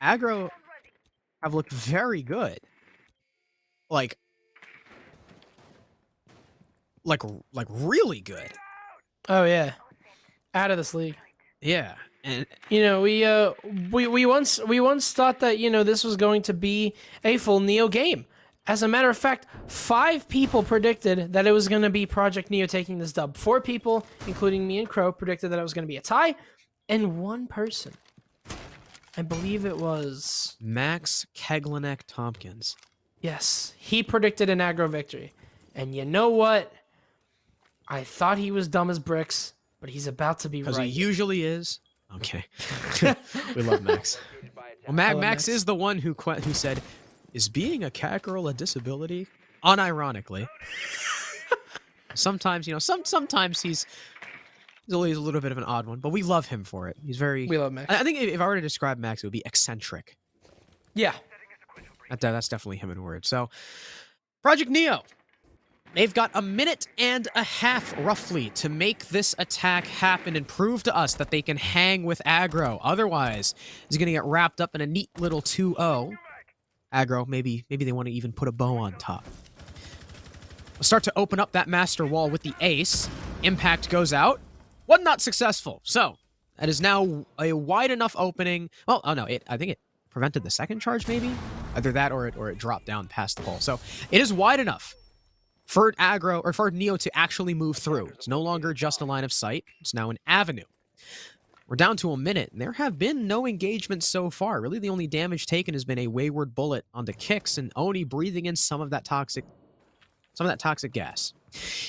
Aggro have looked very good. Like really good. Oh yeah, out of this league. Yeah, and we once thought that this was going to be a full Neo game. As a matter of fact, 5 people predicted that it was going to be Project Neo taking this dub. 4 people, including me and Crow, predicted that it was going to be a tie, and 1 person, I believe it was Max Keglanek Tompkins. Yes, he predicted an Aggro victory. And you know what? I thought he was dumb as bricks, but he's about to be right. Because he usually is. Okay. We love Max. Well, Max is the one who said, "Is being a cat girl a disability?" Unironically. Sometimes, sometimes he's always a little bit of an odd one, but we love him for it. We love Max. I think if I were to describe Max, it would be eccentric. Yeah. That's definitely him in words. So, Project Neo. They've got a minute and a half, roughly, to make this attack happen and prove to us that they can hang with Aggro. Otherwise, he's going to get wrapped up in a neat little 2-0. Aggro, maybe they want to even put a bow on top. We'll start to open up that master wall with the ace. Impact goes out. Was not successful. So, that is now a wide enough opening. Well, oh no, I think it prevented the second charge, maybe? Either that or it dropped down past the pole. So, it is wide enough for Aggro, or for Neo to actually move through. It's no longer just a line of sight. It's now an avenue. We're down to a minute, and there have been no engagements so far. Really, the only damage taken has been a wayward bullet onto Kicks, and Oni breathing in some of that toxic gas.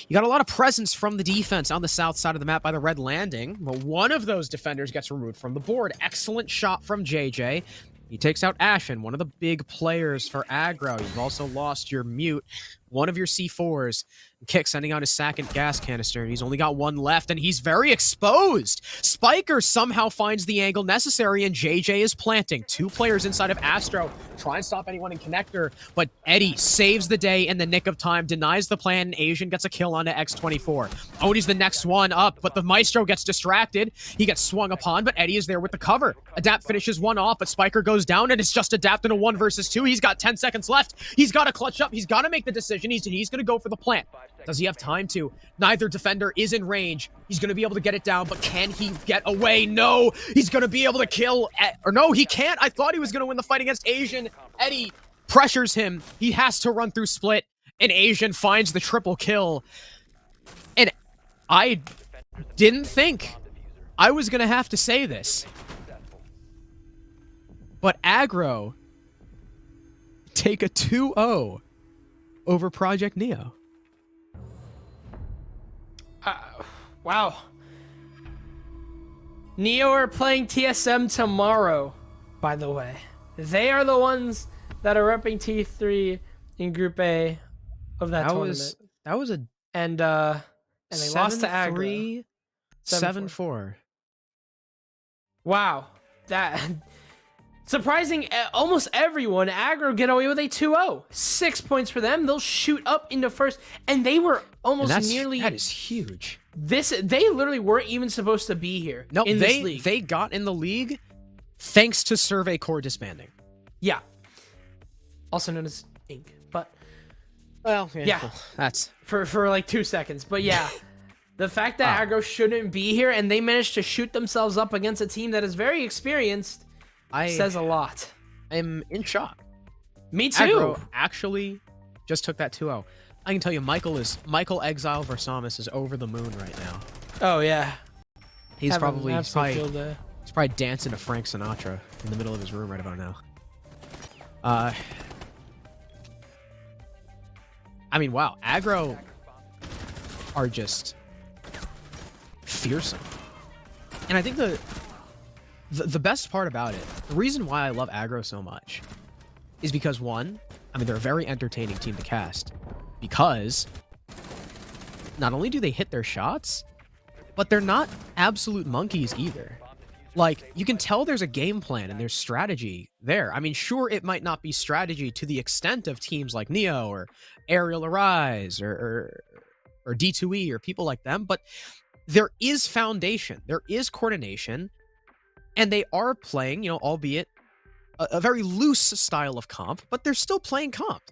You got a lot of presence from the defense on the south side of the map by the red landing, but one of those defenders gets removed from the board. Excellent shot from JJ. He takes out Ashen, one of the big players for Aggro. You've also lost your Mute, one of your C4s. Kick sending out his second gas canister. He's only got one left, and he's very exposed. Spiker somehow finds the angle necessary, and JJ is planting. Two players inside of Astro try and stop anyone in connector, but Eddie saves the day in the nick of time, denies the plan, and Asian gets a kill onto X24. Oni's the next one up, but the Maestro gets distracted. He gets swung upon, but Eddie is there with the cover. Adapt finishes one off, but Spiker goes down, and it's just Adapt in a 1 versus 2. He's got 10 seconds left. He's got to clutch up. He's got to make the decision. He's going to go for the plant. Does he have time to? Neither defender is in range. He's going to be able to get it down, but can he get away? No! He's going to be able to kill... Or no, he can't! I thought he was going to win the fight against Asian. Eddie pressures him. He has to run through split, and Asian finds the triple kill. And I didn't think I was going to have to say this, but Aggro take a 2-0 over Project Neo. Wow. Neo are playing TSM tomorrow, by the way. They are the ones that are repping T3 in Group A of that tournament. That was a and they lost to Aggro. 7-4. Wow. That surprising almost everyone. Aggro get away with a 2-0. 6 points for them. They'll shoot up into first, and they were almost nearly... That is huge. They literally weren't even supposed to be here. No, in this league. They got in the league thanks to Survey Corps disbanding. Yeah. Also known as Ink. But well, yeah. Well, that's for like 2 seconds. But yeah. The fact that Aggro shouldn't be here and they managed to shoot themselves up against a team that is very experienced says a lot. I'm in shock. Me too. Aggro actually just took that 2-0. I can tell you Michael Exile Versamis is over the moon right now. Oh yeah. He's probably dancing to Frank Sinatra in the middle of his room right about now. I mean, wow, Aggro are just fearsome. And I think the best part about it, the reason why I love Aggro so much is because, one, I mean, they're a very entertaining team to cast because not only do they hit their shots, but they're not absolute monkeys either. Like, you can tell there's a game plan and there's strategy there. I mean, sure, it might not be strategy to the extent of teams like Neo or Aerial Arise or D2E or people like them, but there is foundation, there is coordination, and they are playing, you know, albeit a very loose style of comp, but they're still playing comp.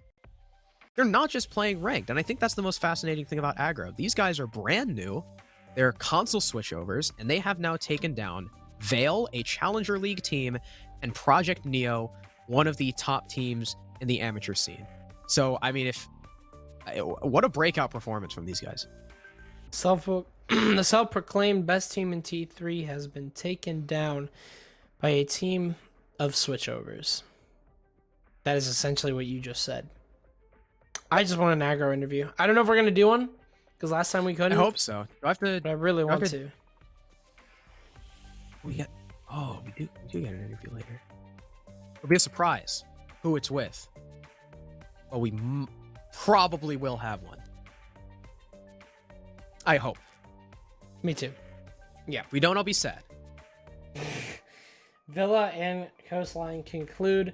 They're not just playing ranked, and I think that's the most fascinating thing about Aggro. These guys are brand new, they're console switchovers, and they have now taken down Vale, a Challenger League team, and Project Neo, one of the top teams in the amateur scene. So, I mean, what a breakout performance from these guys. The self-proclaimed best team in T3 has been taken down by a team of switchovers. That is essentially what you just said. I just want an Aggro interview. I don't know if we're going to do one, because last time we couldn't. I hope so. Do I have to? But I really want to. We do get an interview later. It'll be a surprise who it's with. But we probably will have one. I hope. Me too. Yeah. If we don't, I'll be sad. Villa and Coastline conclude.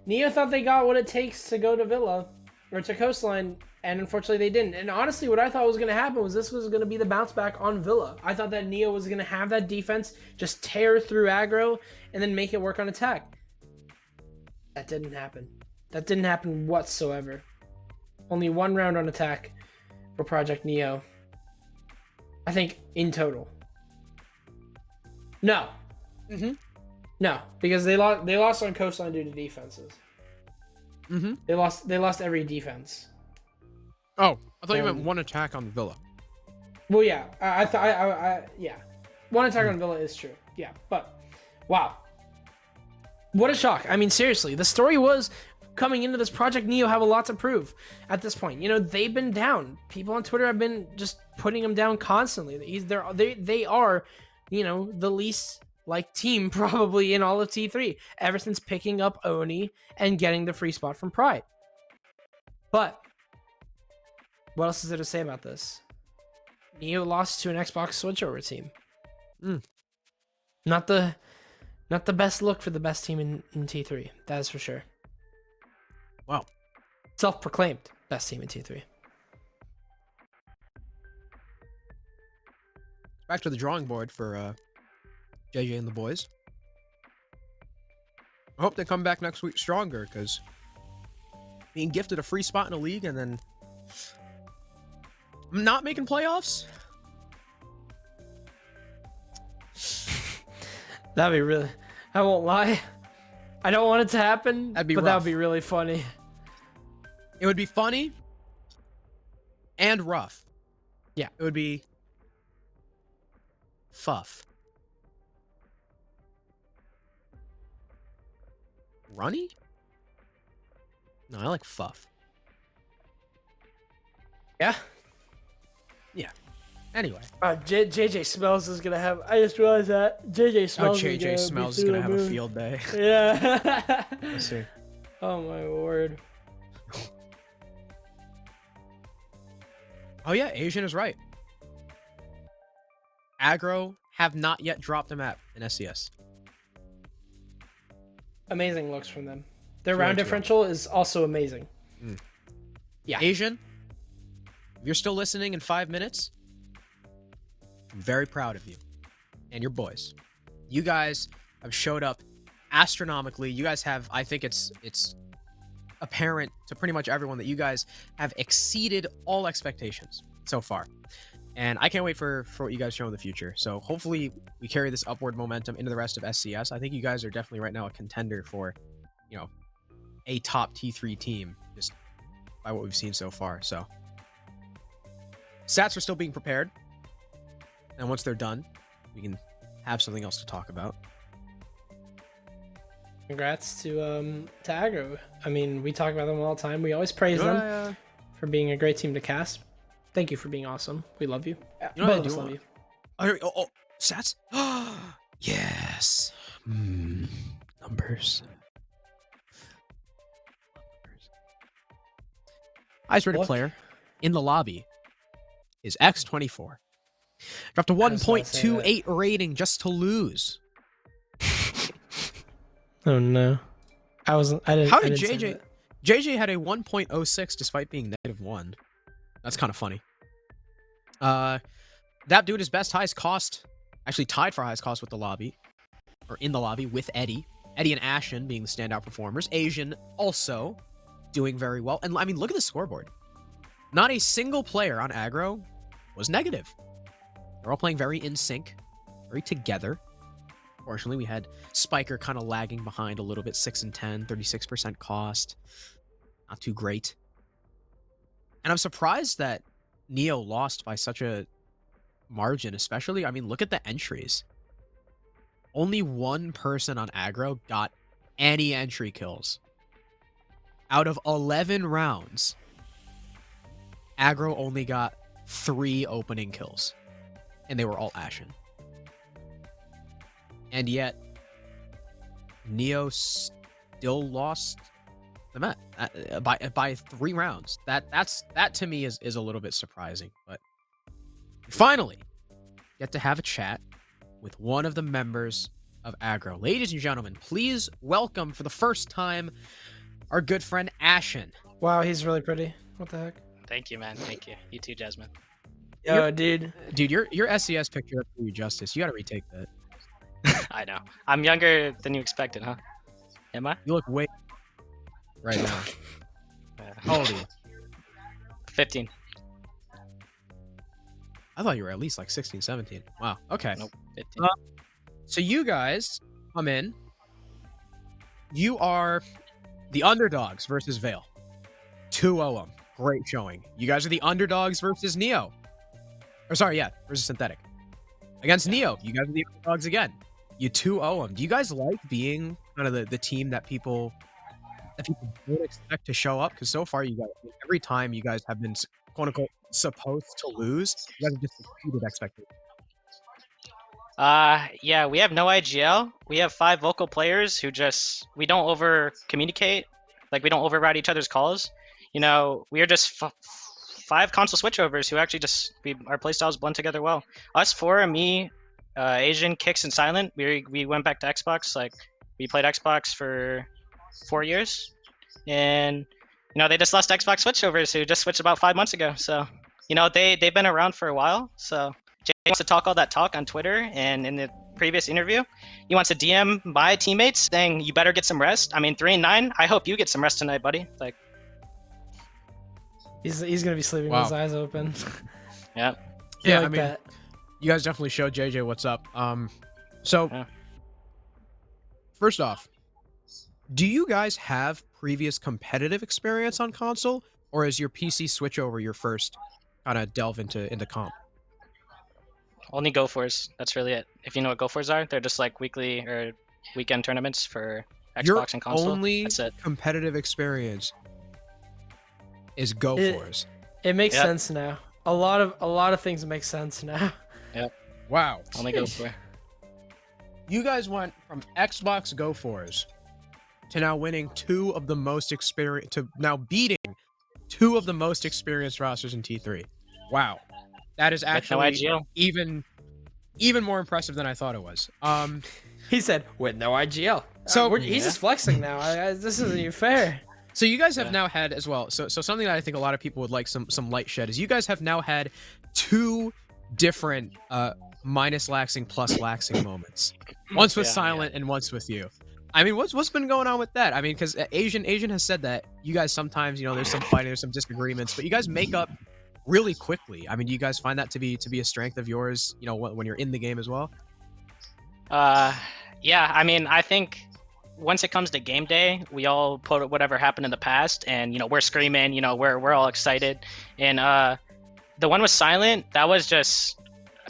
Neo thought they got what it takes to go to Villa, or to Coastline. And unfortunately, they didn't. And honestly, what I thought was going to happen was this was going to be the bounce back on Villa. I thought that Neo was going to have that defense just tear through aggro and then make it work on attack. That didn't happen. That didn't happen whatsoever. Only 1 round on attack for Project Neo. I think in total. No. No, because they lost on Coastline due to defenses. They lost every defense. Oh, I thought you meant 1 attack on Villa. Well, yeah, yeah, 1 attack on Villa is true. Yeah, but wow, what a shock! I mean, seriously, the story was coming into this Project Neo have a lot to prove at this point. You know, they've been down. People on Twitter have been just putting them down constantly. They are, you know, the least like team probably in all of T3 ever since picking up Oni and getting the free spot from Pride. But what else is there to say about this? Neo lost to an Xbox switchover team. Not the best look for the best team in T3. That is for sure. Wow. Self-proclaimed best team in T3. Back to the drawing board for JJ and the boys. I hope they come back next week stronger, because being gifted a free spot in a league and then not making playoffs? That'd be really... I won't lie. I don't want it to happen, That'd be but rough. that would be really funny. It would be funny and rough. Yeah. It would be fuff. Runny? No, I like fuff. Yeah. Yeah. Anyway. JJ Smells is gonna have... I just realized that. JJ Smells JJ Smells is gonna have a field day. Yeah. Let's see. Oh my word. Oh yeah, Asian is right. Aggro have not yet dropped a map in SCS. Amazing looks from them. Their 2-0-2. round differential is also amazing. Yeah. Asian, if you're still listening in 5 minutes, I'm very proud of you and your boys. You guys have showed up astronomically. You guys have, I think it's apparent to pretty much everyone that you guys have exceeded all expectations so far. And I can't wait for what you guys show in the future. So hopefully we carry this upward momentum into the rest of SCS. I think you guys are definitely right now a contender for, you know, a top T3 team just by what we've seen so far. So stats are still being prepared. And once they're done, we can have something else to talk about. Congrats to Aggro. I mean, we talk about them all the time. We always praise them for being a great team to cast. Thank you for being awesome. We love you. You know what I Both of us do love you. Oh, stats? Yes. Numbers. Highest rated Look. player in the lobby is X24. Dropped a I was gonna say 1.28 rating just to lose. Oh no. I didn't. How I did didn't say JJ? that. JJ had a 1.06 despite being -1. That's kind of funny. That dude is best highest cost, actually tied for highest cost with the lobby, or in the lobby with Eddie. Eddie and Ashen being the standout performers. Asian also doing very well. And I mean, look at the scoreboard. Not a single player on Aggro was negative. They're all playing very in sync, very together. Fortunately, we had Spiker kind of lagging behind a little bit, 6 and 10, 36% cost. Not too great. And I'm surprised that Neo lost by such a margin, especially, I mean, look at the entries. Only one person on Aggro got any entry kills. Out of 11 rounds, Aggro only got 3 opening kills. And they were all Ashen. And yet, Neo still lost the map by 3 rounds. That to me is a little bit surprising. But finally, get to have a chat with one of the members of Aggro. Ladies and gentlemen, please welcome for the first time our good friend Ashen. Wow, he's really pretty. What the heck? Thank you, man. Thank you. You too, Jasmine. Yo, dude. Dude, your SCS picture doesn't do you justice. You gotta retake that. I know. I'm younger than you expected, huh? Am I? You look way right now. How old are you? 15. I thought you were at least like 16, 17. Wow. Okay. Nope. 15. So you guys come in. You are the underdogs versus Vale. 2-0 them. Great showing. You guys are the underdogs versus Neo. Or sorry, yeah, versus Synthetic. Against Neo, you guys are the underdogs again. You 2-0 them. Do you guys like being kind of the team that people don't expect to show up? Because so far, you guys, every time you guys have been quote unquote supposed to lose, you guys have just exceeded expectations. Yeah, we have no IGL. We have 5 vocal players who we don't over communicate. Like, we don't override each other's calls. You know, we are just 5 console switchovers who actually our playstyles blend together well. Us 4, me, Asian, Kix, and Silent, we went back to Xbox. Like, we played Xbox for 4 years. And, you know, they just lost Xbox switchovers who just switched about 5 months ago. So, you know, they've been around for a while. So Jay wants to talk all that talk on Twitter, and in the previous interview, he wants to DM my teammates saying, you better get some rest. I mean, 3-9, I hope you get some rest tonight, buddy. Like, He's gonna be sleeping with his eyes open. yeah. Yeah, like I mean, that. you guys definitely showed JJ what's up. So Yeah. First off, do you guys have previous competitive experience on console, or is your PC switchover your first kind of delve into comp? Only Go4s. That's really it. If you know what Go4s are, they're just like weekly or weekend tournaments for Xbox Your and console. only That's it. competitive experience is Go4s. It makes Yep. sense now. A lot of things make sense now. Wow. Only Go4. You guys went from Xbox Go4s to now winning to now beating 2 of the most experienced rosters in T3. Wow. That is With no actually IGL. even more impressive than I thought it was. He said with no IGL. So- He's just flexing now. This isn't even fair. So you guys have Yeah. now had as well. So something that I think a lot of people would like some light shed is you guys have now had 2 different minus laxing plus laxing moments. Once with Yeah, Silent and once with you. I mean, what's been going on with that? I mean, because Asian has said that you guys sometimes, you know, there's some fighting, there's some disagreements, but you guys make up really quickly. I mean, do you guys find that to be a strength of yours, you know, when you're in the game as well? Yeah, I mean, I think once it comes to game day, we all put whatever happened in the past, and, you know, we're screaming, you know, we're all excited. And the one with Silent, that was just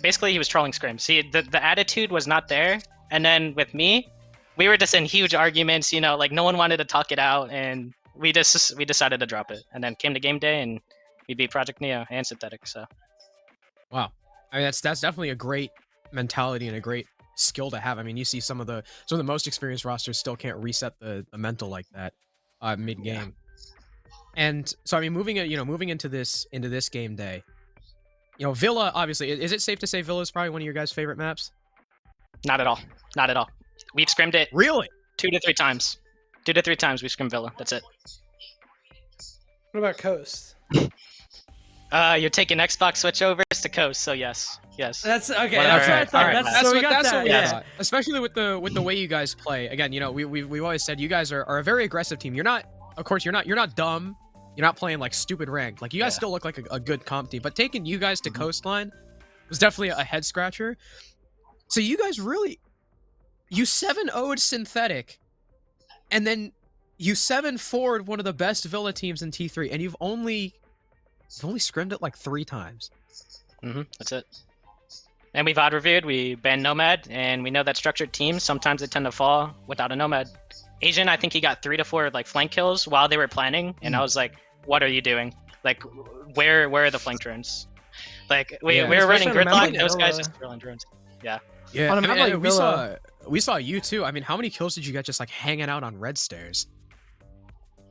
basically he was trolling scrims. See, the attitude was not there. And then with me, we were just in huge arguments, you know, like no one wanted to talk it out, and we decided to drop it. And then came to game day, and we beat Project Neo and Synthetic. So Wow. I mean, that's definitely a great mentality and a great skill to have. I mean, you see some of the most experienced rosters still can't reset the mental like that mid game. And so I mean, moving into this game day, you know, Villa, obviously, is it safe to say Villa is probably one of your guys' favorite maps? not at all. Not at all. We've scrimmed it Really? 2 to 3 times. 2 to 3 times we scrimmed Villa. That's it. What about Coast? You're taking Xbox switchovers to Coast, so yes. That's okay. Whatever. That's what I thought. All right, That's, so we got that's that. what we Yeah. thought. Especially with the way you guys play. Again, you know, we've always said you guys are a very aggressive team. You're not, of course, you're not dumb. You're not playing like stupid ranked. Like you guys still look like a good comp team. But taking you guys to Coastline was definitely a head scratcher. So you guys you 7-0'd Synthetic, and then you 7-4'd one of the best Villa teams in T3, and you've only scrimmed it like 3 times. That's it. And we've odd reviewed, we banned Nomad, and we know that structured teams, sometimes they tend to fall without a Nomad. Asian, I think he got 3 to 4 like flank kills while they were planning, and I was like, what are you doing? Like, where are the flank drones? Like, we were running especially on a map gridlock, like those guys Villa. just drilling drones. Yeah. Yeah, On a I map mean, like we Villa- saw you too. I mean, how many kills did you get just like hanging out on red stairs?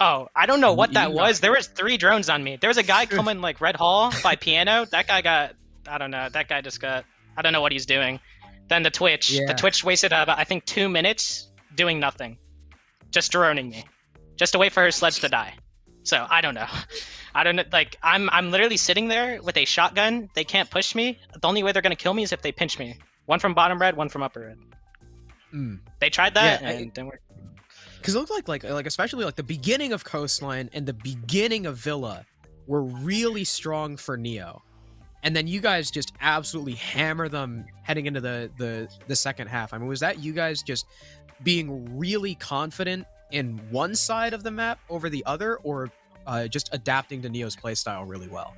Oh, I don't know what You that got- was. There was 3 drones on me. There was a guy coming like Red Hall by Piano. That guy got, I don't know. That guy just got, I don't know what he's doing. Then the Twitch. Yeah. The Twitch wasted about, I think, 2 minutes doing nothing. Just droning me. Just to wait for her sledge to die. So I don't know. I don't know. Like I'm literally sitting there with a shotgun. They can't push me. The only way they're gonna kill me is if they pinch me. One from bottom red, one from upper red. They tried that and didn't work. Because it looked like especially like the beginning of Coastline and the beginning of Villa were really strong for Neo, and then you guys just absolutely hammer them heading into the second half. I mean, was that you guys just being really confident in one side of the map over the other, or just adapting to Neo's playstyle really well?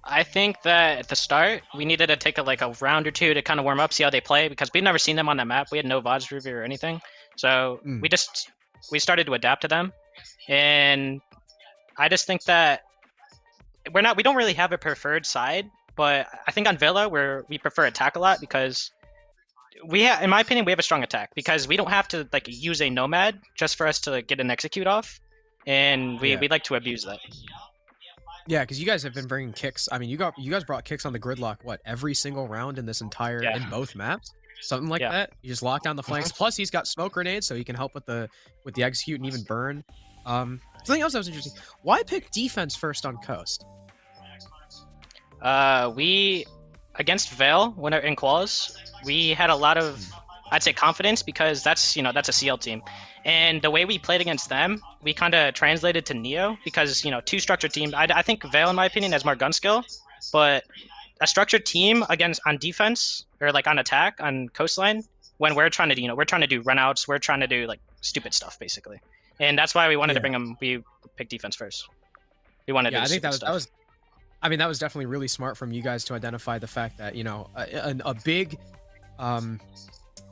I think that at the start we needed to take a round or two to kind of warm up, see how they play, because we'd never seen them on that map. We had no VODs review or anything, so we started to adapt to them, and I just think that we don't really have a preferred side, but I think on Villa we prefer attack a lot because in my opinion, we have a strong attack because we don't have to like use a nomad just for us to get an execute off, and we like to abuse that. Yeah, because you guys have been bringing kicks. I mean, you guys brought kicks on the gridlock every single round in this entire in both maps, something like that. You just lock down the flanks. Plus, he's got smoke grenades, so he can help with the execute and even burn. Something else that was interesting. Why pick defense first on Coast? We against Vale when in quals, we had a lot of I'd say confidence because that's a CL team. And the way we played against them, we kind of translated to Neo because, two structured teams. I think Vale, in my opinion, has more gun skill, but a structured team on defense or like on attack on Coastline, when we're trying to do runouts, we're trying to do like stupid stuff basically, and that's why we wanted to bring them. We picked defense first. We wanted to do I think that stuff. was. I mean, that was definitely really smart from you guys to identify the fact that a big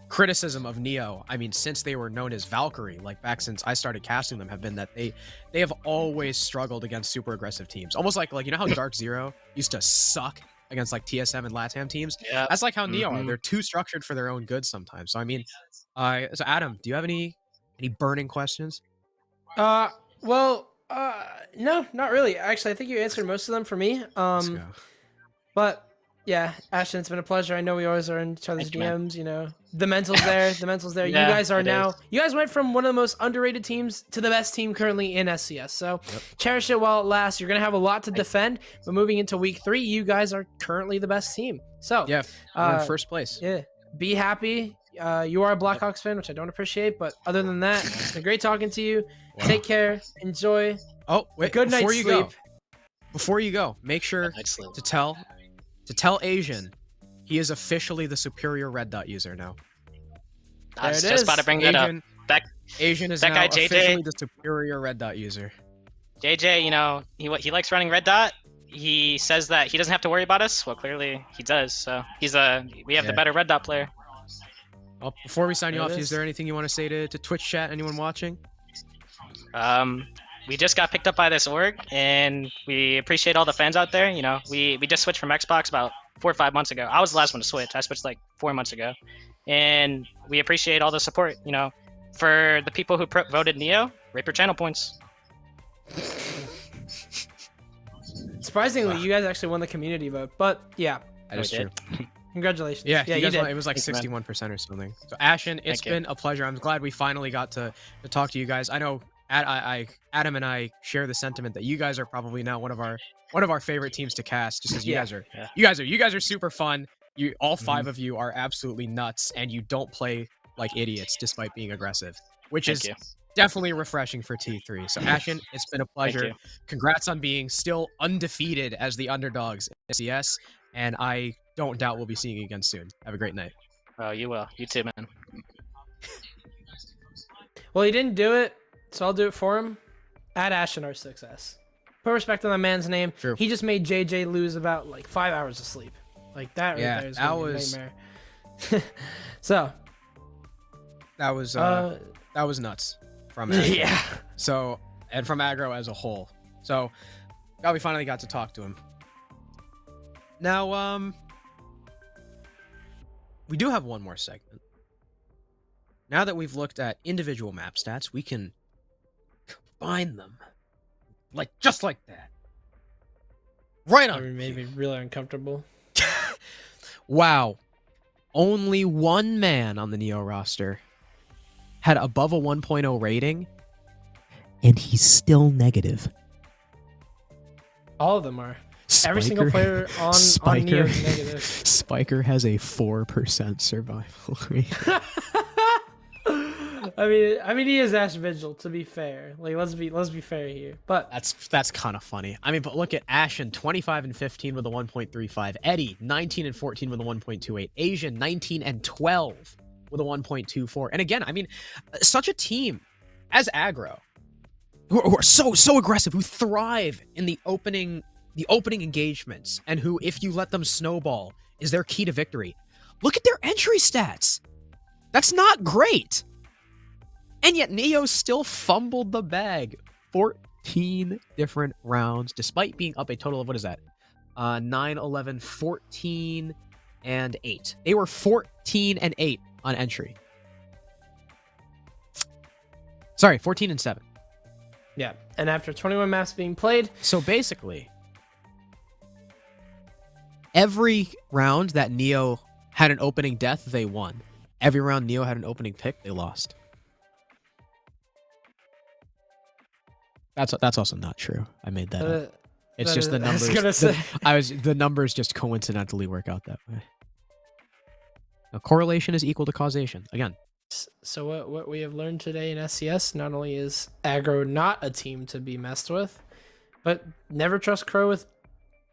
criticism of Neo, I mean, since they were known as Valkyrie, like back since I started casting them, have been that they have always struggled against super aggressive teams. Almost like how Dark Zero used to suck against like TSM and LATAM teams. Yeah. That's like how Neo are. They're too structured for their own good sometimes. So I mean, so Adam, do you have any burning questions? Well, no, not really. Actually, I think you answered most of them for me. But yeah, Ashton, it's been a pleasure. I know we always are in each other's DMs. The mental's there. The mental's there. Yeah, you guys are now. You guys went from one of the most underrated teams to the best team currently in SCS. So cherish it while it lasts. You're gonna have a lot to defend, but moving into week 3, you guys are currently the best team. So yeah, we're in first place. Yeah, be happy. You are a Blackhawks fan, which I don't appreciate, but other than that, it's been great talking to you. Wow. Take care. Enjoy. Oh, wait. Good night's sleep. Before you go, make sure to tell Asian he is officially the superior red dot user now. I was just about to bring that up. Asian is that now guy, JJ, officially the superior red dot user. JJ, he likes running red dot. He says that he doesn't have to worry about us. Well, clearly he does. So we have the better red dot player. Well, before we sign you off, is there anything you want to say to Twitch chat? Anyone watching? We just got picked up by this org, and we appreciate all the fans out there. We just switched from Xbox about 4 or 5 months ago. I was the last one to switch. I switched like 4 months ago, and we appreciate all the support. For the people who voted Neo, rape your channel points. Surprisingly, you guys actually won the community vote, but yeah, that is true. Congratulations. Yeah, you did. It was like 61% or something. So Ashen, it's been a pleasure. I'm glad we finally got to talk to you guys. I know Adam and I share the sentiment that you guys are probably now one of our favorite teams to cast, just because you guys are super fun. You all 5 of you are absolutely nuts, and you don't play like idiots despite being aggressive, which is definitely refreshing for T3. So Ashen, it's been a pleasure. Congrats on being still undefeated as the underdogs in SCS, and I don't doubt we'll be seeing you again soon. Have a great night. Oh, you will. You too, man. Well, he didn't do it, so I'll do it for him. Add Ashen our success. Put respect on that man's name. True. He just made JJ lose about like 5 hours of sleep. Like that right there is that was was a nightmare. So that was nuts from Aggro. So, and from Aggro as a whole. So glad we finally got to talk to him. Now we do have one more segment. Now that we've looked at individual map stats, we can combine them just like that. Right on. It made me really uncomfortable. Wow. Only one man on the Neo roster had above a 1.0 rating, and he's still negative. All of them are. Every single player on Neo is negative. Spiker has a 4% survival rate. I mean, he is Ash Vigil. To be fair, like let's be fair here. But That's kind of funny. I mean, but look at Ashen, 25 and 15 with a 1.35. Eddie, 19 and 14 with a 1.28. Asian, 19 and 12 with a 1.24. And again, I mean, such a team as Aggro, who are so aggressive, who thrive in the opening engagements, and who, if you let them snowball, is their key to victory. Look at their entry stats. That's not great. And yet Neo still fumbled the bag 14 different rounds, despite being up a total of, what is that? 9, 11, 14, and 8. They were 14 and 8 on entry. Sorry, 14 and 7. yeah, and after 21 maps being played, So basically, every round that Neo had an opening death, they won. Every round Neo had an opening pick, they lost. That's also not true. I made that up. It's just the numbers. The numbers just coincidentally work out that way. Now, correlation is equal to causation. Again, So what we have learned today in SCS, not only is Aggro not a team to be messed with, but never trust Crow with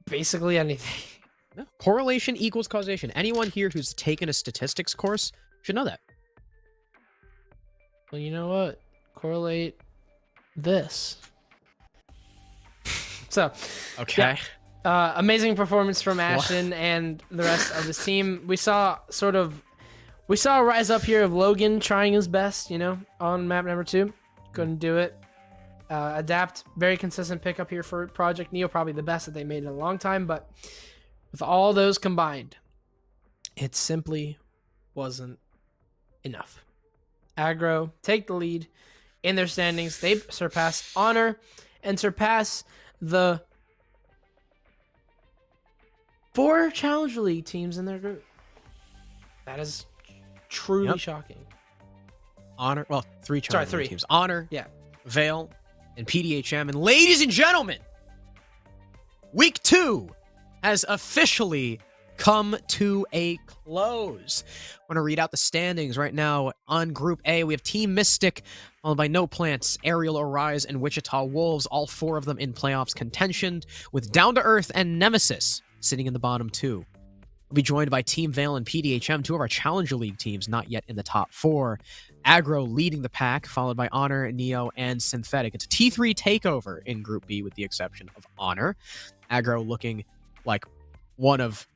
basically anything. no, correlation equals causation. Anyone here who's taken a statistics course should know that. Well, you know what? Correlate this. So, Okay. amazing performance from Ashen and the rest of his team. We saw a rise up here of Logan trying his best, on map number 2. Couldn't do it. Adapt, very consistent pickup here for Project Neo, probably the best that they made in a long time, but with all those combined, it simply wasn't enough. Aggro take the lead in their standings. They surpass Honor and surpass the 4 Challenger League teams in their group. That is truly shocking. Honor, well, 3 Challenger three teams. Honor, Yeah. Vale, and PDHM. And ladies and gentlemen, week 2 has officially come to a close. I want to read out the standings right now. On Group A, we have Team Mystic, followed by No Plants, Aerial Arise, and Wichita Wolves, all 4 of them in playoffs contention, with Down to Earth and Nemesis sitting in the bottom 2. We'll be joined by Team Vale and PDHM, 2 of our Challenger League teams not yet in the top 4. Aggro leading the pack, followed by Honor, Neo, and Synthetic. It's a T3 takeover in Group B with the exception of Honor. Aggro looking like one of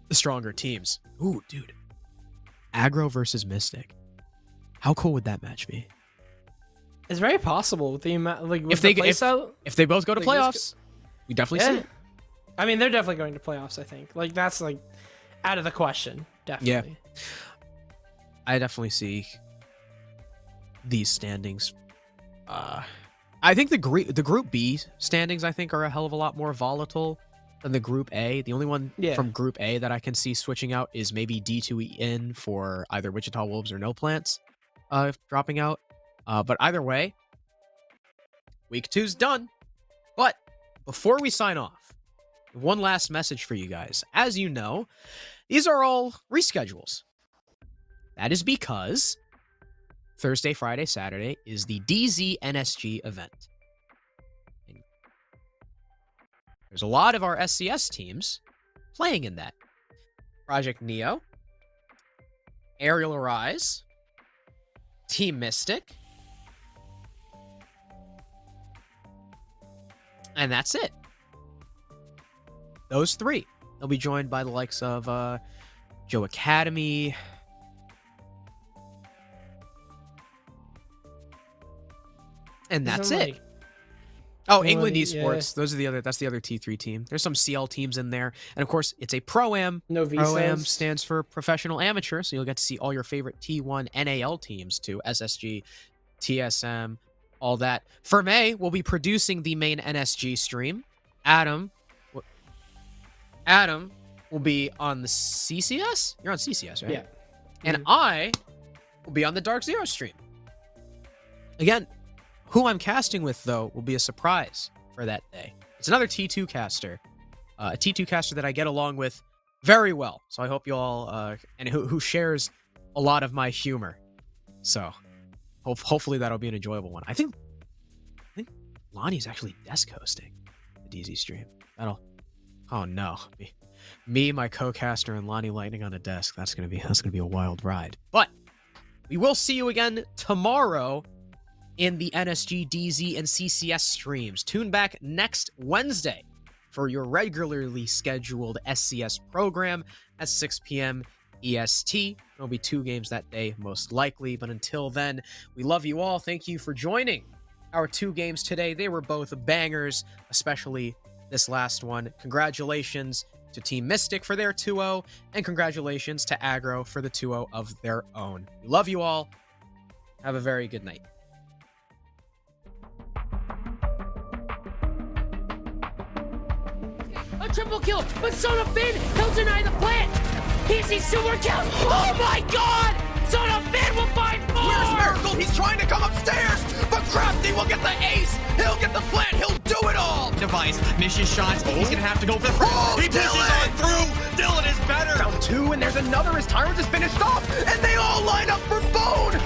the stronger teams. Ooh, dude. Aggro versus Mystic. How cool would that match be? It's very possible with the amount, like with If the they playstyle. if they both go to Like, playoffs, we definitely see it. I mean, they're definitely going to playoffs. I think that's out of the question. Definitely. I definitely see these standings. I think the Group B standings, I think, are a hell of a lot more volatile than the Group A. The only one from Group A that I can see switching out is maybe D2E in for either Wichita Wolves or No Plants dropping out. But either way, week 2's done. But before we sign off, one last message for you guys. As you know, these are all reschedules. That is because Thursday, Friday, Saturday is the DZ NSG event. And there's a lot of our SCS teams playing in that. Project Neo, Aerial Arise, Team Mystic, and that's it. Those 3. They'll be joined by the likes of Joe Academy, and that's it. England Esports. That's the other T3 team. There's some CL teams in there. And of course, it's a Pro-Am. No visas. Pro-Am stands for Professional Amateur, so you'll get to see all your favorite T1 NAL teams too. SSG, TSM, all that. Ferme will be producing the main NSG stream. Adam will be on the CCS? You're on CCS, right? Yeah. And I will be on the Dark Zero stream. Again, Who I'm casting with, though, will be a surprise for that day. It's another T2 caster, a T2 caster that I get along with very well. So I hope you all, and who shares a lot of my humor. So hopefully that'll be an enjoyable one. I think Lonnie's actually desk hosting the DZ stream. Oh no, me, my co-caster, and Lonnie Lightning on a desk. That's gonna be a wild ride. But we will see you again tomorrow in the NSG, DZ, and CCS streams. Tune back next Wednesday for your regularly scheduled SCS program at 6 p.m. EST. There'll be 2 games that day, most likely. But until then, we love you all. Thank you for joining our 2 games today. They were both bangers, especially this last one. Congratulations to Team Mystic for their 2-0, and congratulations to Aggro for the 2-0 of their own. We love you all. Have a very good night. A triple kill, but Sona Finn, he'll deny the plant. He sees 2 more kills. Oh my god! Sona Finn will find more! Where's Miracle? He's trying to come upstairs, but Crafty will get the ace. He'll get the plant. He'll do it all. Device, misses shots. He's gonna have to go for the front. Oh, He pushes Dylan! on through. Dylan is better. Round 2, and there's another as Tyrant is finished off, and they all line up for Bone.